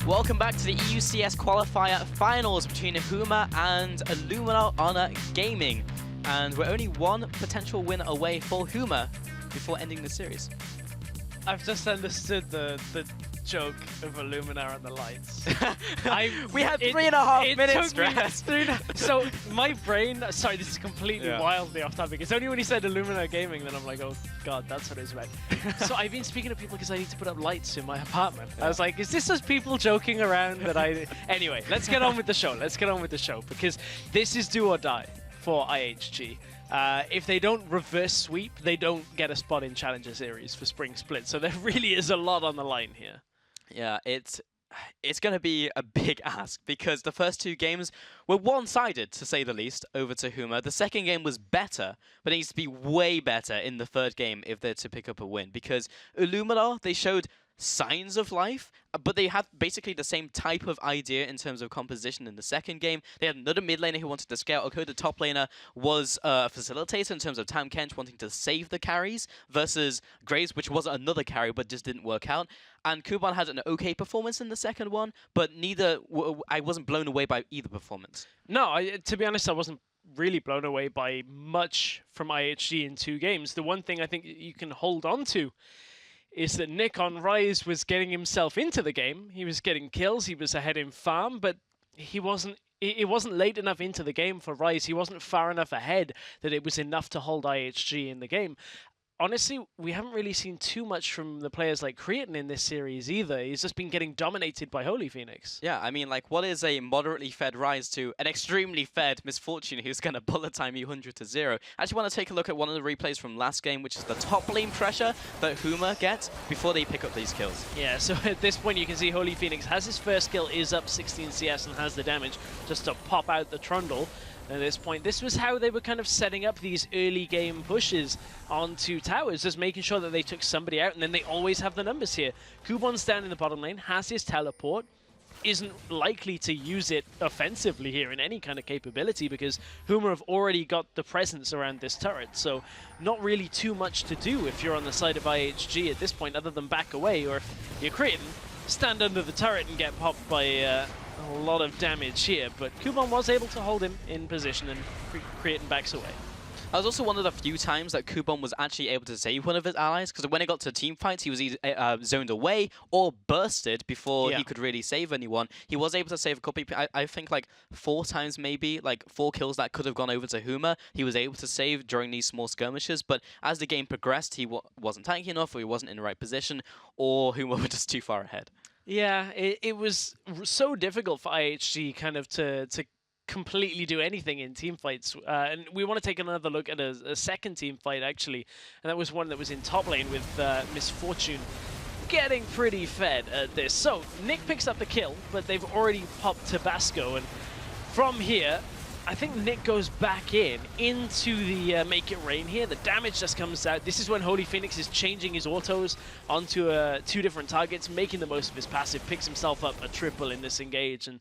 S1: Welcome back to the CS Qualifier Finals between Huma and Illuminat on Gaming. And we're only one potential win away for Huma before ending the series.
S2: I've just understood the joke of Illumina and the lights.
S1: We had 3.5 minutes,
S2: took me
S1: Stress.
S2: So my brain, sorry, this is completely
S1: Yeah.
S2: wildly off topic. It's only when he said Illumina Gaming that I'm like, oh god, that's what it's about. So I've been speaking to people because I need to put up lights in my apartment. I was like, is this just people joking around that I... Anyway, let's get on with the show. Let's get on with the show because this is do or die for IHG. If they don't reverse sweep, they don't get a spot in Challenger Series for Spring Split. So there really is a lot on the line here.
S1: Yeah, it's going to be a big ask because the first 2 games were one-sided, to say the least, over to Huma. The second game was better, but it needs to be way better in the third game if they're to pick up a win because Illumina, they showed signs of life, but they had basically the same type of idea in terms of composition in the second game. They had another mid laner who wanted to scale. Okay, the top laner was a facilitator in terms of Tam Kench wanting to save the carries versus Graves, which was another carry but just didn't work out. And Kuban had an okay performance in the second one, but I wasn't blown away by either performance.
S2: No, to be honest, I wasn't really blown away by much from IHG in 2 games. The one thing I think you can hold on to is that Nick on Rise was getting himself into the game. He was getting kills, he was ahead in farm, but it wasn't late enough into the game for Rise. He wasn't far enough ahead that it was enough to hold IHG in the game. Honestly, we haven't really seen too much from the players like Cretin in this series either. He's just been getting dominated by Holy Phoenix.
S1: Yeah, I mean, like, what is a moderately fed Rise to an extremely fed Misfortune who's going to bullet time you 100-0? I actually want to take a look at one of the replays from last game, which is the top lane pressure that Huma gets before they pick up these kills.
S2: Yeah, so at this point you can see Holy Phoenix has his first kill, is up 16 CS and has the damage just to pop out the Trundle. At this point, this was how they were kind of setting up these early game pushes onto towers, just making sure that they took somebody out, and then they always have the numbers here. Kuban's down in the bottom lane, has his teleport, isn't likely to use it offensively here in any kind of capability because Huma have already got the presence around this turret, so not really too much to do if you're on the side of IHG at this point other than back away, or if you're Cretin, stand under the turret and get popped by a lot of damage here, but Kuban was able to hold him in position and Cretin backs away.
S1: That was also one of the few times that Kuban was actually able to save one of his allies, because when it got to team fights, he was either zoned away or bursted before he could really save anyone. He was able to save a couple of, I think like 4 times maybe, like 4 kills that could have gone over to Huma. He was able to save during these small skirmishes, but as the game progressed, he wasn't tanky enough, or he wasn't in the right position, or Huma were just too far ahead.
S2: Yeah, it was so difficult for IHG kind of to completely do anything in team fights. And we want to take another look at a second team fight, actually. And that was one that was in top lane with Misfortune getting pretty fed at this. So, Nick picks up the kill, but they've already popped Tabasco. And from here, I think Nick goes back into the Make It Rain here. The damage just comes out. This is when Holy Phoenix is changing his autos onto 2 different targets, making the most of his passive, picks himself up a triple in this engage. And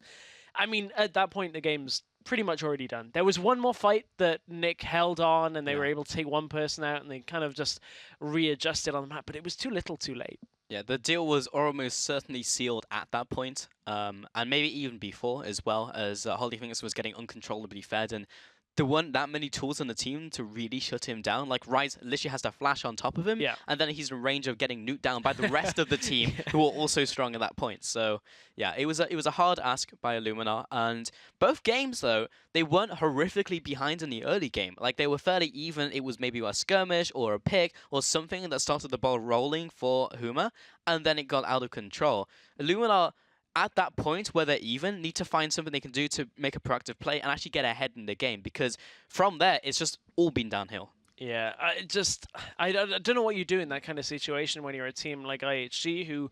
S2: I mean, at that point, the game's pretty much already done. There was one more fight that Nick held on, and they were able to take one person out, and they kind of just readjusted on the map, but it was too little too late.
S1: Yeah, the deal was almost certainly sealed at that point, and maybe even before as well, as Holy Phoenix was getting uncontrollably fed, and there weren't that many tools on the team to really shut him down. Like, Rise literally has to flash on top of him, and then he's in range of getting nuked down by the rest of the team, who are also strong at that point. So, yeah, it was a hard ask by Illumina, and both games, though, they weren't horrifically behind in the early game. Like, they were fairly even. It was maybe a skirmish or a pick or something that started the ball rolling for Huma, and then it got out of control. Illumina, at that point where they're even, need to find something they can do to make a proactive play and actually get ahead in the game, because from there, it's just all been downhill.
S2: Yeah, I don't know what you do in that kind of situation when you're a team like IHG, who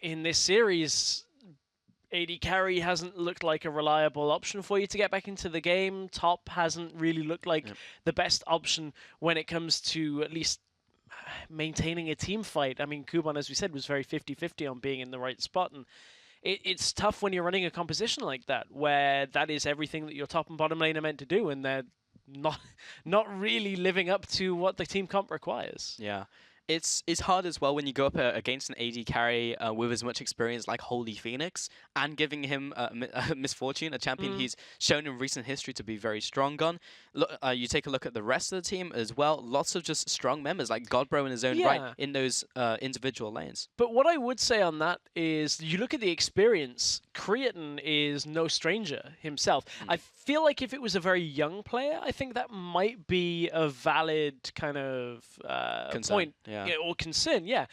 S2: in this series, AD carry hasn't looked like a reliable option for you to get back into the game. Top hasn't really looked like the best option when it comes to at least maintaining a team fight. I mean, Kuban, as we said, was very 50-50 on being in the right spot, and it's tough when you're running a composition like that, where that is everything that your top and bottom lane are meant to do, and they're not really living up to what the team comp requires.
S1: Yeah. It's hard as well when you go up against an AD carry with as much experience like Holy Phoenix and giving him Misfortune, a champion he's shown in recent history to be very strong on. Look, you take a look at the rest of the team as well. Lots of just strong members like Godbro in his own right in those individual lanes.
S2: But what I would say on that is you look at the experience, Creatine is no stranger himself. I feel like if it was a very young player, I think that might be a valid kind of point or concern. Yeah.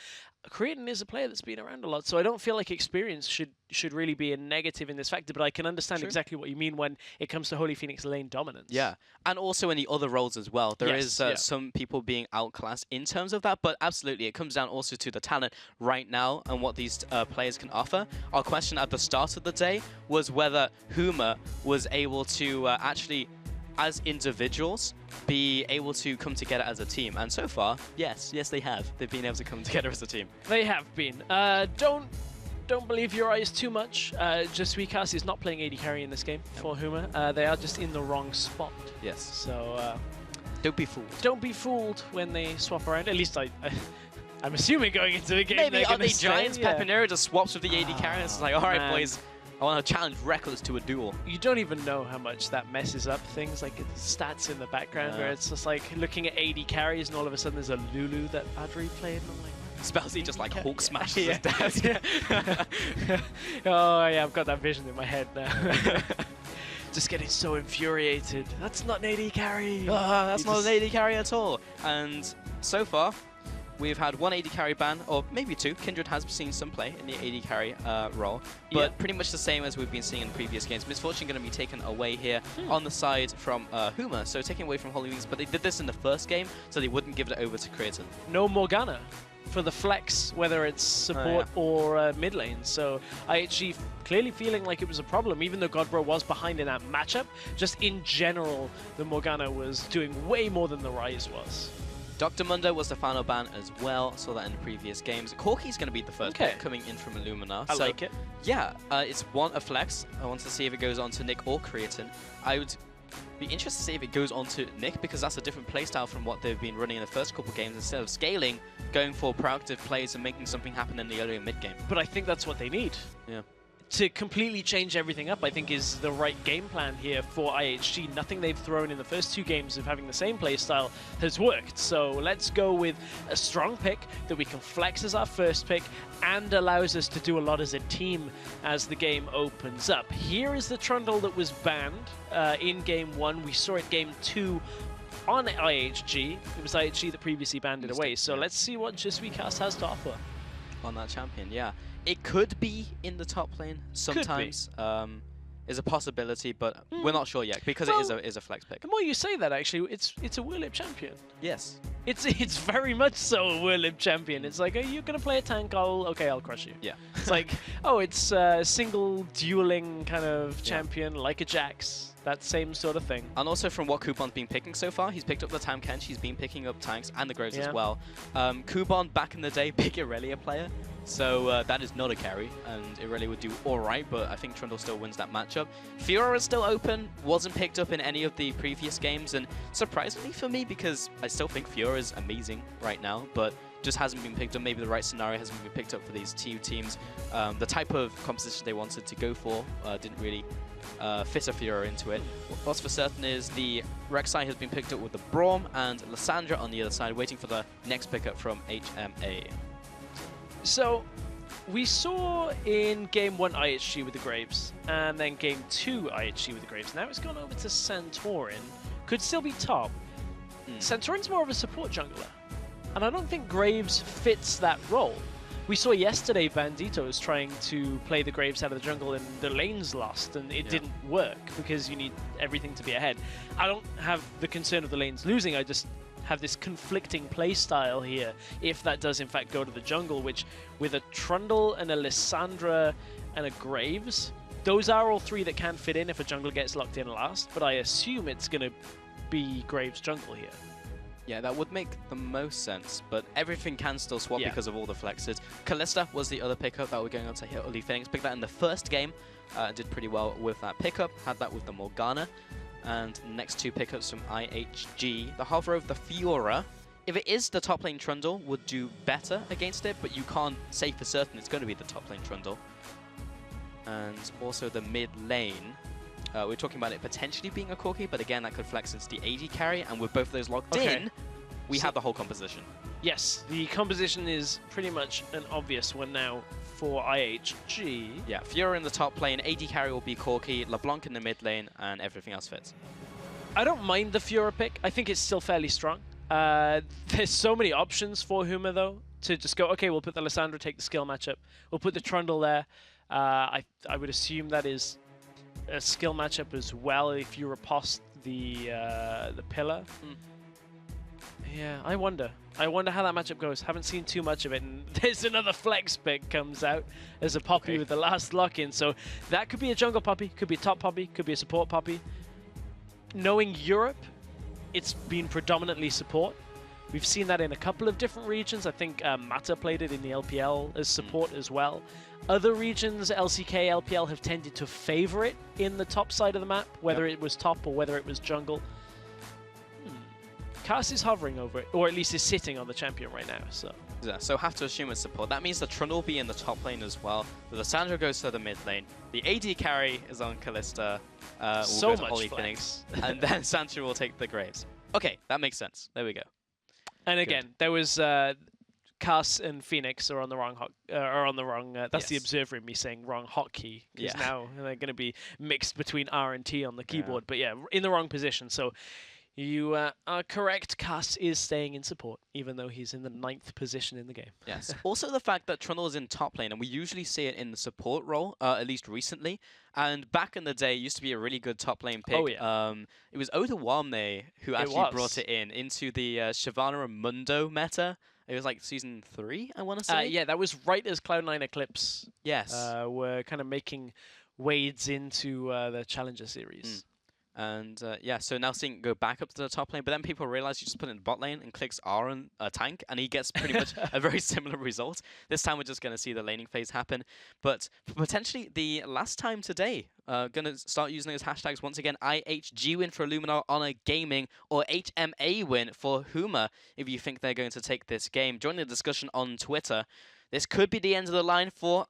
S2: Creatine is a player that's been around a lot, so I don't feel like experience should really be a negative in this factor, but I can understand exactly what you mean when it comes to Holy Phoenix lane dominance.
S1: Yeah, and also in the other roles as well. There is some people being outclassed in terms of that, but absolutely, it comes down also to the talent right now and what these players can offer. Our question at the start of the day was whether Huma was able to actually, as individuals, be able to come together as a team. And so far, yes, they have. They've been able to come together as a team.
S2: They have been. Don't believe your eyes too much. Just Weecast is not playing AD carry in this game for Huma. They are just in the wrong spot.
S1: Yes.
S2: So
S1: don't be fooled.
S2: Don't be fooled when they swap around. At least I'm assuming going into the game.
S1: Maybe are they Giants? Pepinero just swaps with the AD carry. It's like, all right, boys. I want to challenge Reckless to a duel. You
S2: don't even know how much that messes up things, like the stats in the background, where it's just like looking at AD carries and all of a sudden there's a Lulu that Adri played, and I'm like,
S1: Spellsy just like Hulk smashes his desk.
S2: Oh yeah, I've got that vision in my head now. Just getting so infuriated. That's not an AD carry.
S1: That's not an AD carry at all. And so far, we've had one AD carry ban, or maybe two. Kindred has seen some play in the AD carry role, but pretty much the same as we've been seeing in previous games. Misfortune going to be taken away here on the side from Huma, so taking away from Holy Wings, but they did this in the first game, so they wouldn't give it over to Creatine.
S2: No Morgana for the flex, whether it's support or mid lane, so IHG clearly feeling like it was a problem, even though Godbro was behind in that matchup. Just in general, the Morgana was doing way more than the Ryze was.
S1: Dr. Mundo was the final ban as well, saw that in the previous games. Corki's going to be the first pick coming in from Illumina.
S2: I like it.
S1: Yeah, it's a flex. I want to see if it goes on to Nick or Creatine. I would be interested to see if it goes on to Nick, because that's a different playstyle from what they've been running in the first couple of games. Instead of scaling, going for proactive plays and making something happen in the early and mid game.
S2: But I think that's what they need.
S1: Yeah.
S2: To completely change everything up, I think, is the right game plan here for IHG. Nothing they've thrown in the first two games of having the same playstyle has worked. So let's go with a strong pick that we can flex as our first pick and allows us to do a lot as a team as the game opens up. Here is the Trundle that was banned in Game 1. We saw it Game 2 on IHG. It was IHG that previously banned it away. So let's see what Just Weecast has to offer.
S1: On that champion, yeah. It could be in the top lane sometimes. Is a possibility, but we're not sure yet because it is a flex pick.
S2: The more you say that, actually, it's a World Lib champion.
S1: Yes.
S2: It's very much so a World Lib champion. It's like, are you gonna play a tank? I'll crush you.
S1: Yeah.
S2: It's like, oh, it's a single dueling kind of champion like a Jax. That same sort of thing.
S1: And also from what Kuban's been picking so far, he's picked up the Tam Kench, he's been picking up tanks and the Graves as well. Kuban, back in the day, big Irelia player. So that is not a carry, and Irelia would do alright, but I think Trundle still wins that matchup. Fiora is still open, wasn't picked up in any of the previous games, and surprisingly for me, because I still think Fiora is amazing right now, but just hasn't been picked up. Maybe the right scenario hasn't been picked up for these two teams. The type of composition they wanted to go for didn't really fit a Fiora into it. What's for certain is the Rek'Sai has been picked up with the Braum, and Lissandra on the other side, waiting for the next pickup from HMA.
S2: So, we saw in Game 1 IHG with the Graves, and then Game 2 IHG with the Graves. Now it's gone over to Santorin. Could still be top. Santorin's more of a support jungler, and I don't think Graves fits that role. We saw yesterday Banditos trying to play the Graves out of the jungle, and the lanes lost, and it didn't work because you need everything to be ahead. I don't have the concern of the lanes losing, I just have this conflicting play style here if that does in fact go to the jungle, which with a Trundle and a Lissandra and a Graves, those are all three that can fit in if a jungle gets locked in last, but I assume it's going to be Graves jungle here.
S1: Yeah, that would make the most sense, but everything can still swap because of all the flexes. Kalista was the other pickup that we're going on to hit Holy Phoenix. Picked that in the first game, did pretty well with that pickup, had that with the Morgana. And next two pickups from IHG. The Hover of the Fiora if it is the top lane Trundle, would do better against it, but you can't say for certain it's going to be the top lane Trundle. And also the mid lane, we're talking about it potentially being a Corki, but again, that could flex into the AD carry, and with both of those locked in, we have the whole composition.
S2: Yes, the composition is pretty much an obvious one now for IHG.
S1: Yeah, Fiora in the top lane, AD carry will be Corki, LeBlanc in the mid lane, and everything else fits.
S2: I don't mind the Fiora pick. I think it's still fairly strong. There's so many options for Huma, though, to just go, okay, we'll put the Lissandra, take the skill matchup. We'll put the Trundle there. I would assume that is a skill matchup as well if you riposte the pillar. Yeah, I wonder how that matchup goes. Haven't seen too much of it, and there's another flex pick comes out as a Poppy with the last lock-in. So that could be a jungle Poppy, could be a top Poppy, could be a support Poppy. Knowing Europe, it's been predominantly support. We've seen that in a couple of different regions. I think Mata played it in the LPL as support as well. Other regions, LCK, LPL, have tended to favor it in the top side of the map, whether it was top or whether it was jungle. Cass is hovering over it, or at least is sitting on the champion right now. So
S1: yeah, so have to assume it's support. That means the Trundle will be in the top lane as well. The Lissandra goes to the mid lane. The AD carry is on Kalista.
S2: So
S1: we'll go to
S2: much
S1: Holy
S2: flex.
S1: Phoenix, and then Santra will take the Graves. Okay, that makes sense. There we go.
S2: And again, there was Cass and Phoenix are on the wrong that's the observer in me saying wrong hotkey, because now they're going to be mixed between R and T on the keyboard. But yeah, in the wrong position. So you are correct. Cass is staying in support, even though he's in the 9th position in the game.
S1: Yes. Also, the fact that Trundle is in top lane, and we usually see it in the support role, at least recently. And back in the day, it used to be a really good top lane pick.
S2: Oh, yeah.
S1: It was Odawamne who actually brought it into the Shyvana and Mundo meta. It was like season 3, I want to say.
S2: Yeah, that was right as Cloud9 Eclipse were kind of making wades into the Challenger series.
S1: And yeah, so now seeing it go back up to the top lane, but then people realize you just put it in the bot lane and clicks R on a tank, and he gets pretty much a very similar result. This time we're just going to see the laning phase happen. But potentially the last time today, going to start using those hashtags once again. IHG win for Illuminar on a gaming, or HMA win for Huma if you think they're going to take this game. Join the discussion on Twitter. This could be the end of the line for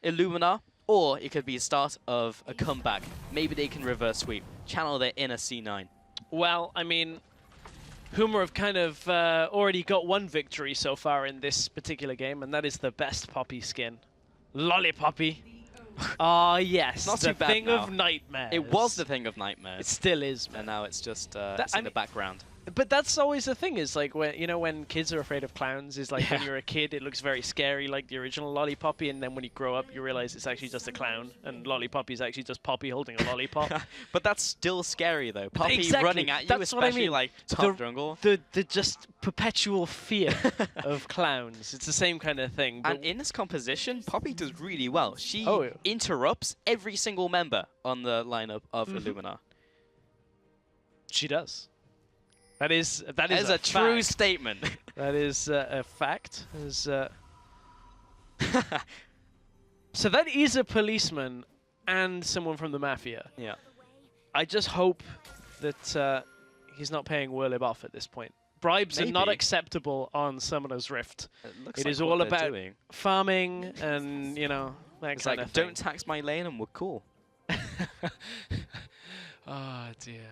S1: Illuminar, or it could be a start of a comeback. Maybe they can reverse sweep, channel their inner C9.
S2: Well, I mean, Huma have kind of already got one victory so far in this particular game, and that is the best Poppy skin. Lollipoppy. Ah, yes.
S1: Not
S2: the
S1: too bad
S2: thing
S1: now.
S2: of nightmares.
S1: It was the thing of nightmares.
S2: It still is, man.
S1: And now it's just it's in the background.
S2: But that's always the thing, is like when kids are afraid of clowns, is like when you're a kid it looks very scary like the original Lollipoppy, and then when you grow up you realize it's actually just a clown, and Lollipoppy is actually just Poppy holding a lollipop.
S1: But that's still scary though. Poppy running at you,
S2: that's
S1: especially
S2: what I mean.
S1: like top jungle.
S2: The just perpetual fear of clowns. It's the same kind of thing. But
S1: And in this composition, Poppy does really well. She
S2: Oh, yeah.
S1: interrupts every single member on the lineup of Illuminar.
S2: she does. That is
S1: a true
S2: fact.
S1: statement.
S2: That is a fact. So that is a policeman and someone from the Mafia.
S1: Yeah.
S2: I just hope that he's not paying Whirlib off at this point. Bribes are not
S1: Maybe.
S2: acceptable on Summoner's Rift.
S1: Looks
S2: It
S1: like
S2: is
S1: what
S2: all
S1: they're
S2: about
S1: doing.
S2: farming and, that
S1: It's
S2: kind
S1: like,
S2: of thing.
S1: don't tax my lane and we're cool.
S2: Oh, dear.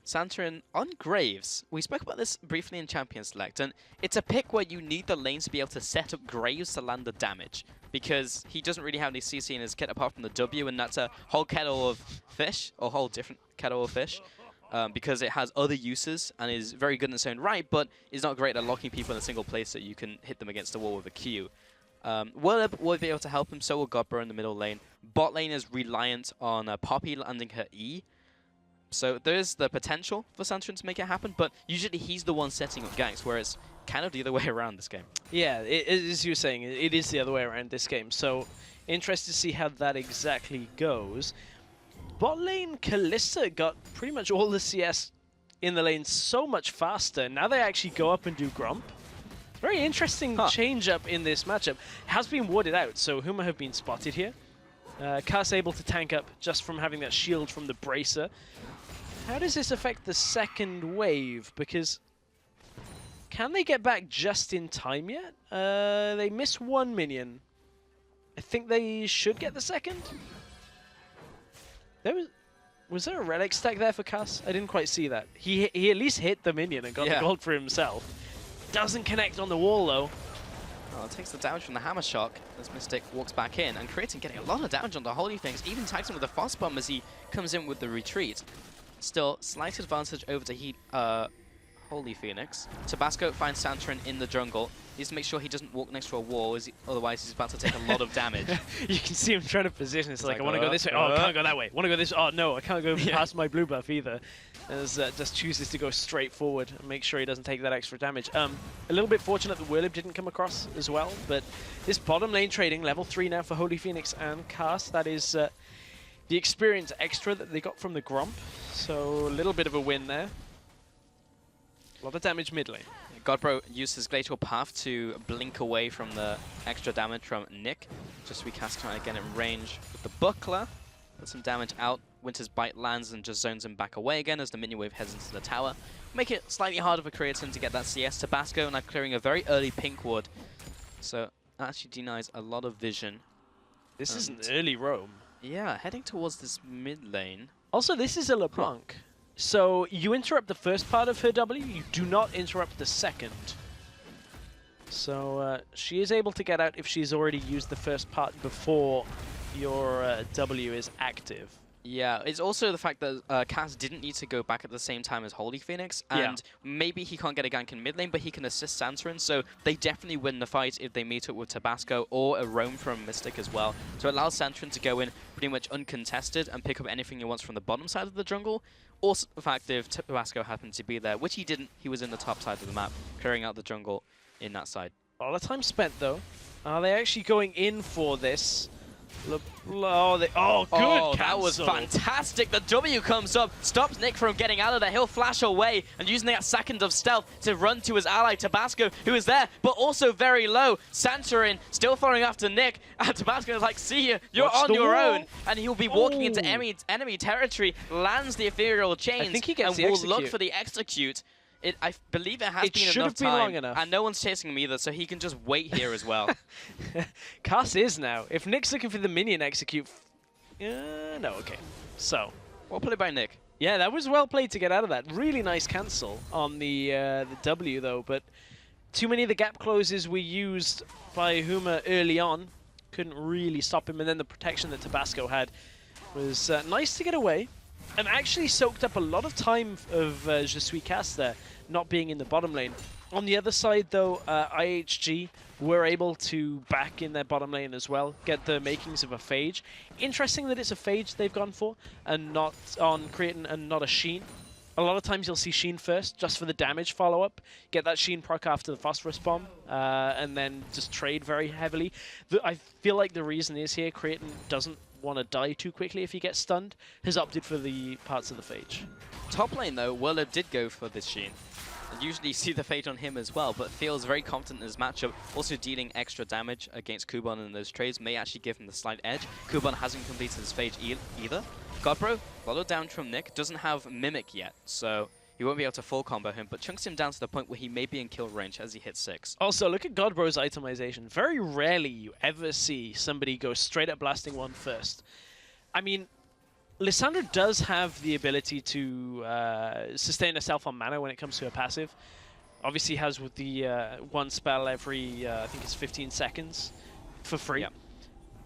S1: Santorin on Graves. We spoke about this briefly in Champion Select, and it's a pick where you need the lanes to be able to set up Graves to land the damage, because he doesn't really have any CC in his kit apart from the W, and that's a whole kettle of fish, or a whole different kettle of fish, because it has other uses and is very good in its own right, but is not great at locking people in a single place so you can hit them against the wall with a Q. Whirlib will be able to help him, so will Godbro in the middle lane. Bot lane is reliant on Poppy landing her E. So there's the potential for Santorin to make it happen, but usually he's the one setting up ganks, where it's kind of the other way around this game.
S2: Yeah, as you were saying, it is the other way around this game. So interested to see how that exactly goes. Bot lane, Kalista got pretty much all the CS in the lane so much faster. Now they actually go up and do Grump. Very interesting change up in this matchup. Has been warded out, so Huma have been spotted here. Cass able to tank up just from having that shield from the Bracer. How does this affect the second wave? Because Can they get back just in time yet? They missed one minion. I think they should get the second. Was there a relic stack there for Cass? I didn't quite see that. He at least hit the minion and got the gold for himself. Doesn't connect on the wall though.
S1: Well, it takes the damage from the hammer shock as Mystic walks back in, and Creatin getting a lot of damage on the Holy Things, even tags him with a fast bomb as he comes in with the retreat. Still, slight advantage over to Holy Phoenix. Tabasco finds Santorin in the jungle. He needs to make sure he doesn't walk next to a wall, otherwise he's about to take a lot of damage.
S2: You can see him trying to position. It's like I want to go this way. Oh, I can't go that way. Want to go this way. Oh, no, I can't go past my blue buff either. As just chooses to go straight forward and make sure he doesn't take that extra damage. A little bit fortunate that Whirlib didn't come across as well, but this bottom lane trading, level 3 now for Holy Phoenix and Cast. That is the experience extra that they got from the Gromp. So a little bit of a win there. A lot of damage mid lane.
S1: Godbro used his Glacial Path to blink away from the extra damage from Nick. Just recast trying to get in range with the Buckler. Put some damage out. Winter's Bite lands and just zones him back away again as the minion wave heads into the tower. Make it slightly harder for Creatin to get that CS. Tabasco now clearing a very early pink ward. So that actually denies a lot of vision.
S2: This is an early roam.
S1: Yeah, heading towards this mid lane.
S2: Also, this is a LeBlanc. So you interrupt the first part of her W, you do not interrupt the second. So she is able to get out if she's already used the first part before your W is active.
S1: Yeah, it's also the fact that Cass didn't need to go back at the same time as Holy Phoenix, and maybe he can't get a gank in mid lane, but he can assist Santorin, so they definitely win the fight if they meet up with Tabasco or a roam from Mystic as well. So it allows Santorin to go in pretty much uncontested and pick up anything he wants from the bottom side of the jungle. Also the fact if Tabasco happened to be there, which he didn't, he was in the top side of the map, clearing out the jungle in that side.
S2: A lot of time spent though. Are they actually going in for this? Good cancel.
S1: That was fantastic. The W comes up, stops Nick from getting out of there. He'll flash away and using that second of stealth to run to his ally Tabasco, who is there, but also very low. Santorin still following after Nick, and Tabasco is like, see you, you're on your own. And he'll be walking into enemy territory, lands the ethereal chains,
S2: I think he gets
S1: and will look for the execute. I believe it has been enough time,
S2: long enough.
S1: And no one's chasing him either, so he can just wait here as well.
S2: Cass is now. If Nick's looking for the minion execute... no, okay. So...
S1: Well played by Nick.
S2: Yeah, that was well played to get out of that. Really nice cancel on the W, though, but too many of the gap closes we used by Huma early on couldn't really stop him, and then the protection that Tabasco had was nice to get away. And actually soaked up a lot of time of Je Suis Cass there, not being in the bottom lane. On the other side, though, IHG were able to back in their bottom lane as well, get the makings of a Phage. Interesting that it's a Phage they've gone for, and not on Creatin and not a Sheen. A lot of times you'll see Sheen first, just for the damage follow-up. Get that Sheen proc after the Phosphorus Bomb, and then just trade very heavily. I feel like the reason is here, Creatin doesn't want to die too quickly if he gets stunned, has opted for the parts of the Phage.
S1: Top lane though, Whirlib did go for this Sheen. Usually you see the Phage on him as well, but feels very confident in his matchup. Also dealing extra damage against Kuban in those trades may actually give him the slight edge. Kuban hasn't completed his Phage either. Godbro, a lot of damage from Nick, doesn't have Mimic yet, so he won't be able to full combo him, but chunks him down to the point where he may be in kill range as he hits 6.
S2: Also, look at Godbro's itemization. Very rarely you ever see somebody go straight at blasting one first. I mean, Lissandra does have the ability to sustain herself on mana when it comes to her passive. Obviously has with the one spell every, I think it's 15 seconds for free. Yep.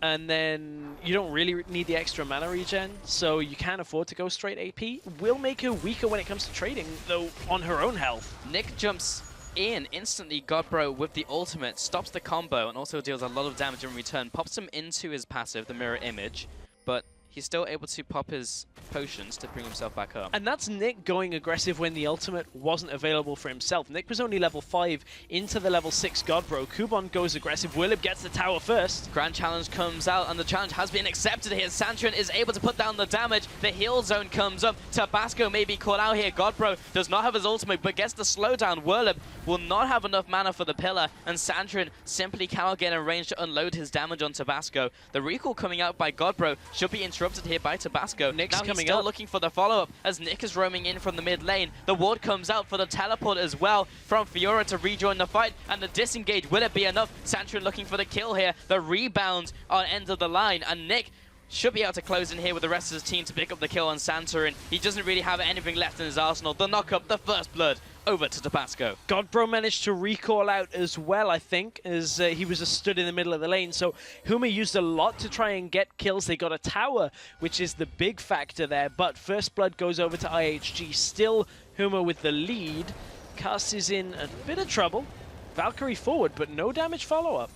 S2: And then you don't really need the extra mana regen, so you can't afford to go straight AP. Will make her weaker when it comes to trading, though, on her own health.
S1: Nick jumps in instantly, Godbro with the ultimate, stops the combo, and also deals a lot of damage in return. Pops him into his passive, the mirror image, but he's still able to pop his potions to bring himself back up.
S2: And that's Nick going aggressive when the ultimate wasn't available for himself. Nick was only level 5 into the level 6 Godbro. Kuban goes aggressive. Whirlib gets the tower first.
S1: Grand challenge comes out, and the challenge has been accepted here. Santorin is able to put down the damage. The heal zone comes up. Tabasco may be caught out here. Godbro does not have his ultimate, but gets the slowdown. Whirlib will not have enough mana for the pillar, and Santorin simply cannot get in range to unload his damage on Tabasco. The recall coming out by Godbro should be interrupted disrupted here by Tabasco.
S2: Nick's
S1: now he's
S2: coming
S1: still
S2: up.
S1: looking for the follow-up as Nick is roaming in from the mid lane. The ward comes out for the teleport as well from Fiora to rejoin the fight, and the disengage, will it be enough? Sanchorin looking for the kill here. The rebound on end of the line, and Nick should be able to close in here with the rest of his team to pick up the kill on Santorin. He doesn't really have anything left in his arsenal. The knock-up, the first blood, over to Tabasco.
S2: Godbro managed to recall out as well, I think, as he was stood in the middle of the lane. So Huma used a lot to try and get kills. They got a tower, which is the big factor there. But first blood goes over to IHG. Still Huma with the lead. Cass is in a bit of trouble. Valkyrie forward, but no damage follow-up.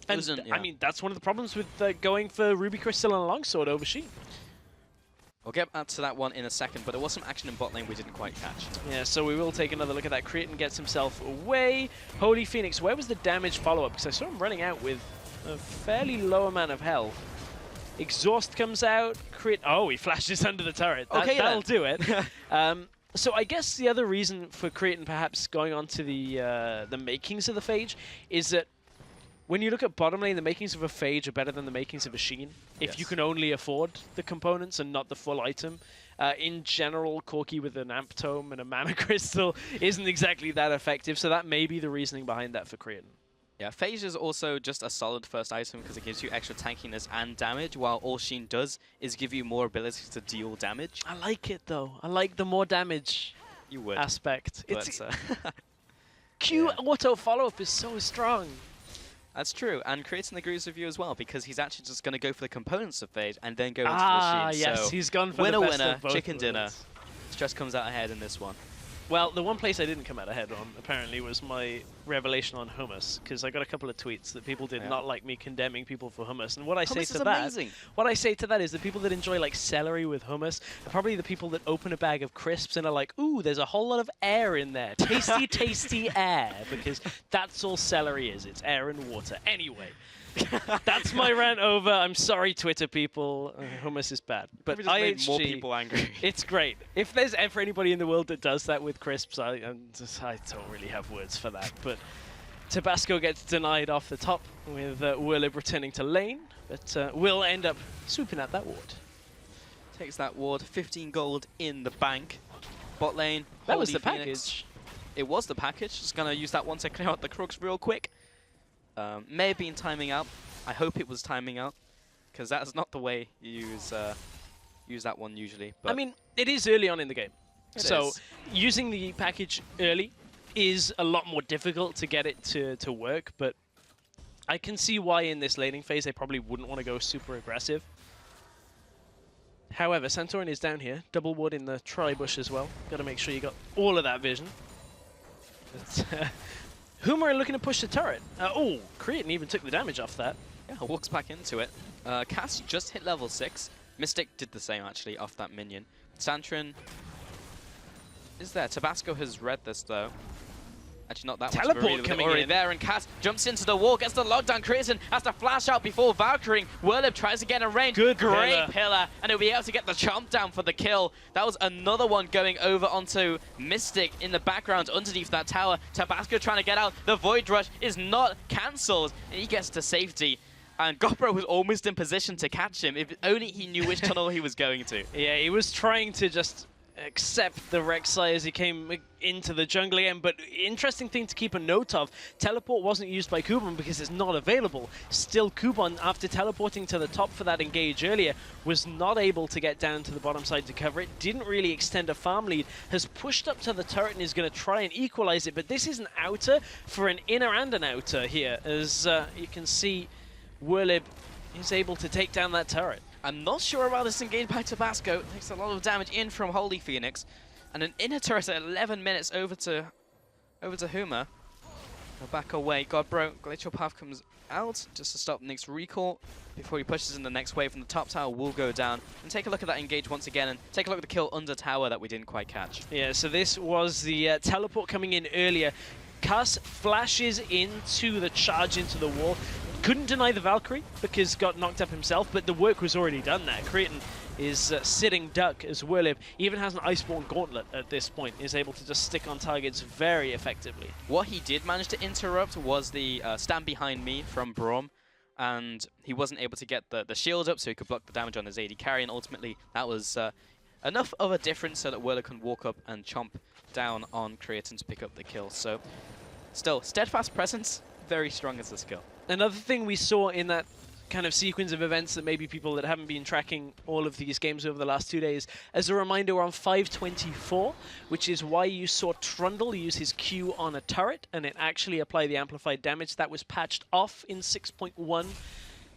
S2: And, I mean, that's one of the problems with going for Ruby Crystal and a longsword over Sheen.
S1: We'll get back to that one in a second, but there was some action in bot lane we didn't quite catch.
S2: Yeah, so we will take another look at that. Cretin gets himself away. Holy Phoenix, where was the damage follow-up? Because I saw him running out with a fairly low amount of health. Exhaust comes out. Oh, he flashes under the turret. That'll do it. So I guess the other reason for Cretin perhaps going on to the makings of the Phage is that when you look at bottom lane, the makings of a Phage are better than the makings of a Sheen. If you can only afford the components and not the full item. In general, Corki with an Amp Tome and a Mana Crystal isn't exactly that effective, so that may be the reasoning behind that for Cretin.
S1: Yeah, Phage is also just a solid first item because it gives you extra tankiness and damage, while all Sheen does is give you more ability to deal damage.
S2: I like it, though. I like the more damage aspect.
S1: It's
S2: Q auto follow-up is so strong.
S1: That's true, and Cretin agrees with you as well, because he's actually just going to go for the components of Phage and then go into the Sheen.
S2: Yes,
S1: so
S2: he's gone for
S1: winner,
S2: the best
S1: winner,
S2: of both
S1: chicken dinner.
S2: worlds.
S1: Stress comes out ahead in this one.
S2: Well, the one place I didn't come out ahead on, apparently, was my revelation on hummus, because I got a couple of tweets that people did not like me condemning people for hummus. And what I say to that is the people that enjoy like celery with hummus are probably the people that open a bag of crisps and are like, ooh, there's a whole lot of air in there. Tasty, tasty air, because that's all celery is. It's air and water. Anyway. That's my rant over. I'm sorry, Twitter people. Hummus is bad. But IHG,
S1: more people angry.
S2: It's great. If there's ever anybody in the world that does that with crisps, I don't really have words for that. But Tabasco gets denied off the top with Willib returning to lane. But will end up swooping at that ward.
S1: Takes that ward. 15 gold in the bank. Bot lane.
S2: That was the
S1: Phoenix.
S2: package.
S1: It was the package. Just going to use that one to clear out the crooks real quick. May have been timing out. I hope it was timing out, because that's not the way you use that one usually. But
S2: I mean, it is early on in the game. So using the package early is a lot more difficult to get it to work, but I can see why in this laning phase they probably wouldn't want to go super aggressive. However, Santorin is down here. Double ward in the tri-bush as well. Got to make sure you got all of that vision. Huma are looking to push the turret. Oh, Cretin even took the damage off that.
S1: Yeah, walks back into it. Cass just hit level 6. Mystic did the same, actually, off that minion. Santorin is there. Tabasco has read this, though. Actually, not that one.
S2: Teleport coming in
S1: there, and Cass jumps into the wall, gets the lockdown. Cretin has to flash out before Valkyrie. Willib tries to get in range.
S2: Great
S1: pillar, and he'll be able to get the chomp down for the kill. That was another one going over onto Mystic in the background underneath that tower. Tabasco trying to get out. The Void Rush is not cancelled, and he gets to safety. And Gopro was almost in position to catch him, if only he knew which tunnel he was going to.
S2: Yeah, he was trying to just accept the Rek'Sai as he came into the jungle again, but interesting thing to keep a note of, teleport wasn't used by Kuban because it's not available. Still, Kuban, after teleporting to the top for that engage earlier, was not able to get down to the bottom side to cover it, didn't really extend a farm lead, has pushed up to the turret and is going to try and equalize it, but this is an outer for an inner and an outer here, as you can see Willib is able to take down that turret.
S1: I'm not sure about this engage by Tabasco. Takes a lot of damage in from Holy Phoenix. And an inner turret at 11 minutes over to Huma. Go back away. Godbro, Glacial Path comes out just to stop Nick's recall before he pushes in the next wave, and the top tower will go down. And take a look at that engage once again, and take a look at the kill under tower that we didn't quite catch.
S2: Yeah, so this was the teleport coming in earlier. Cass flashes into the charge into the wall. Couldn't deny the Valkyrie because got knocked up himself, but the work was already done there. Cretin is sitting duck as Willib even has an Iceborne Gauntlet at this point, is able to just stick on targets very effectively.
S1: What he did manage to interrupt was the stand behind me from Braum. and he wasn't able to get the shield up so he could block the damage on his AD carry, and ultimately that was enough of a difference so that Whirler can walk up and chomp down on Creatin to pick up the kill. So still, Steadfast Presence, very strong as a skill.
S2: Another thing we saw in that kind of sequence of events that maybe people that haven't been tracking all of these games over the last 2 days, as a reminder, we're on 524, which is why you saw Trundle use his Q on a turret and it actually applied the amplified damage. That was patched off in 6.1.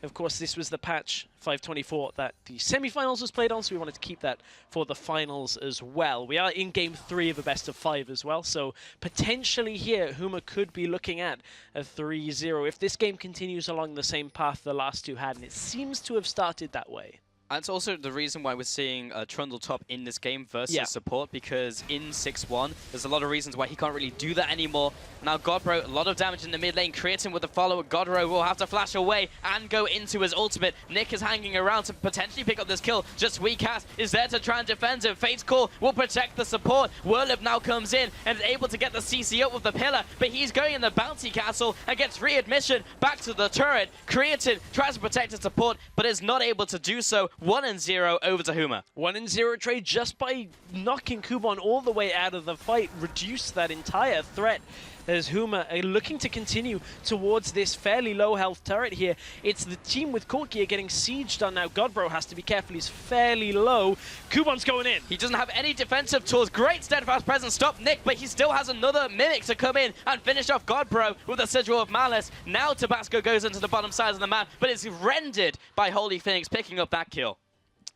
S2: Of course, this was the patch 524 that the semi-finals was played on, so we wanted to keep that for the finals as well. We are in game 3 of a best of 5 as well, so potentially here, Huma could be looking at a 3-0 if this game continues along the same path the last two had, and it seems to have started that way.
S1: That's also the reason why we're seeing Trundle top in this game versus support, because in 6-1, there's a lot of reasons why he can't really do that anymore. Now Godbro, a lot of damage in the mid lane, Creatin with the follow. Godbro will have to flash away and go into his ultimate. Nick is hanging around to potentially pick up this kill. Just Weakcast is there to try and defend him. Fate's Call will protect the support. Whirlip now comes in and is able to get the CC up with the pillar, but he's going in the bouncy castle and gets readmission back to the turret. Creatin tries to protect his support, but is not able to do so. 1-0 over to Huma.
S2: 1-0 trade just by knocking Kubon all the way out of the fight, reduced that entire threat. As Huma are looking to continue towards this fairly low health turret here. It's the team with Court Gear getting sieged on now. Godbro has to be careful, he's fairly low. Kubon's going in.
S1: He doesn't have any defensive tools. Great Steadfast Presence, stop Nick, but he still has another Mimic to come in and finish off Godbro with a Sigil of Malice. Now Tabasco goes into the bottom side of the map, but it's rendered by Holy Phoenix picking up that kill.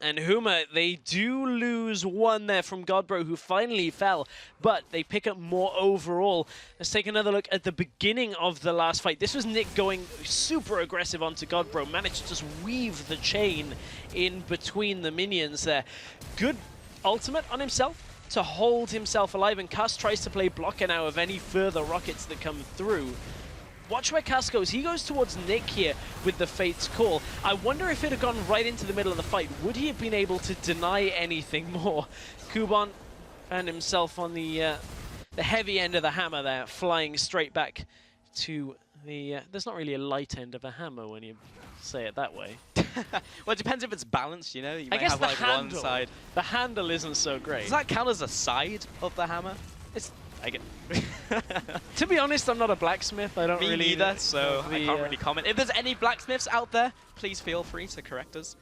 S2: And Huma, they do lose one there from Godbro, who finally fell, but they pick up more overall. Let's take another look at the beginning of the last fight. This was Nick going super aggressive onto Godbro, managed to just weave the chain in between the minions there. Good ultimate on himself to hold himself alive, and Cuss tries to play blocker now of any further rockets that come through. Watch where Cass goes. He goes towards Nick here with the Fate's Call. I wonder if it had gone right into the middle of the fight, would he have been able to deny anything more? Kubon found himself on the heavy end of the hammer there, flying straight back to the... there's not really a light end of a hammer when you say it that way.
S1: Well, it depends if it's balanced, you know? You
S2: I
S1: might
S2: guess
S1: have
S2: the
S1: like
S2: handle,
S1: one side.
S2: the handle isn't so great.
S1: Does that count as a side of the hammer?
S2: It's...
S1: I get.
S2: To be honest, I'm not a blacksmith. I don't
S1: Me
S2: really
S1: neither, so
S2: the,
S1: I can't really comment. If there's any blacksmiths out there, please feel free to correct us.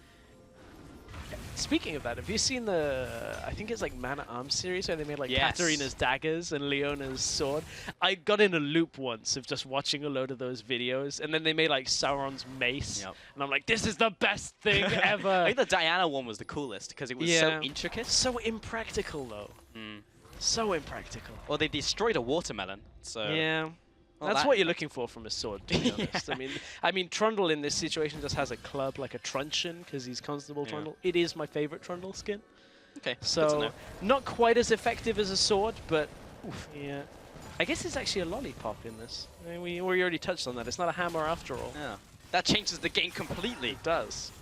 S2: Speaking of that, have you seen the, I think it's like Man at Arms series where they made like
S1: Yes.
S2: Katarina's daggers and Leona's sword? I got in a loop once of just watching a load of those videos, and then they made like Sauron's mace, and I'm like, this is the best thing ever.
S1: I think the Diana one was the coolest because it was so intricate.
S2: So impractical though. So impractical.
S1: Well, they destroyed a watermelon, so...
S2: Yeah.
S1: Well,
S2: that's what you're looking for from a sword, to be honest.
S1: Yeah.
S2: I mean, Trundle in this situation just has a club, like a truncheon, because he's Constable Trundle. It is my favorite Trundle skin.
S1: Okay,
S2: So, not quite as effective as a sword, but yeah. I guess it's actually a lollipop in this. I mean, we already touched on that. It's not a hammer after all.
S1: Yeah. That changes the game completely.
S2: It does.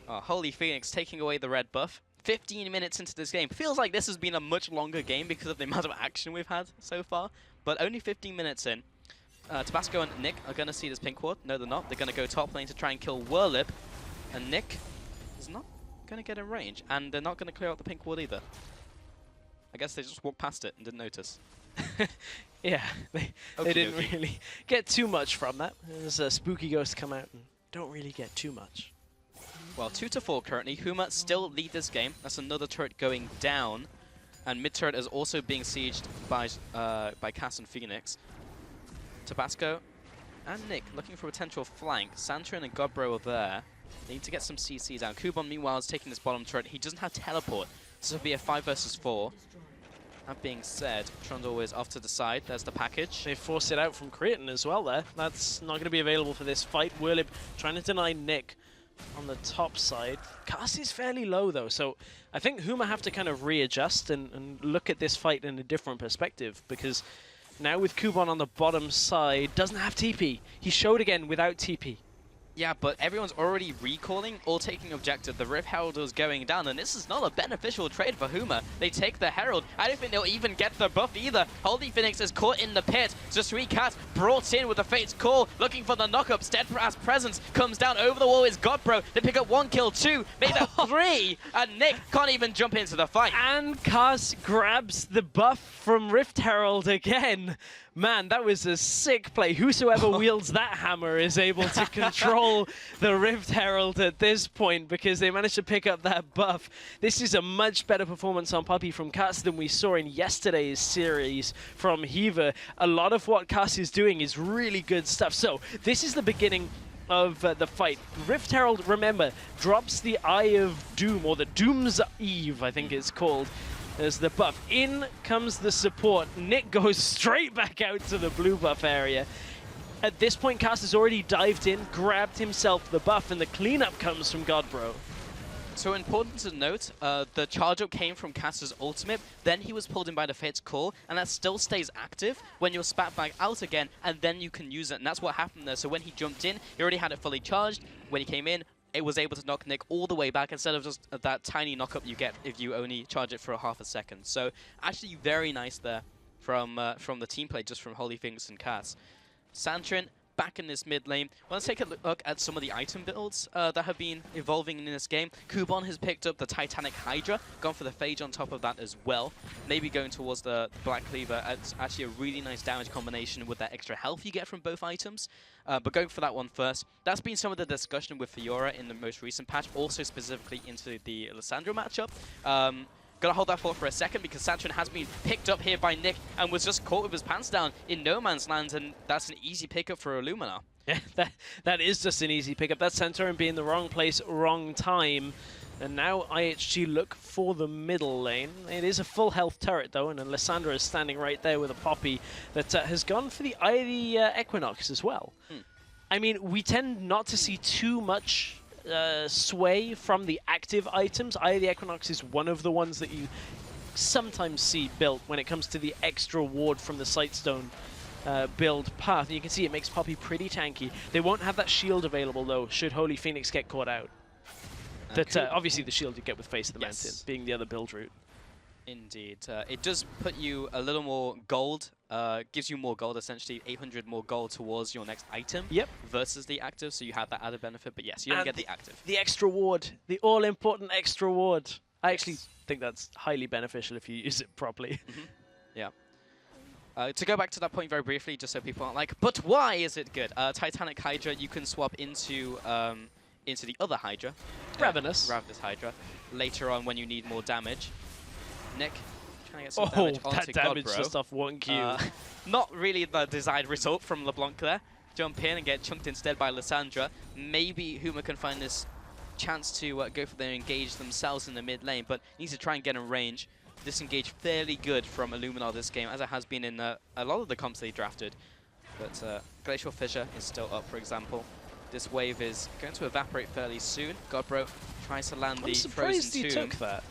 S1: Oh, Holy Phoenix taking away the red buff. 15 minutes into this game. Feels like this has been a much longer game because of the amount of action we've had so far, but only 15 minutes in. Tabasco and Nick are going to see this pink ward. No, they're not. They're going to go top lane to try and kill Whirlip, and Nick is not going to get in range, and they're not going to clear out the pink ward either. I guess they just walked past it and didn't notice.
S2: Yeah, they didn't really get too much from that. There's a Spooky Ghost come out and don't really get too much.
S1: Well, 2-4 currently. Huma still lead this game. That's another turret going down. And mid turret is also being sieged by Cass and Phoenix. Tabasco and Nick looking for a potential flank. Santrin and Godbro are there. They need to get some CC down. Kubon, meanwhile, is taking this bottom turret. He doesn't have teleport. This will be a 5 versus 4. That being said, Trundle is off to the side. There's the package.
S2: They forced it out from Creatin as well there. That's not going to be available for this fight. Whirlip trying to deny Nick on the top side. Cass is fairly low though, so I think Huma have to kind of readjust and look at this fight in a different perspective, because now with Kubon on the bottom side, doesn't have TP. He showed again without TP.
S1: Yeah, but everyone's already recalling or taking objective. The Rift Herald is going down, and this is not a beneficial trade for Huma. They take the Herald. I don't think they'll even get the buff either. Holy Phoenix is caught in the pit. Just Cat brought in with the Fate's Call, looking for the knockup. Steadfast Presence comes down over the wall. Is Godbro. They pick up 1 kill, 2, made that 3, and Nick can't even jump into the fight.
S2: And Cars grabs the buff from Rift Herald again. Man, that was a sick play. Whosoever wields that hammer is able to control the Rift Herald at this point because they managed to pick up that buff. This is a much better performance on Puppey from Cass than we saw in yesterday's series from Hiva. A lot of what Cass is doing is really good stuff. So this is the beginning of the fight. Rift Herald, remember, drops the Eye of Doom, or the Doom's Eve, I think it's called, as the buff. In comes the support. Nick goes straight back out to the blue buff area. At this point, Cass has already dived in, grabbed himself the buff, and the cleanup comes from Godbro.
S1: So important to note, the charge up came from Cass's ultimate, then he was pulled in by the Fate's Call, and that still stays active when you're spat back out again, and then you can use it, and that's what happened there. So when he jumped in, he already had it fully charged. When he came in, it was able to knock Nick all the way back instead of just that tiny knockup you get if you only charge it for a half a second. So actually very nice there from the team play, just from Holy Phoenix and Cass. Santrin back in this mid lane. Let's take a look at some of the item builds that have been evolving in this game. Kubon has picked up the Titanic Hydra, gone for the Phage on top of that as well. Maybe going towards the Black Cleaver. It's actually a really nice damage combination with that extra health you get from both items. But going for that one first. That's been some of the discussion with Fiora in the most recent patch, also specifically into the Lissandra matchup. Gonna hold that thought for a second because Santrin has been picked up here by Nick and was just caught with his pants down in no man's land, and that's an easy pickup for Illumina.
S2: Yeah, that is just an easy pickup. That's Santorin being in the wrong place, wrong time. And now IHG look for the middle lane. It is a full health turret though, and Lissandra is standing right there with a Poppy that has gone for the Eye of the Equinox as well. I mean, we tend not to see too much sway from the active items. Eye of the Equinox is one of the ones that you sometimes see built when it comes to the extra ward from the Sightstone build path. And you can see it makes Poppy pretty tanky. They won't have that shield available though, should Holy Phoenix get caught out. That obviously the shield you get with Face of the Mountain, being the other build route.
S1: Indeed. It does put you a little more gold, gives you more gold, essentially 800 more gold towards your next item versus the active, so you have that added benefit, but yes, you don't get the active.
S2: The extra ward, the all-important extra ward. I actually think that's highly beneficial if you use it properly.
S1: Yeah. To go back to that point very briefly, just so people aren't like, but why is it good? Titanic Hydra, you can swap into the other Hydra.
S2: Ravenous
S1: Hydra, later on when you need more damage. Nick, trying to get some damage onto
S2: that damage
S1: Godbro.
S2: just off 1 Q.
S1: Not really the desired result from LeBlanc there. Jump in and get chunked instead by Lissandra. Maybe Huma can find this chance to go for their engage themselves in the mid lane, but needs to try and get in range. Disengage fairly good from Illumina this game, as it has been in a lot of the comps they drafted. But Glacial Fissure is still up, for example. This wave is going to evaporate fairly soon. Godbro tries to land the Frozen Tomb.
S2: He took that.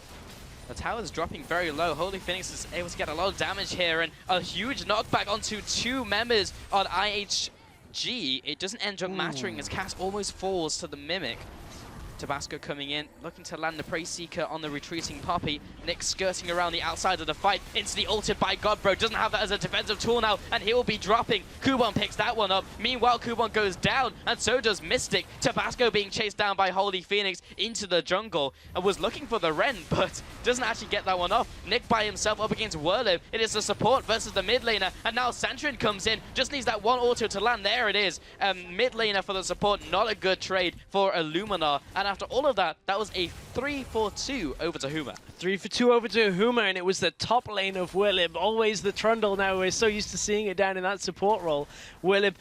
S1: The tower is dropping very low. Holy Phoenix is able to get a lot of damage here, and a huge knockback onto 2 members on IHG. It doesn't end up mattering as Cass almost falls to the Mimic. Tabasco coming in, looking to land the Prey Seeker on the retreating Poppy. Nick skirting around the outside of the fight, instantly ulted by Godbro. Doesn't have that as a defensive tool now, and he will be dropping. Kubon picks that one up. Meanwhile, Kubon goes down, and so does Mystic. Tabasco being chased down by Holy Phoenix into the jungle, and was looking for the Ren, but doesn't actually get that one off. Nick by himself up against Werlo. It is the support versus the mid laner, and now Santrin comes in. Just needs that one auto to land. There it is. Mid laner for the support. Not a good trade for Illumina. And after all of that, that was a 3-4-2 over to Huma.
S2: 3-for-2 over to Huma, and it was the top lane of Willib. Always the Trundle now. We're so used to seeing it down in that support role. Willib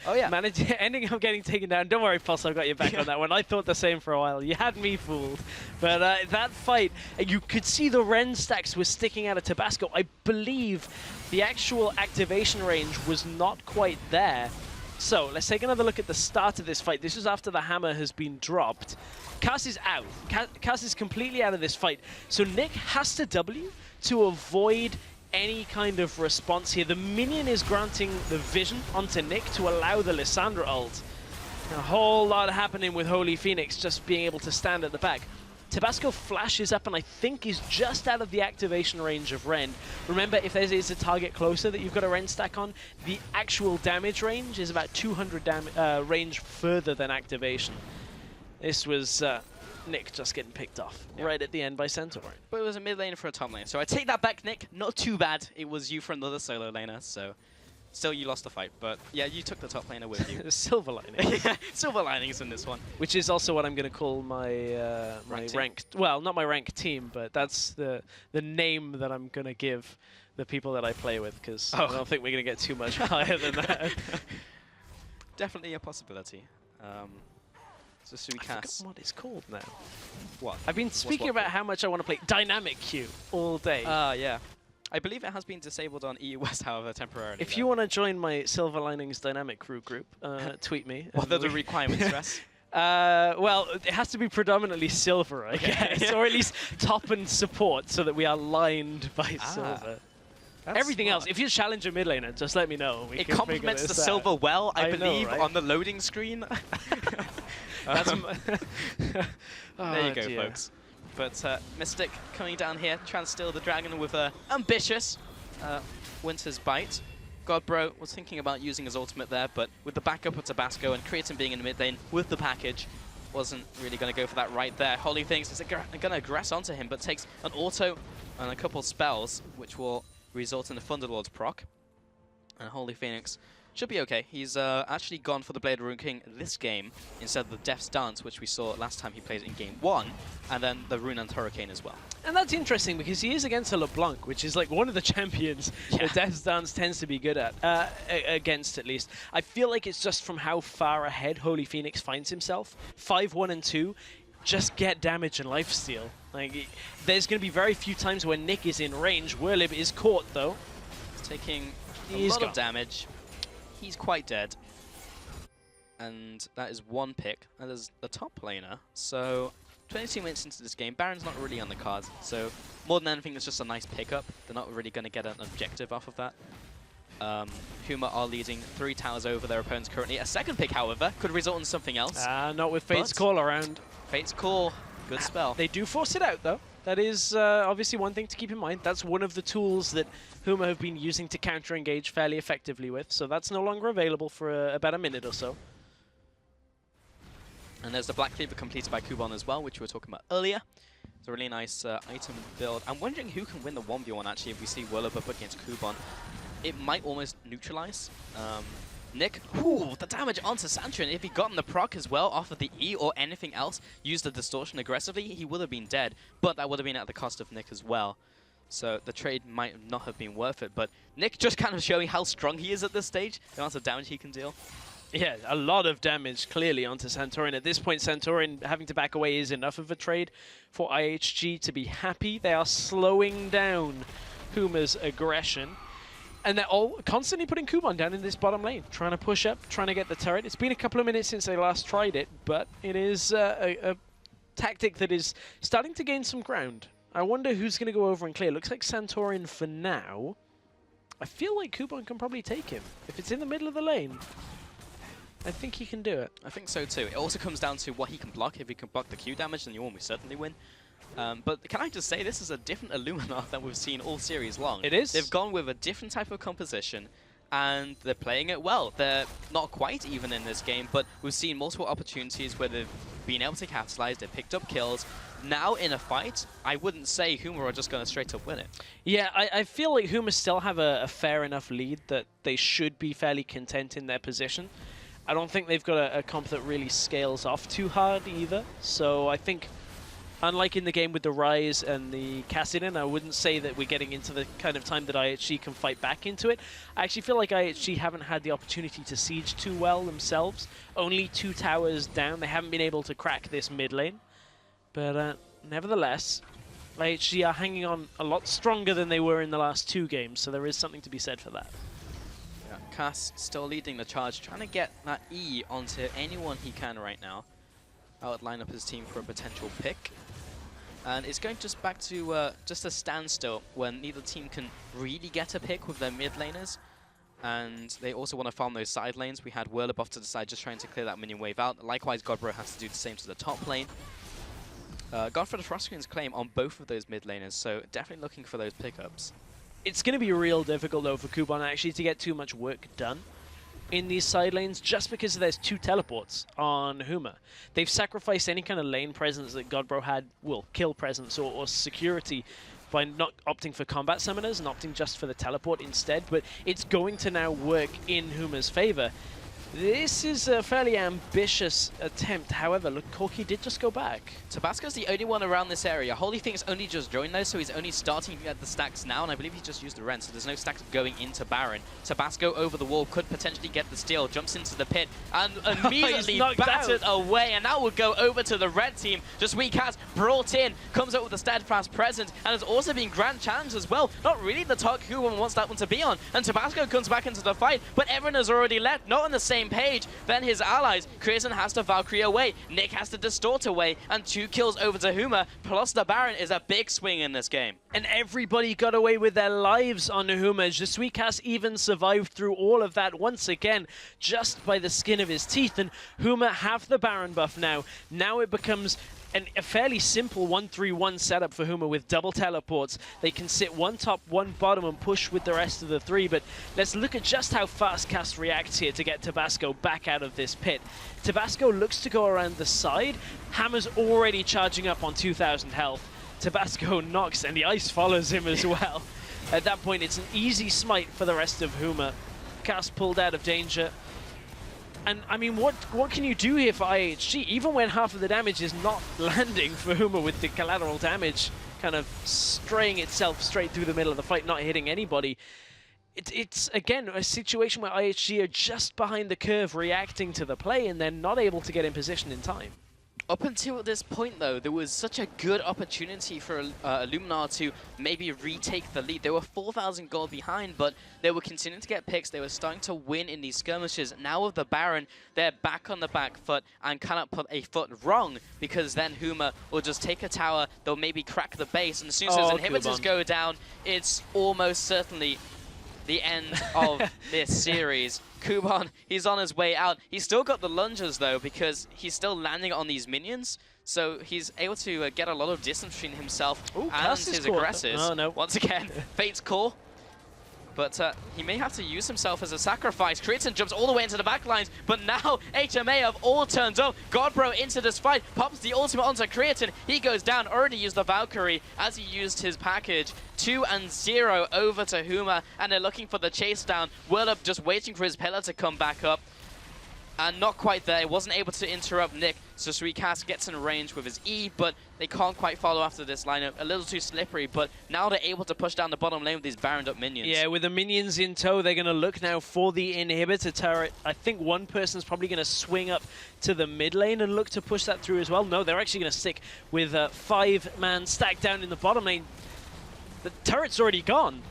S2: ending up getting taken down. Don't worry, Pulse, I've got you back on that one. I thought the same for a while. You had me fooled. But that fight, you could see the Ren stacks were sticking out of Tabasco. I believe the actual activation range was not quite there. So let's take another look at the start of this fight. This is after the hammer has been dropped. Cass is out. Cass is completely out of this fight. So Nick has to W to avoid any kind of response here. The minion is granting the vision onto Nick to allow the Lissandra ult. A whole lot happening with Holy Phoenix just being able to stand at the back. Tabasco flashes up and I think is just out of the activation range of Ren. Remember, if there is a target closer that you've got a Ren stack on, the actual damage range is about 200 range further than activation. This was Nick just getting picked off right at the end by Centaur.
S1: But it was a mid lane for a top lane. So I take that back, Nick. Not too bad. It was you for another solo laner, so still you lost the fight. But yeah, you took the top laner with you.
S2: Silver lining.
S1: Yeah, silver linings in this one.
S2: Which is also what I'm going to call my ranked, well, not my ranked team, but that's the name that I'm going to give the people that I play with, because I don't think we're going to get too much higher than that.
S1: Definitely a possibility. So
S2: I forgot what it's called now.
S1: What?
S2: I've been speaking about how much I want to play Dynamic Q all day.
S1: Yeah. I believe it has been disabled on EU West, however, temporarily.
S2: If you want to join my Silver Linings Dynamic Crew group, tweet me.
S1: What are the requirements, Ress?
S2: Well, it has to be predominantly silver, I guess, or at least top and support, so that we are lined by silver. Everything else, if you challenge a mid laner, just let me know.
S1: It complements the silver well, I believe,
S2: know, right?
S1: on the loading screen.
S2: That's
S1: there you go, folks. But Mystic coming down here, trying to steal the dragon with ambitious Winter's Bite. Godbro was thinking about using his ultimate there, but with the backup of Tabasco and Creatin being in the mid lane with the package, wasn't really going to go for that right there. Holy Things is going to aggress onto him, but takes an auto and a couple spells, which will result in the Thunderlord's proc. And Holy Phoenix should be okay. He's actually gone for the Blade of Rune King this game instead of the Death's Dance, which we saw last time he played in Game 1, and then the Rune and Hurricane as well.
S2: And that's interesting because he is against a LeBlanc, which is like one of the champions that Death's Dance tends to be good at, against at least. I feel like it's just from how far ahead Holy Phoenix finds himself. 5-1 and 2, just get damage and lifesteal. Like, there's going to be very few times when Nick is in range. Whirlib is caught though.
S1: He's taking a lot of damage. He's quite dead. And that is one pick. And there's the top laner. So 22 minutes into this game, Baron's not really on the cards. So more than anything, it's just a nice pickup. They're not really going to get an objective off of that. Huma are leading 3 towers over their opponents currently. A second pick, however, could result in something else.
S2: Not with Fate's Call around.
S1: Fate's Call, good spell.
S2: They do force it out though. That is obviously one thing to keep in mind. That's one of the tools that Huma have been using to counter-engage fairly effectively with, so that's no longer available for about a minute or so.
S1: And there's the Black Cleaver completed by Kuban as well, which we were talking about earlier. It's a really nice item build. I'm wondering who can win the 1v1 actually if we see Whirlib up against Kuban. It might almost neutralize. Nick, the damage onto Santrin. If he'd gotten the proc as well off of the E or anything else, used the distortion aggressively, he would have been dead. But that would have been at the cost of Nick as well. So the trade might not have been worth it. But Nick just kind of showing how strong he is at this stage, the amount of damage he can deal.
S2: Yeah, a lot of damage clearly onto Santorin. At this point, Santorin having to back away is enough of a trade for IHG to be happy. They are slowing down Huma's aggression. And they're all constantly putting Kuban down in this bottom lane, trying to push up, trying to get the turret. It's been a couple of minutes since they last tried it, but it is a tactic that is starting to gain some ground. I wonder who's going to go over and clear. Looks like Santorin for now. I feel like Kuban can probably take him. If it's in the middle of the lane, I think he can do it.
S1: I think so too. It also comes down to what he can block. If he can block the Q damage, then you almost certainly win. But can I just say, this is a different Illumina than we've seen all series long.
S2: It is.
S1: They've gone with a different type of composition, and they're playing it well. They're not quite even in this game, but we've seen multiple opportunities where they've been able to capitalize, they've picked up kills. Now in a fight, I wouldn't say Huma are just going to straight up win it.
S2: Yeah, I feel like Huma still have a fair enough lead that they should be fairly content in their position. I don't think they've got a comp that really scales off too hard either, so I think, unlike in the game with the Rise and the Kassadin, I wouldn't say that we're getting into the kind of time that IHG can fight back into it. I actually feel like IHG haven't had the opportunity to siege too well themselves. Only 2 towers down. They haven't been able to crack this mid lane. But nevertheless, IHG are hanging on a lot stronger than they were in the last 2 games, so there is something to be said for that.
S1: Yeah, Cass still leading the charge, trying to get that E onto anyone he can right now. I would line up his team for a potential pick. And it's going just back to just a standstill when neither team can really get a pick with their mid laners. And they also want to farm those side lanes. We had Whirlip off to the side just trying to clear that minion wave out. Likewise, Godbro has to do the same to the top lane. Gone for the Frostgreen's claim on both of those mid laners, so definitely looking for those pickups.
S2: It's going to be real difficult, though, for Kuban actually to get too much work done in these side lanes, just because there's 2 teleports on Huma. They've sacrificed any kind of lane presence that Godbro had, well, kill presence or security, by not opting for combat summoners and opting just for the teleport instead, but it's going to now work in Huma's favor. This is a fairly ambitious attempt. However, look, Corki did just go back.
S1: Tabasco's the only one around this area. Holy Thing's only just joined though, so he's only starting to get the stacks now, and I believe he just used the Rend, so there's no stacks going into Baron. Tabasco over the wall could potentially get the steal, jumps into the pit, and immediately battered away, and now will go over to the red team. Just Weak has brought in, comes up with a steadfast presence, and has also been grand challenged as well. Not really the target Kuban wants that one to be on, and Tabasco comes back into the fight, but everyone has already left, not on the same page. Then his allies, Creason has to Valkyrie away, Nick has to Distort away, and 2 kills over to Huma, plus the Baron is a big swing in this game.
S2: And everybody got away with their lives on Huma. Jesuicas even survived through all of that once again, just by the skin of his teeth, and Huma have the Baron buff now. Now it becomes a fairly simple 1-3-1 setup for Huma with double teleports. They can sit 1 top, 1 bottom and push with the rest of the 3, but let's look at just how fast Cast reacts here to get Tabasco back out of this pit. Tabasco looks to go around the side. Hammer's already charging up on 2,000 health. Tabasco knocks and the ice follows him as well. At that point, it's an easy smite for the rest of Huma. Cast pulled out of danger. And, I mean, what can you do here for IHG? Even when half of the damage is not landing for Huma with the collateral damage kind of straying itself straight through the middle of the fight, not hitting anybody. It's again, a situation where IHG are just behind the curve reacting to the play, and they're not able to get in position in time.
S1: Up until this point, though, there was such a good opportunity for Illuminar to maybe retake the lead. They were 4,000 gold behind, but they were continuing to get picks. They were starting to win in these skirmishes. Now with the Baron, they're back on the back foot and cannot put a foot wrong, because then Huma will just take a tower, they'll maybe crack the base, and as soon as those inhibitors go down, it's almost certainly the end of this series. Kuban, he's on his way out. He's still got the lunges, though, because he's still landing on these minions. So he's able to get a lot of distance between himself and his aggressors.
S2: Oh, no.
S1: Once again, Fate's Call. But he may have to use himself as a sacrifice. Creaton jumps all the way into the back lines, but now HMA have all turned up. Godbro into this fight, pops the ultimate onto Creaton. He goes down, already used the Valkyrie as he used his package. 2-0 over to Huma, and they're looking for the chase down. Whirlup just waiting for his pillar to come back up. And not quite there, wasn't able to interrupt Nick, so Suicast gets in range with his E, but they can't quite follow after this lineup. A little too slippery, but now they're able to push down the bottom lane with these Baroned up minions.
S2: Yeah, with the minions in tow, they're going to look now for the inhibitor turret. I think one person's probably going to swing up to the mid lane and look to push that through as well. No, they're actually going to stick with a 5-man stack down in the bottom lane. The turret's already gone.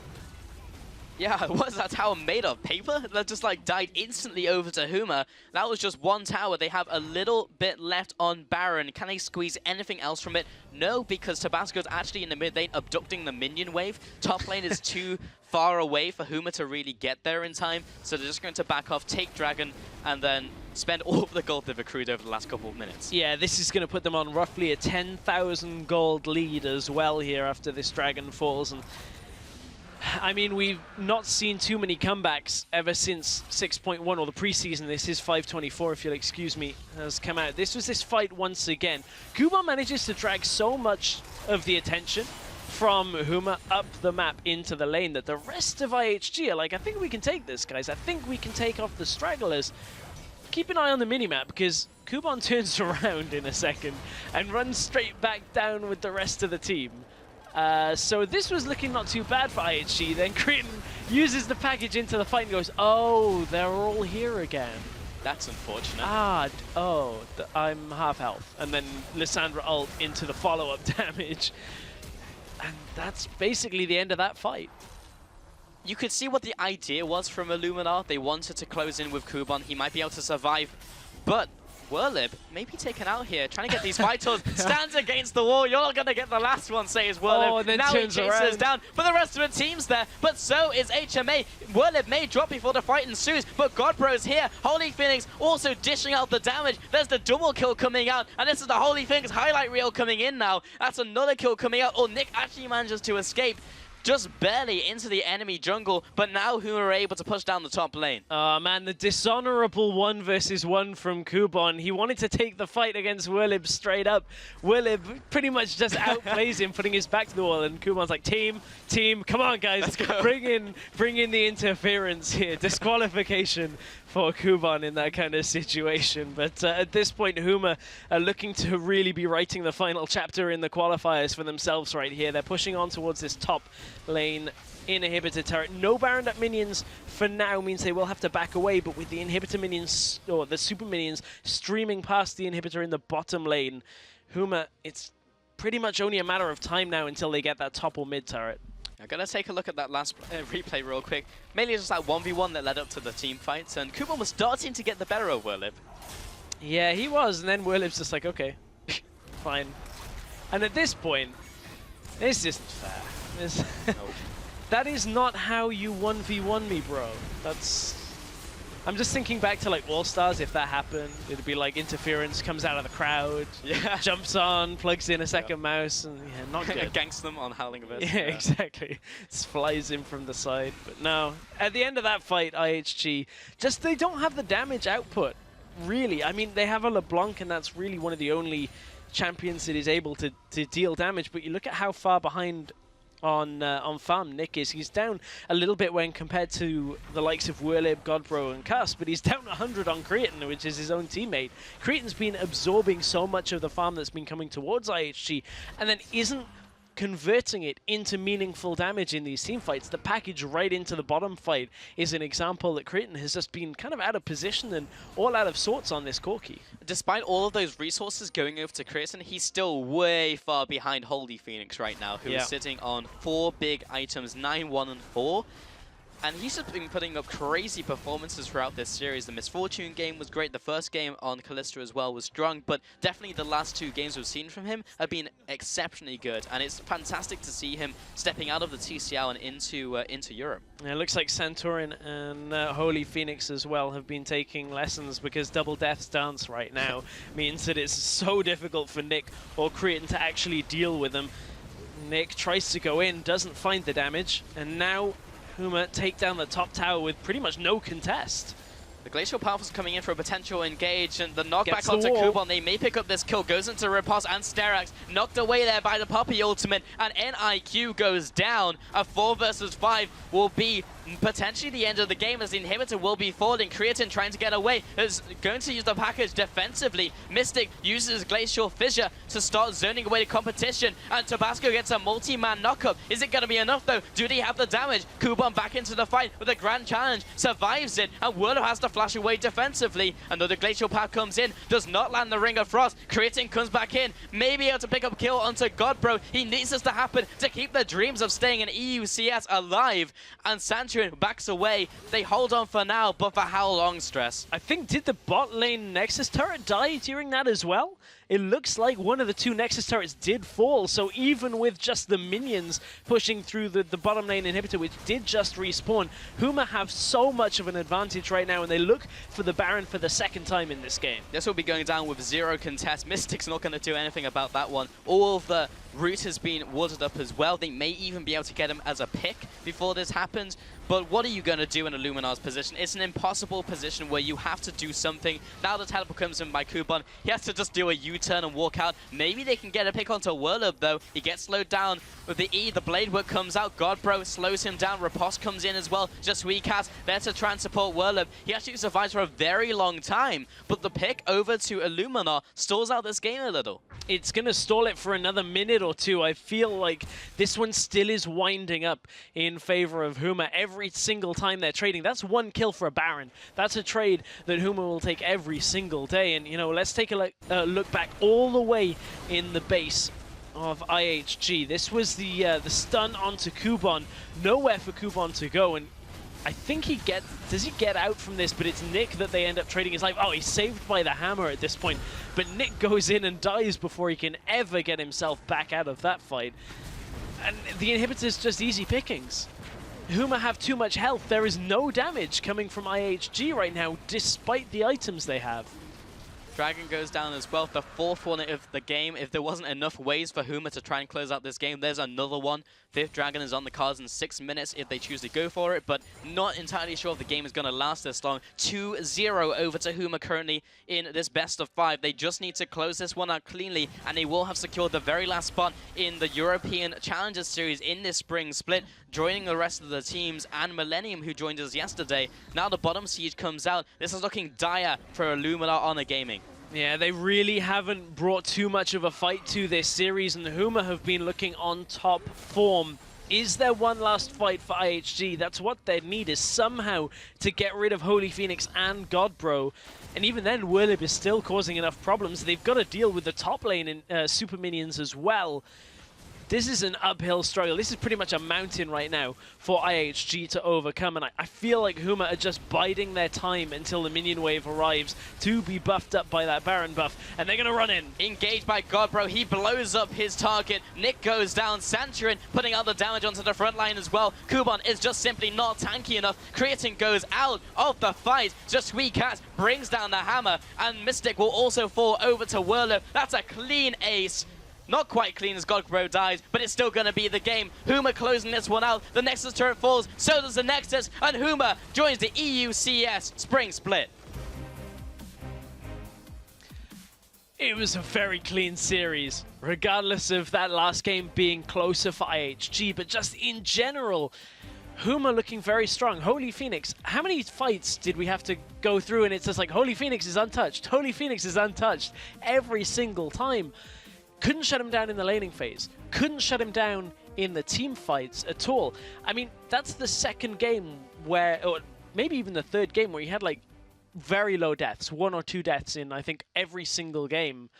S1: Yeah, what's that tower made of? Paper? That just like died instantly over to Huma. That was just one tower. They have a little bit left on Baron. Can they squeeze anything else from it? No, because Tabasco's actually in the mid lane abducting the minion wave. Top lane is too far away for Huma to really get there in time. So they're just going to back off, take Dragon, and then spend all of the gold they've accrued over the last couple of minutes.
S2: Yeah, this is going to put them on roughly a 10,000 gold lead as well here after this Dragon falls. And I mean, we've not seen too many comebacks ever since 6.1, or the preseason. This is 524, if you'll excuse me, has come out. This was this fight once again. Kuban manages to drag so much of the attention from Huma up the map into the lane that the rest of IHG are like, I think we can take this, guys. I think we can take off the stragglers. Keep an eye on the minimap, because Kuban turns around in a second and runs straight back down with the rest of the team. So this was looking not too bad for IHG. Then Cretan uses the package into the fight and goes, oh, they're all here again.
S1: That's unfortunate.
S2: I'm half health. And then Lissandra ult into the follow-up damage. And that's basically the end of that fight.
S1: You could see what the idea was from Illuminar. They wanted to close in with Kuban. He might be able to survive. But Whirlib may be taken out here, trying to get these vitals. Stands against the wall. You're not going to get the last one, says Whirlib.
S2: Oh, then
S1: now he
S2: turns
S1: chases
S2: around.
S1: down, but the rest of the team's there. But so is HMA. Whirlib may drop before the fight ensues, but Godbro's here. Holy Phoenix also dishing out the damage. There's the double kill coming out, and this is the Holy Phoenix highlight reel coming in now. That's another kill coming out. Oh, Nick actually manages to escape. Just barely into the enemy jungle, but now who are able to push down the top lane?
S2: Oh man, the dishonorable 1 versus 1 from Kubon. He wanted to take the fight against Whirlib straight up. Whirlib pretty much just outplays him, putting his back to the wall, and Kubon's like, team, come on guys, bring in the interference here. Disqualification for Kubon in that kind of situation. But at this point, Huma are looking to really be writing the final chapter in the qualifiers for themselves right here. They're pushing on towards this top lane inhibitor turret. No Baron up minions for now means they will have to back away, but with the inhibitor minions, or the super minions, streaming past the inhibitor in the bottom lane, Huma, it's pretty much only a matter of time now until they get that top or mid turret.
S1: I'm going to take a look at that last replay real quick. Mainly just that 1v1 that led up to the team fights, and Kubon was starting to get the better of Whirlib.
S2: Yeah, he was, and then Whirlib's just like, okay, fine. And at this point, this isn't fair.
S1: Nope.
S2: That is not how you 1v1 me, bro. That's... I'm just thinking back to like All-Stars, if that happened. It'd be like interference, comes out of the crowd, jumps on, plugs in a second mouse, and yeah, not good.
S1: Ganks them on Howling Abyss.
S2: Yeah, exactly. Just flies in from the side. But no, at the end of that fight, IHG, just they don't have the damage output, really. I mean, they have a LeBlanc, and that's really one of the only champions that is able to deal damage, but you look at how far behind on farm Nick is. He's down a little bit when compared to the likes of Whirlib, Godbro, and Cuss, but he's down 100 on Cretan, which is his own teammate. Cretan's been absorbing so much of the farm that's been coming towards IHG, and then isn't converting it into meaningful damage in these team fights. The package right into the bottom fight is an example that Cretan has just been kind of out of position and all out of sorts on this Corki.
S1: Despite all of those resources going over to Cretan, he's still way far behind Holy Phoenix right now, who is sitting on 4 big items, 9, 1, and 4. And he's just been putting up crazy performances throughout this series. The Misfortune game was great. The first game on Callisto as well was strong. But definitely the last 2 games we've seen from him have been exceptionally good. And it's fantastic to see him stepping out of the TCL and into Europe.
S2: Yeah, it looks like Santorin and Holy Phoenix as well have been taking lessons, because Double Death's dance right now means that it's so difficult for Nick or Cretan to actually deal with them. Nick tries to go in, doesn't find the damage, and now Huma take down the top tower with pretty much no contest.
S1: The Glacial Path is coming in for a potential engage, and the knockback onto Kubon. They may pick up this kill, goes into Riposte, and Sterax knocked away there by the Puppy ultimate, and NIQ goes down. A 4 versus 5 will be potentially the end of the game, as the inhibitor will be falling. Cretan trying to get away, is going to use the package defensively. Mystic uses Glacial Fissure to start zoning away the competition, and Tabasco gets a multi-man knockup. Is it going to be enough though? Do they have the damage? Kubon back into the fight with a grand challenge, survives it, and Whirlo has to flash away defensively. Another Glacial Path comes in, does not land the Ring of Frost. Cretan comes back in, may be able to pick up kill onto Godbro. He needs this to happen to keep the dreams of staying in EUCS alive, and Sancho backs away. They hold on for now, but for how long, Stress?
S2: I think, did the bot lane Nexus turret die during that as well? It looks like one of the 2 Nexus turrets did fall, so even with just the minions pushing through the bottom lane inhibitor, which did just respawn, Huma have so much of an advantage right now, and they look for the Baron for the 2nd time in this game.
S1: This will be going down with 0 contest. Mystic's not going to do anything about that one. All of the route has been watered up as well. They may even be able to get him as a pick before this happens. But what are you going to do in a Luminar's position? It's an impossible position where you have to do something. Now the teleport comes in by Kubon. He has to just do a U-turn and walk out. Maybe they can get a pick onto Whirlib though. He gets slowed down with the E. The Blade Work comes out. Godbro slows him down. Riposte comes in as well. Just Weecast there to try and support Whirlib. He actually survives for a very long time. But the pick over to Illuminar stalls out this game a little.
S2: It's going to stall it for another minute or 2. I feel like this one still is winding up in favor of Huma every single time they're trading. That's 1 kill for a Baron. That's a trade that Huma will take every single day. And, you know, let's take a look back all the way in the base of IHG. This was the stun onto Kubon. Nowhere for Kubon to go. And I think does he get out from this, but it's Nick that they end up trading his life. Oh, he's saved by the hammer at this point, but Nick goes in and dies before he can ever get himself back out of that fight. And the inhibitor's just easy pickings. Huma have too much health. There is no damage coming from IHG right now, despite the items they have.
S1: Dragon goes down as well, the fourth one of the game. If there wasn't enough ways for Huma to try and close out this game, there's another one. Fifth Dragon is on the cards in 6 minutes if they choose to go for it, but not entirely sure if the game is going to last this long. 2-0 over to Huma currently in this best of 5. They just need to close this one out cleanly, and they will have secured the very last spot in the European Challengers Series in this spring split, joining the rest of the teams and Millennium, who joined us yesterday. Now the bottom siege comes out. This is looking dire for Illumina Honor Gaming.
S2: Yeah, they really haven't brought too much of a fight to this series, and Huma have been looking on top form. Is there one last fight for IHG? That's what they need, is somehow to get rid of Holy Phoenix and Godbro. And even then, Whirlib is still causing enough problems. They've got to deal with the top lane in Super Minions as well. This is an uphill struggle. This is pretty much a mountain right now for IHG to overcome, and I feel like Huma are just biding their time until the minion wave arrives to be buffed up by that Baron buff, and they're going to run in.
S1: Engaged by Godbro, he blows up his target. Nick goes down, Santurin putting out the damage onto the front line as well. Kuban is just simply not tanky enough. Creatine goes out of the fight. Just Cat brings down the hammer, and Mystic will also fall over to Whirler. That's a clean ace. Not quite clean as Godbro dies, but it's still going to be the game. Huma closing this one out. The Nexus turret falls, so does the Nexus, and Huma joins the EU-CS Spring Split.
S2: It was a very clean series, regardless of that last game being closer for IHG, but just in general, Huma looking very strong. Holy Phoenix, how many fights did we have to go through and it's just like, Holy Phoenix is untouched, Holy Phoenix is untouched, every single time. Couldn't shut him down in the laning phase. Couldn't shut him down in the team fights at all. I mean, that's the second game where, or maybe even the third game where he had like very low deaths. 1 or 2 deaths in, I think, every single game.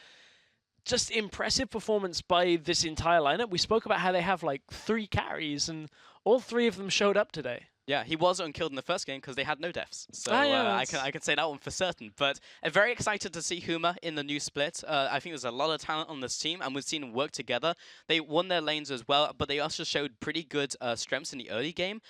S2: Just impressive performance by this entire lineup. We spoke about how they have like 3 carries and all 3 of them showed up today.
S1: Yeah, he was unkilled in the first game because they had no deaths. So I can say that one for certain. But very excited to see Huma in the new split. I think there's a lot of talent on this team, and we've seen them work together. They won their lanes as well, but they also showed pretty good strengths in the early game.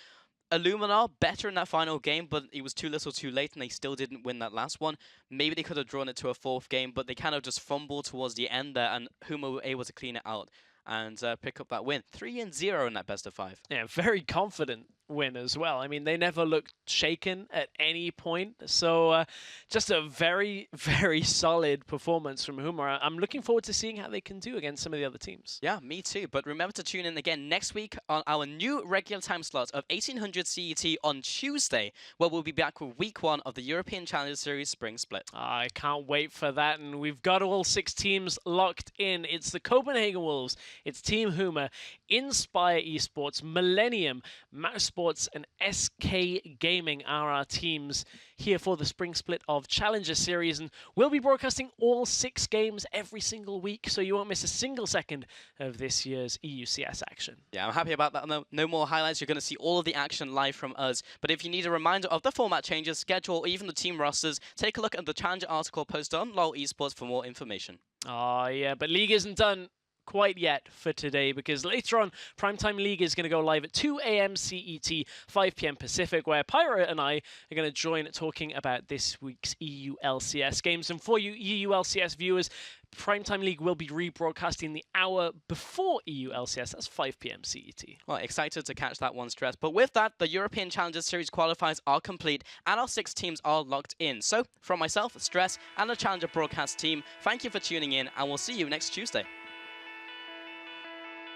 S1: Illuminar better in that final game, but it was too little too late, and they still didn't win that last one. Maybe they could have drawn it to a 4th game, but they kind of just fumbled towards the end there, and Huma were able to clean it out and pick up that win. 3-0 in that best of 5.
S2: Yeah, very confident win as well. I mean, they never looked shaken at any point. So just a very, very solid performance from Huma. I'm looking forward to seeing how they can do against some of the other teams.
S1: Yeah, me too. But remember to tune in again next week on our new regular time slot of 1800 CET on Tuesday, where we'll be back with week 1 of the European Challenge Series Spring Split.
S2: I can't wait for that. And we've got all 6 teams locked in. It's the Copenhagen Wolves, it's Team Huma, Inspire Esports, Millennium, Mousesports, and SK Gaming are our teams here for the Spring Split of Challenger Series, and we'll be broadcasting all 6 games every single week, so you won't miss a single second of this year's EU-CS action.
S1: Yeah, I'm happy about that. No more highlights. You're going to see all of the action live from us. But if you need a reminder of the format changes, schedule, or even the team rosters, take a look at the Challenger article posted on LoL Esports for more information.
S2: Oh, yeah, but League isn't done quite yet for today, because later on Primetime League is going to go live at 2 AM CET, 5 PM Pacific, where Pyro and I are going to join talking about this week's EU LCS games. And for you EU LCS viewers, Primetime League will be rebroadcasting the hour before EU LCS. That's 5 PM CET.
S1: Well, excited to catch that one, Stress. But with that, the European Challengers Series qualifiers are complete and our 6 teams are locked in. So, from myself, Stress, and the Challenger broadcast team, thank you for tuning in, and we'll see you next Tuesday.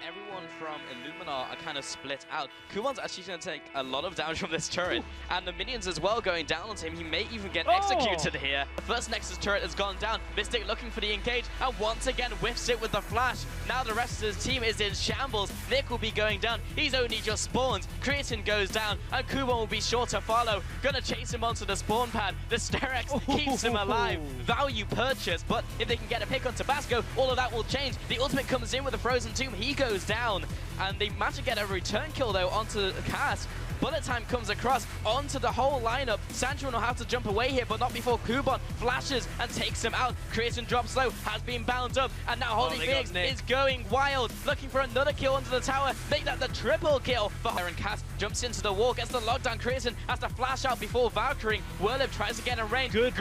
S1: Everyone from Illuminar are kind of split out. Kumon's actually going to take a lot of damage from this turret, and the minions as well going down on him. He may even get executed here. The first Nexus turret has gone down. Mystic looking for the engage, and once again whiffs it with the flash. Now the rest of his team is in shambles. Nick will be going down. He's only just spawned. Creatine goes down, and Kumon will be sure to follow. Gonna chase him onto the spawn pad. The Sterex keeps him alive. Value purchase, but if they can get a pick on Tabasco, all of that will change. The ultimate comes in with a Frozen Tomb. He goes down, and they manage to get a return kill though onto Cass. Bullet Time comes across onto the whole lineup. Sancho will have to jump away here, but not before Kuban flashes and takes him out. Creation drops low, has been bound up, and now Holy Phoenix is going wild, looking for another kill under the tower. Make that the triple kill for her, and Cass jumps into the wall, gets the lockdown. Creation has to flash out before Valkyrie. Whirlip tries to get in range. Great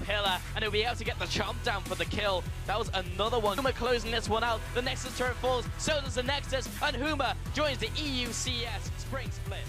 S1: pillar, and he'll be able to get the chomp down for the kill. That was another one. Huma closing this one out. The Nexus turret falls, so does the Nexus, and Huma joins the EU CS Spring Split.